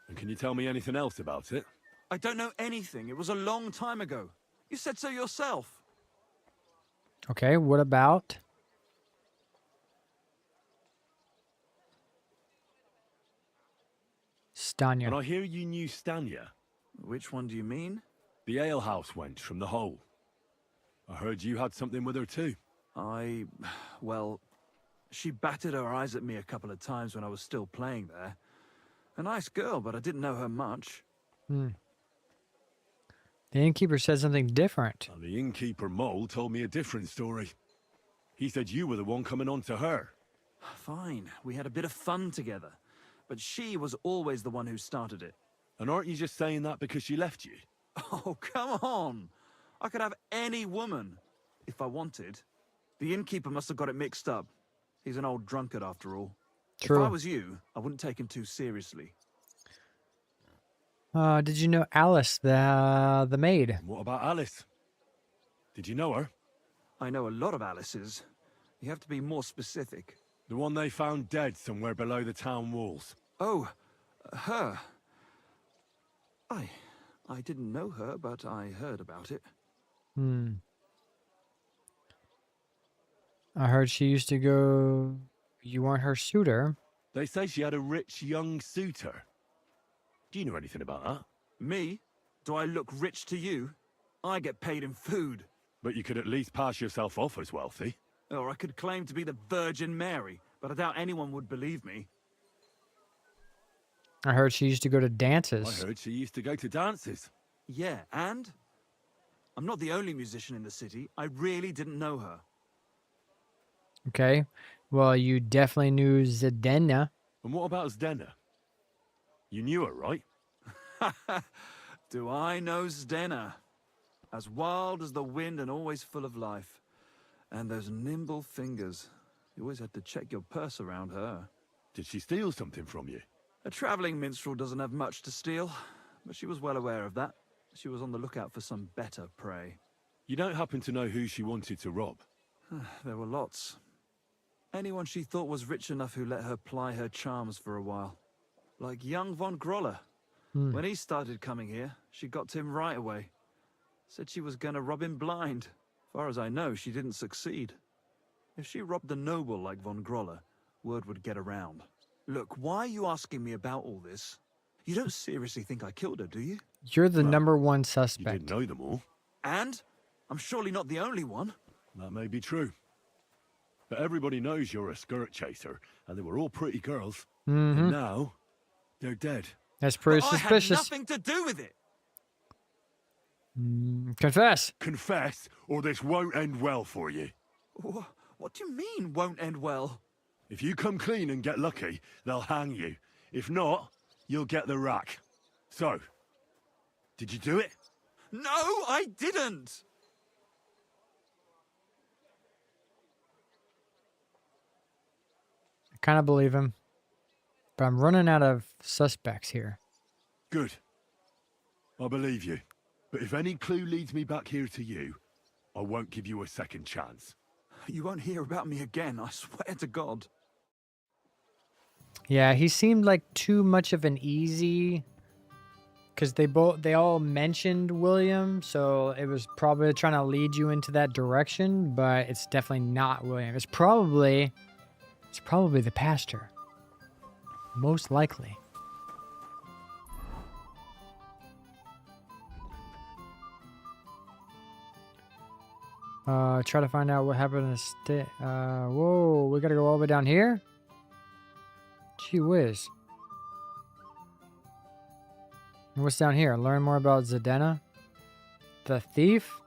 And can you tell me anything else about it? I don't know anything. It was a long time ago. You said so yourself. Okay, what about Stanya? And I hear you knew Stanya. Which one do you mean? The alehouse wench from the hole. I heard you had something with her too. Well, she batted her eyes at me a couple of times when I was still playing there. A nice girl, but I didn't know her much. The innkeeper said something different. And the innkeeper Mole told me a different story. He said you were the one coming on to her. Fine, we had a bit of fun together. But she was always the one who started it. And aren't you just saying that because she left you? Oh, come on! I could have any woman, if I wanted. The innkeeper must have got it mixed up. He's an old drunkard after all. True. If I was you, I wouldn't take him too seriously. Did you know Alice, the maid? And what about Alice? Did you know her? I know a lot of Alice's. You have to be more specific. The one they found dead somewhere below the town walls. Oh, her. I didn't know her, but I heard about it. I heard she used to go... You weren't her suitor. They say she had a rich young suitor. Do you know anything about that? Me? Do I look rich to you? I get paid in food. But you could at least pass yourself off as wealthy. Or I could claim to be the Virgin Mary, but I doubt anyone would believe me. I heard she used to go to I dances. heard she used to go to dances. Yeah, and? I'm not the only musician in the city. I really didn't know her. Okay. Well, you definitely knew Zdena. And what about Zdena? You knew her, right? Do I know Zdena? As wild as the wind and always full of life. And those nimble fingers. You always had to check your purse around her. Did she steal something from you? A traveling minstrel doesn't have much to steal, but she was well aware of that. She was on the lookout for some better prey. You don't happen to know who she wanted to rob? There were lots. Anyone she thought was rich enough who let her ply her charms for a while. Like young von Groller. When he started coming here, she got to him right away. Said she was gonna rob him blind. Far as I know, she didn't succeed. If she robbed a noble like von Groller, word would get around. Look, why are you asking me about all this? You don't seriously think I killed her, do you? You're the number one You suspect. didn't know them all. And? I'm surely not the only one. That may be true. But everybody knows you're a skirt chaser, and they were all pretty girls. And now, they're dead. That's pretty But suspicious. I had nothing to do with it. Confess. Confess, or this won't end well for you. What do you mean, won't end well? If you come clean and get lucky, they'll hang you. If not, you'll get the rack. So, did you do it? No, I didn't! I kind of believe him. But I'm running out of suspects here. Good. I believe you. But if any clue leads me back here to you, I won't give you a second chance. You won't hear about me again, I swear to God. Yeah, he seemed like too much of an easy... Because they all mentioned William, so it was probably trying to lead you into that direction, but it's definitely not William. It's probably the pastor. Most likely. Try to find out what happened to whoa, we gotta go all the way down here? Gee whiz. And what's down here? Learn more about Zdena? The thief?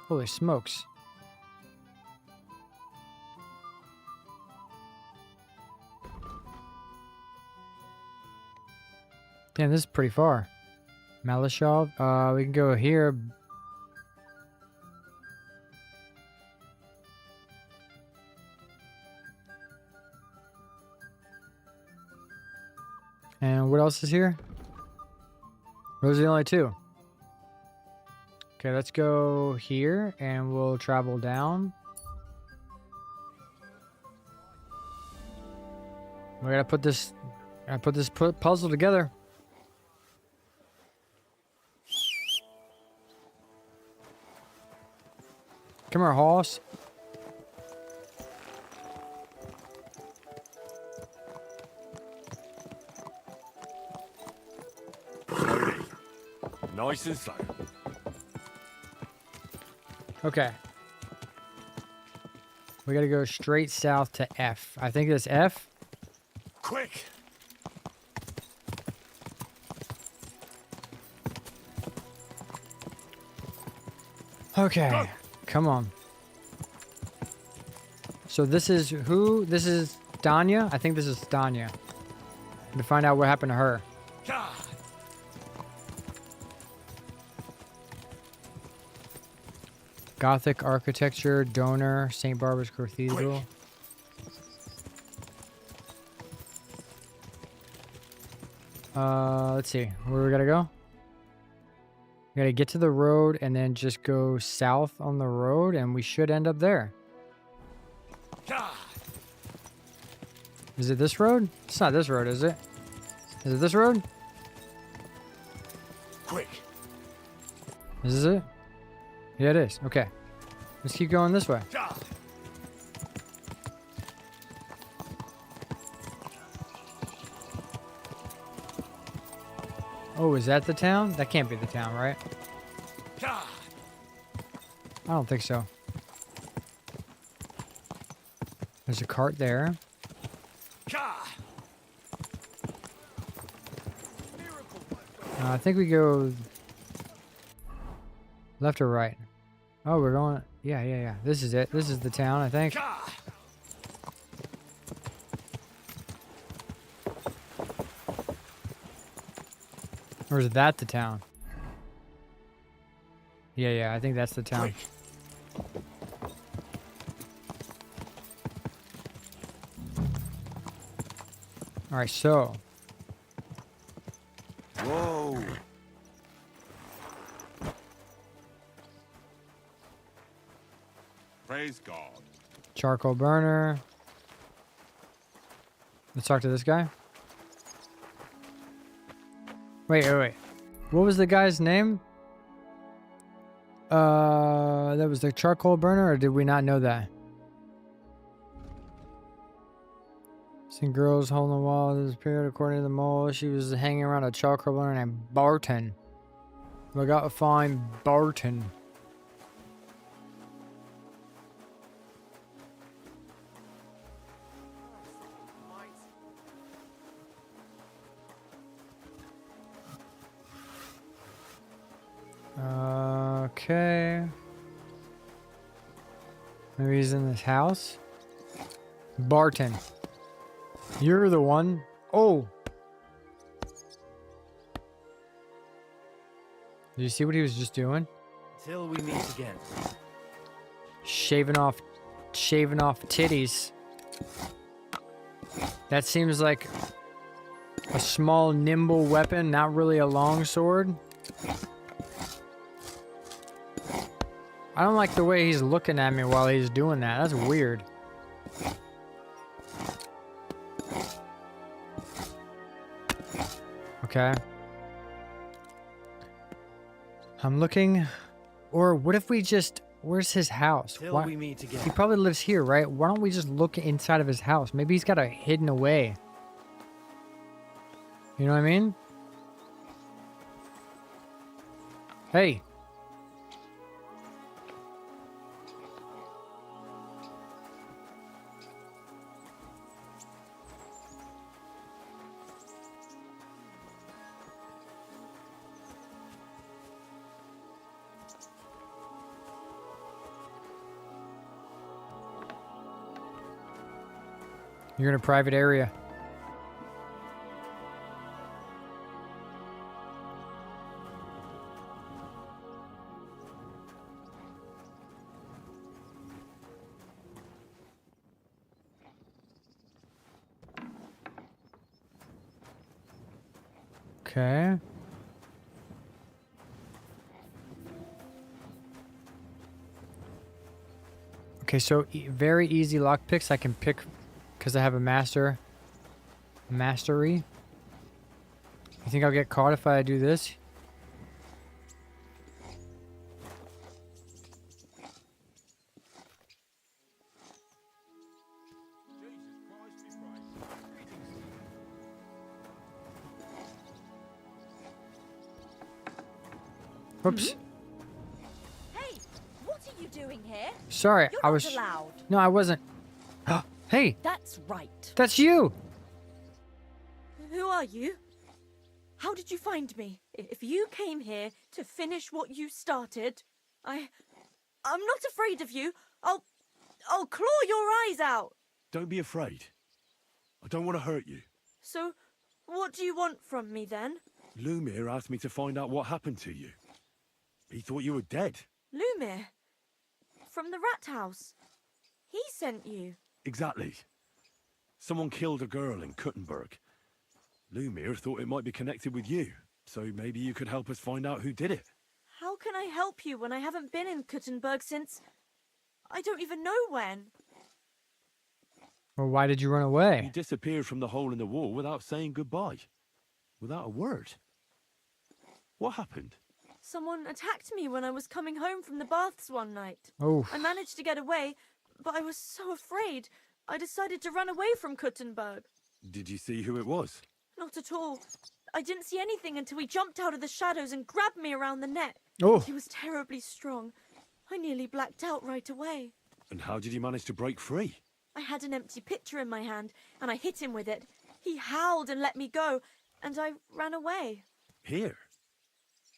Holy smokes. Damn, this is pretty far. Malashov. We can go here. And what else is here? Those are the only two. Okay, let's go here and we'll travel down. We gotta put this puzzle together. Come here, horse. Slowly. Nice and slow. Okay. We gotta go straight south to F. I think it's F. Quick! Okay. Go. Come on. So this is who? This is Danya? I think this is Danya. To find out what happened to her. God. Gothic architecture, donor, St. Barbara's Cathedral. Let's see. Where we gotta go? We gotta get to the road and then just go south on the road and we should end up there. God. Is it this road? It's not this road, is it? Is it this road? Quick. Is this it? Yeah, it is. Okay. Let's keep going this way. God. Oh, is that the town? That can't be the town, right? God. I don't think so. There's a cart there. God. I think we go left or right. Oh, we're going. Yeah. This is it. This is the town, I think. God. Or is that the town? Yeah. I think that's the town. All right, so. Whoa. Praise God. Charcoal burner. Let's talk to this guy. Wait. What was the guy's name? That was the charcoal burner, or did we not know that? Seen girls holding the wall. This period, according to the mole, she was hanging around a charcoal burner named Barton. We gotta find Barton. Okay. Maybe he's in this house. Barton. You're the one. Oh. Did you see what he was just doing? Till we meet again. Shaving off titties. That seems like a small, nimble weapon, not really a long sword. I don't like the way he's looking at me while he's doing that. That's weird. Okay. I'm looking. Or what if we just... Where's his house? Till we meet again. He probably lives here, right? Why don't we just look inside of his house? Maybe he's got it hidden away. You know what I mean? Hey. You're in a private area. Okay. Okay, so very easy lockpicks I can pick because I have a mastery. You think I'll get caught if I do this? Whoops. Hey, what are you doing here? Sorry, You're I not was. allowed. No, I wasn't. Hey, That's right. that's you. Who are you? How did you find me? If you came here to finish what you started, I'm not afraid of you. I'll claw your eyes out. Don't be afraid. I don't want to hurt you. So, what do you want from me then? Lumir asked me to find out what happened to you. He thought you were dead. Lumir? From the rat house? He sent you? Exactly. Someone killed a girl in Kuttenberg. Lumir thought it might be connected with you, so maybe you could help us find out who did it. How can I help you when I haven't been in Kuttenberg since... I don't even know when. Well, why did you run You away? disappeared from the hole in the wall without saying goodbye. Without a word. What happened? Someone attacked me when I was coming home from the baths one night. Oh. I managed to get away, but I was so afraid. I decided to run away from Kuttenberg. Did you see who it was? Not at all. I didn't see anything until he jumped out of the shadows and grabbed me around the neck. Oh. He was terribly strong. I nearly blacked out right away. And how did you manage to break free? I had an empty pitcher in my hand, and I hit him with it. He howled and let me go, and I ran away. Here?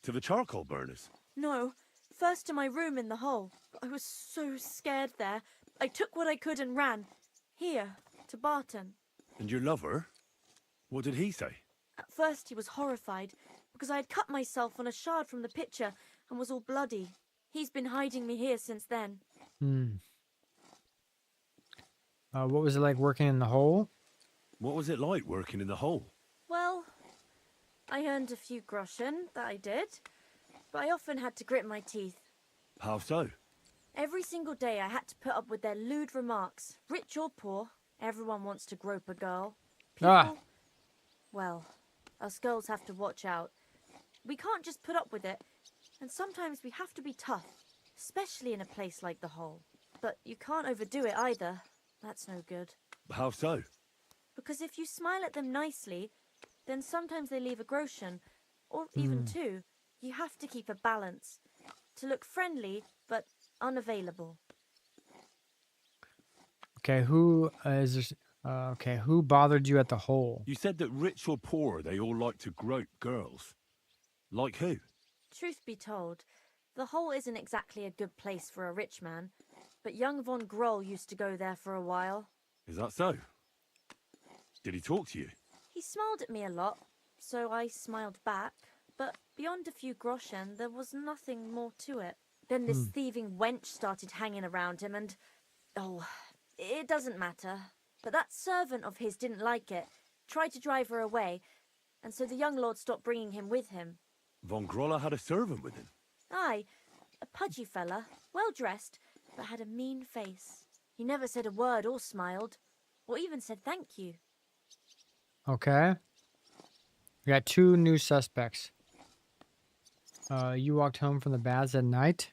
To the charcoal burners? No, first to my room in the hole. I was so scared there. I took what I could and ran. Here, to Barton. And your lover? What did he say? At first he was horrified, because I had cut myself on a shard from the pitcher and was all bloody. He's been hiding me here since then. What was it like working in the hole? What was it like working in the hole? Well, I earned a few groschen, that I did, but I often had to grit my teeth. How so? Every single day I had to put up with their lewd remarks. Rich or poor, everyone wants to grope a girl. People, well, us girls have to watch out. We can't just put up with it, and sometimes we have to be tough, especially in a place like the hole. But you can't overdo it either. That's no good. How so? Because if you smile at them nicely, then sometimes they leave a groschen, or even two. You have to keep a balance. To look friendly, but unavailable. Okay, who is this? Okay, who bothered you at the hole? You said that rich or poor, they all like to grope girls. Like who? Truth be told, the hole isn't exactly a good place for a rich man, but young von Groll used to go there for a while. Is that so? Did he talk to you? He smiled at me a lot, so I smiled back, but beyond a few groschen, there was nothing more to it. Then this thieving wench started hanging around him and... oh, it doesn't matter. But that servant of his didn't like it, tried to drive her away, and so the young lord stopped bringing him with him. Von Groller had a servant with him? Aye, a pudgy fella, well-dressed, but had a mean face. He never said a word or smiled, or even said thank you. Okay. We got 2 new suspects. You walked home from the baths at night?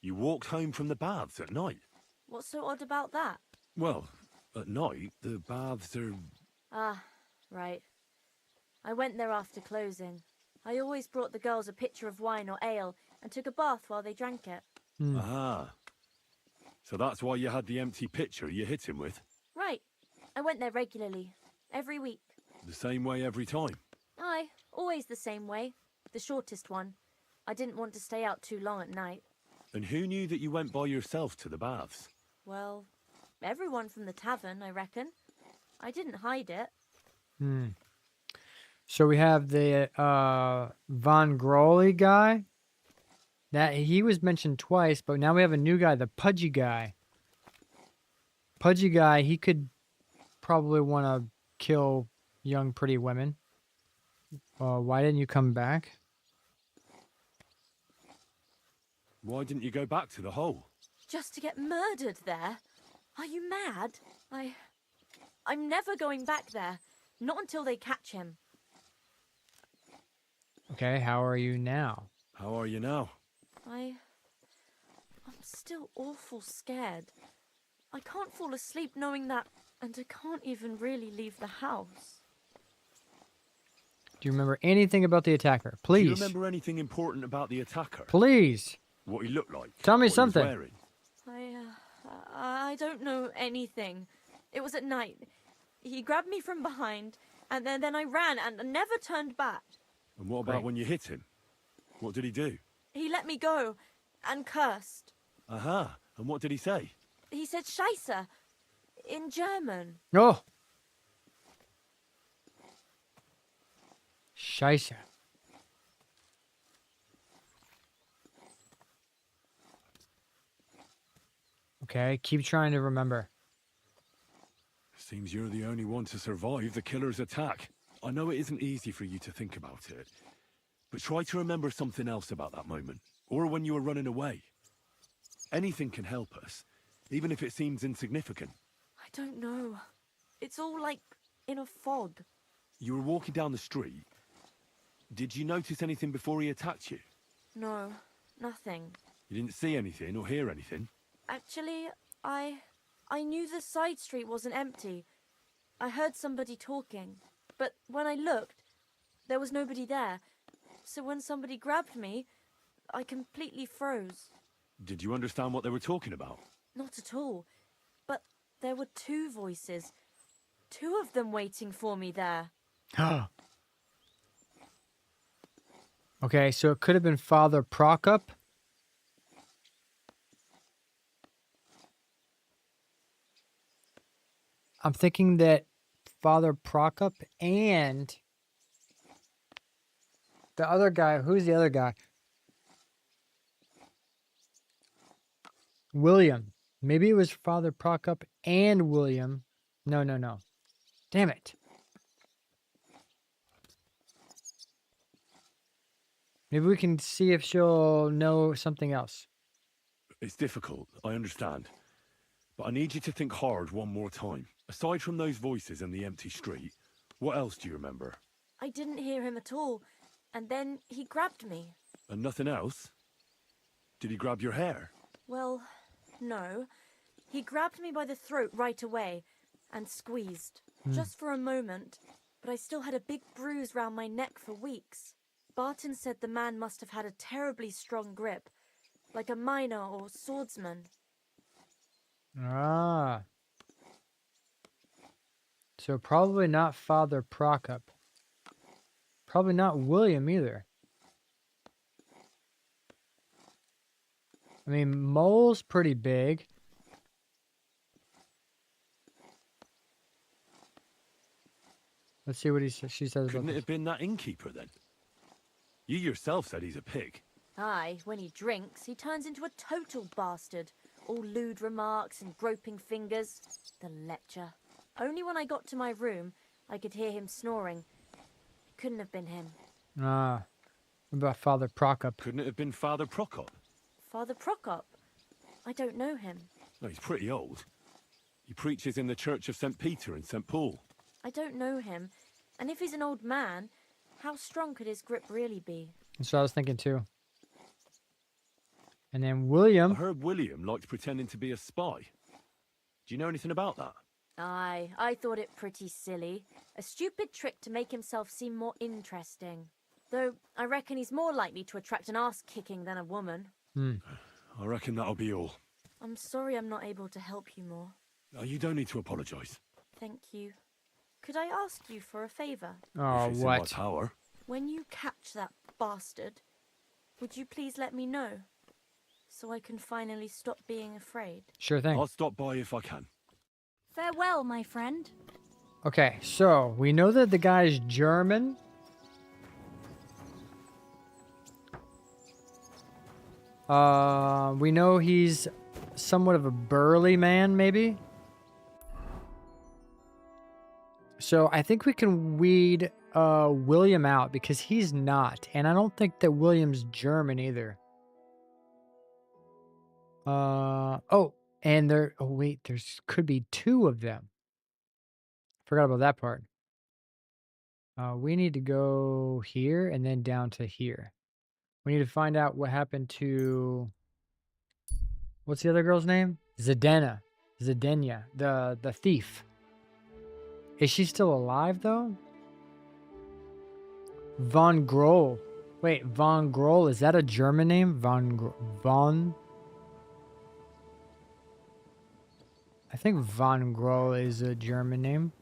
You walked home from the baths at night? What's so odd about that? Well, at night, the baths are... Ah, right. I went there after closing. I always brought the girls a pitcher of wine or ale and took a bath while they drank it. Ah. So that's why you had the empty pitcher you hit him with? Right. I went there regularly, every week. The same way every time? Aye, always the same way. The shortest one. I didn't want to stay out too long at night. And who knew that you went by yourself to the baths? Well, everyone from the tavern, I reckon. I didn't hide it. So we have the Von Grolly guy. That he was mentioned twice, but now we have a new guy, the Pudgy guy. Pudgy guy, he could probably want to kill young pretty women. Why didn't you come back? Why didn't you go back to the hole? Just to get murdered there? Are you mad? I'm never going back there. Not until they catch him. Okay, how are you now? How are you now? I'm still awful scared. I can't fall asleep knowing that, and I can't even really leave the house. Do you remember anything about the attacker? Do you Please. remember anything important about the attacker? Please. What he looked like? Tell me what something. He was wearing? I don't know anything. It was at night. He grabbed me from behind, and then I ran and never turned back. And what about when you hit him? What did he do? He let me go and cursed. Aha. And what did he say? He said Scheisse in German. Oh. Scheisse. Okay, keep trying to remember. Seems you're the only one to survive the killer's attack. I know it isn't easy for you to think about it, but try to remember something else about that moment, or when you were running away. Anything can help us, even if it seems insignificant. I don't know. It's all like in a fog. You were walking down the street. Did you notice anything before he attacked you? No, nothing. You didn't see anything or hear anything? Actually, I knew the side street wasn't empty. I heard somebody talking, but when I looked, there was nobody there. So when somebody grabbed me, I completely froze. Did you understand what they were talking about? Not at all. But there were two voices. Two of them waiting for me there. Okay, so it could have been Father Prokop. I'm thinking that Father Prokop and the other guy, who's the other guy? William. Maybe it was Father Prokop and William. No. Damn it. Maybe we can see if she'll know something else. It's difficult, I understand. But I need you to think hard one more time. Aside from those voices and the empty street, what else do you remember? I didn't hear him at all, and then he grabbed me. And nothing else? Did he grab your hair? Well, no. He grabbed me by the throat right away and squeezed. Just for a moment, but I still had a big bruise round my neck for weeks. Barton said the man must have had a terribly strong grip, like a miner or swordsman. Ah. So probably not Father Prokop. Probably not William either. I mean, Mole's pretty big. Let's see what she says Couldn't about it this. have been that innkeeper then? You yourself said he's a pig. Aye, when he drinks, he turns into a total bastard. All lewd remarks and groping fingers. The lecher. Only when I got to my room, I could hear him snoring. It couldn't have been him. Ah. What about Father Prokop? Couldn't it have been Father Prokop? Father Prokop? I don't know him. No, he's pretty old. He preaches in the Church of St. Peter and St. Paul. I don't know him. And if he's an old man, how strong could his grip really be? That's what I was thinking too. And then William. I heard William liked pretending to be a spy. Do you know anything about that? Aye, I thought it pretty silly. A stupid trick to make himself seem more interesting. Though, I reckon he's more likely to attract an ass-kicking than a woman. I reckon that'll be all. I'm sorry I'm not able to help you more. You don't need to apologise. Thank you. Could I ask you for a favour? Oh, If it's what? in my power. When you catch that bastard, would you please let me know? So I can finally stop being afraid. Sure thing. I'll stop by if I can. Farewell, my friend. Okay, so we know that the guy's German. We know he's somewhat of a burly man, maybe. So I think we can weed William out because he's not, and I don't think that William's German either. And there. Oh wait, there's could be two of them. Forgot about that part. We need to go here and then down to here. We need to find out what happened to. What's the other girl's name? Zdenya, the thief. Is she still alive though? Von Groll. Wait, Von Groll, is that a German name? Von? I think Von Groll is a German name.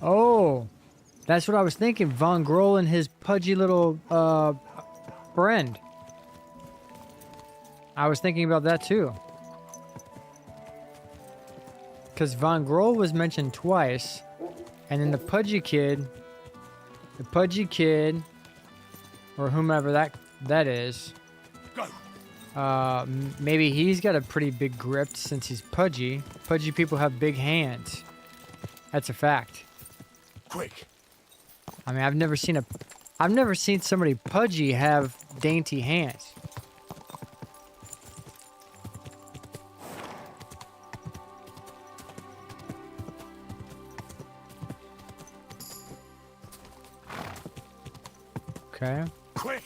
Oh, that's what I was thinking. Von Groll and his pudgy little friend. I was thinking about that too. Because Von Groll was mentioned twice. And then the pudgy kid, or whomever that is, maybe he's got a pretty big grip since he's pudgy. Pudgy people have big hands. That's a fact. Quick. I mean, I've never seen somebody pudgy have dainty hands. Okay. Quick.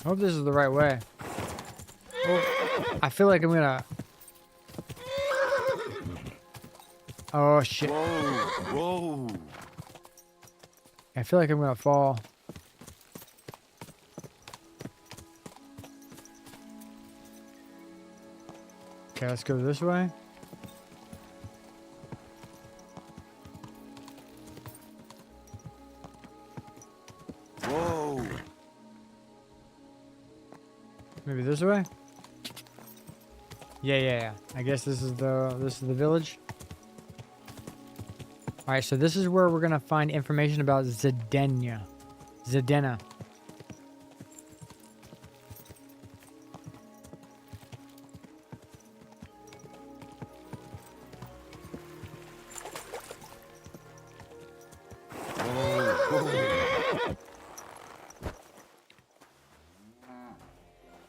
I hope this is the right way. Oh, I feel like I'm gonna... Oh, shit. Whoa. I feel like I'm gonna fall. Okay, let's go this way. Whoa. Maybe this way? Yeah. I guess this is the village. All right, so this is where we're gonna find information about Zdenna.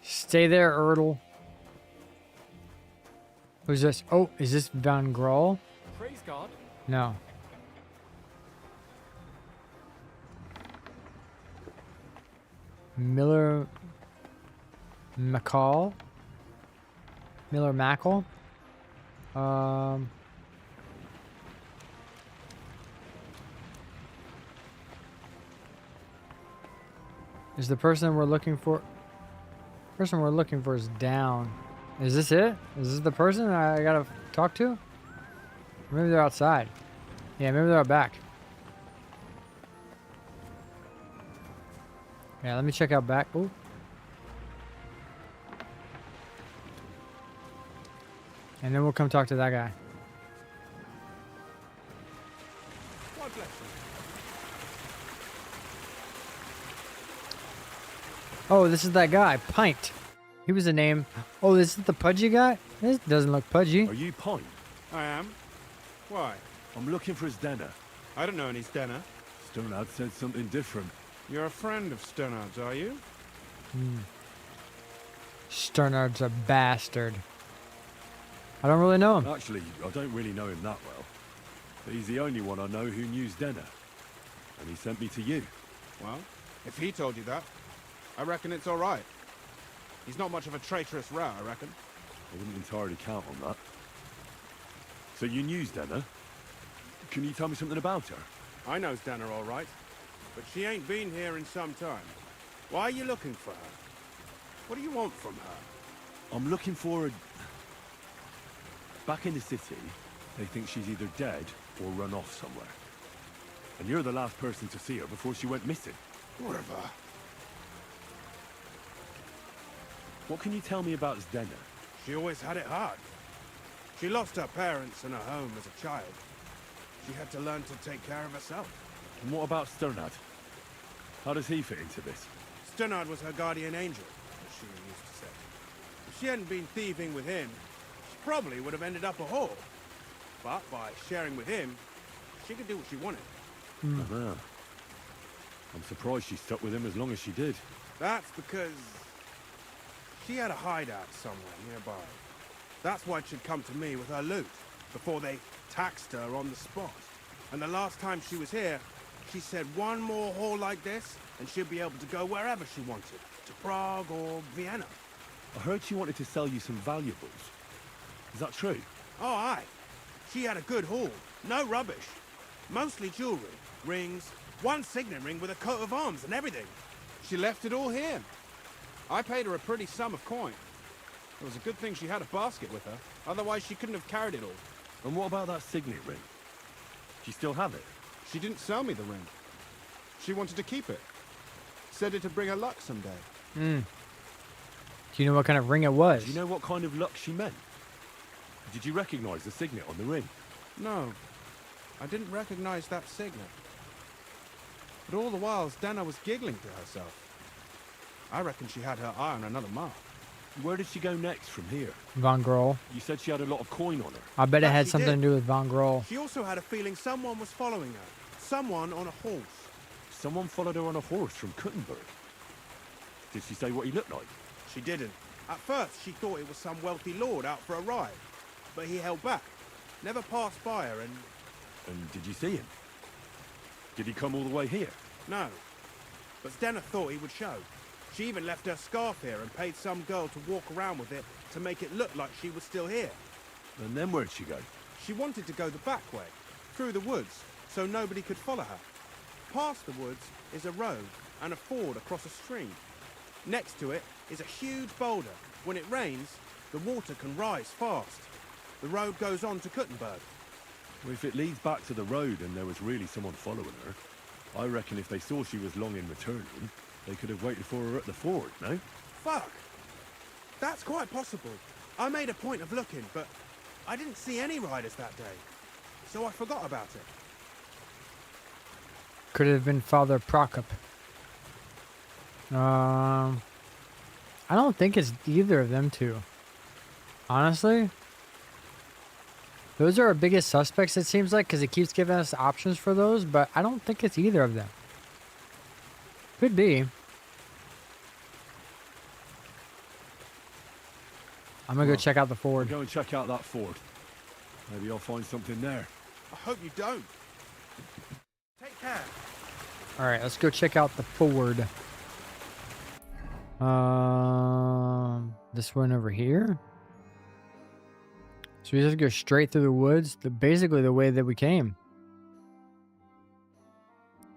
Stay there, Erdl. Who's this? Oh, is this Von Groll? Praise God. No. Miller McCall? Miller Mackle? Is the person we're looking for... Person we're looking for is down. Is this it? Is this the person I gotta talk to? Maybe they're outside. Yeah, maybe they're out back. Yeah, let me check out back. Ooh. And then we'll come talk to that guy. God bless you. Oh, this is that guy, Pint. He was a name. Oh, this is the pudgy guy? This doesn't look pudgy. Are you Pint? I am. Why? I'm looking for Zdenna. I don't know any Stenner. Sternad said something different. You're a friend of Sternard's, are you? Sternard's a bastard. I don't really know him. Actually, I don't really know him that well. But he's the only one I know who knew Zdenna. And he sent me to you. Well, if he told you that, I reckon it's all right. He's not much of a traitorous row, I reckon. I wouldn't entirely count on that. So you knew Zdenna? Can you tell me something about her? I know Stenner all right, but she ain't been here in some time. Why are you looking for her? What do you want from her? I'm looking for a... Back in the city, they think she's either dead or run off somewhere. And you're the last person to see her before she went missing. Whatever. What can you tell me about Zdenna? She always had it hard. She lost her parents and her home as a child. She had to learn to take care of herself. And what about Sternad? How does he fit into this? Sternard was her guardian angel, as she used to say. If she hadn't been thieving with him, she probably would have ended up a whore. But by sharing with him, she could do what she wanted. Ah. I'm surprised she stuck with him as long as she did. That's because she had a hideout somewhere nearby. That's why she'd come to me with her loot, before they taxed her on the spot. And the last time she was here, she said one more haul like this, and she'd be able to go wherever she wanted. To Prague or Vienna. I heard she wanted to sell you some valuables. Is that true? Oh, aye. She had a good haul. No rubbish. Mostly jewelry, rings, one signet ring with a coat of arms and everything. She left it all here. I paid her a pretty sum of coin. It was a good thing she had a basket with her. Otherwise, she couldn't have carried it all. And what about that signet ring? Do you still have it? She didn't sell me the ring. She wanted to keep it. Said it'd bring her luck someday. Hmm. Do you know what kind of ring it was? Do you know what kind of luck she meant? Did you recognize the signet on the ring? No. I didn't recognize that signet. But all the while, Dana was giggling to herself. I reckon she had her eye on another mark. Where did she go next from here? Von Grohl. You said she had a lot of coin on her. I bet it had She something did. to do with Von Grohl. She also had a feeling someone was following her. Someone on a horse. Someone followed her on a horse from Kuttenberg. Did she say what he looked like? She didn't. At first, she thought it was some wealthy lord out for a ride. But he held back. Never passed by her and... And did you see him? Did he come all the way here? No. But Stena thought he would show. She even left her scarf here and paid some girl to walk around with it to make it look like she was still here. And then where'd she go? She wanted to go the back way, through the woods, so nobody could follow her. Past the woods is a road and a ford across a stream. Next to it is a huge boulder. When it rains, the water can rise fast. The road goes on to Kuttenberg. Well, if it leads back to the road and there was really someone following her, I reckon if they saw she was long in returning, they could have waited for her at the ford, no? Fuck! That's quite possible. I made a point of looking, but I didn't see any riders that day. So I forgot about it. Could have been Father Prokop. I don't think it's either of them two. Honestly. Those are our biggest suspects, it seems like, because it keeps giving us options for those, but I don't think it's either of them. Could be. I'm gonna go check out the ford. Go and check out that ford. Maybe I'll find something there. I hope you don't. Take care. Alright, let's go check out the ford. This one over here. So we just go straight through the woods, basically the way that we came.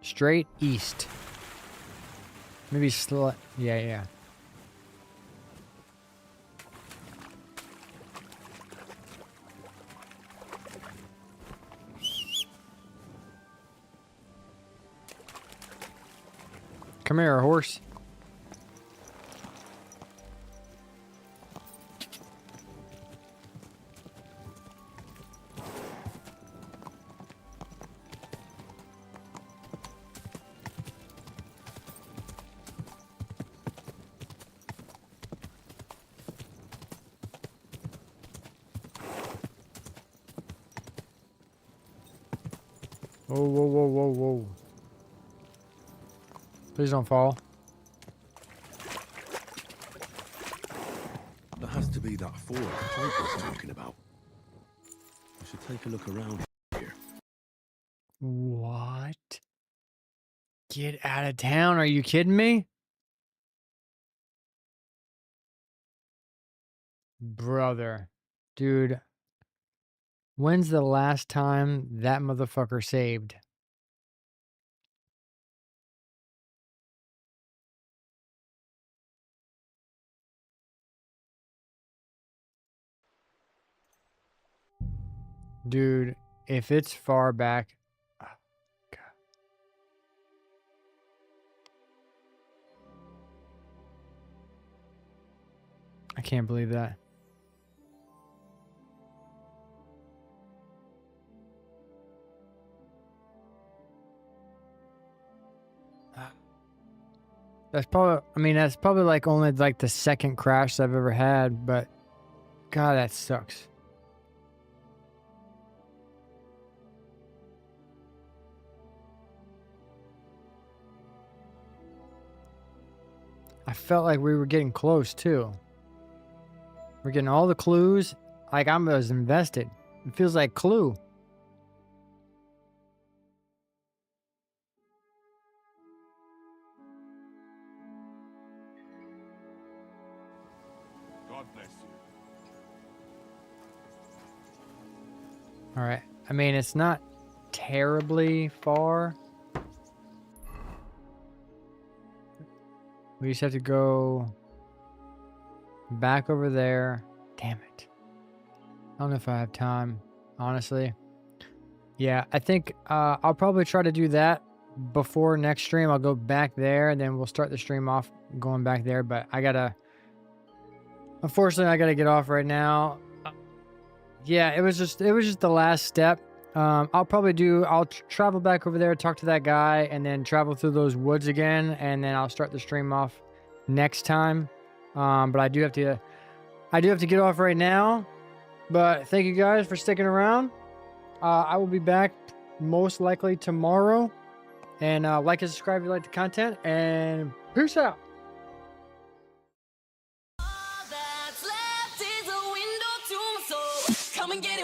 Straight east. Maybe yeah. Come here, horse. Whoa, whoa, whoa, whoa, whoa. Please don't fall. That has to be that ford Hope was talking about. I should take a look around here. What? Get out of town. Are you kidding me? Brother. Dude. When's the last time that motherfucker saved? Dude, if it's far back... Oh, God. I can't believe that. That's probably like only like the second crash I've ever had, but God, that sucks. I felt like we were getting close too. We're getting all the clues. Like I was invested. It feels like Clue. God bless you. All right. I mean, it's not terribly far. We just have to go back over there. Damn it. I don't know if I have time, honestly. Yeah, I think I'll probably try to do that before next stream. I'll go back there and then we'll start the stream off going back there. But unfortunately, I gotta get off right now. Yeah, it was just the last step. I'll travel back over there, talk to that guy, and then travel through those woods again, and then I'll start the stream off next time. But I do have to get off right now. But thank you guys for sticking around. I will be back most likely tomorrow. And like and subscribe if you like the content. And peace out. Come and get it.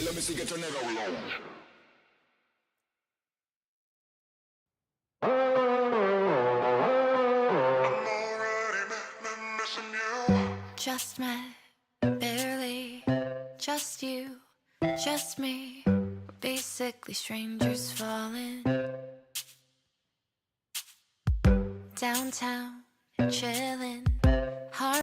Let me see get your nigga alone. Just met, barely, just you, just me. We're basically strangers falling downtown, chilling.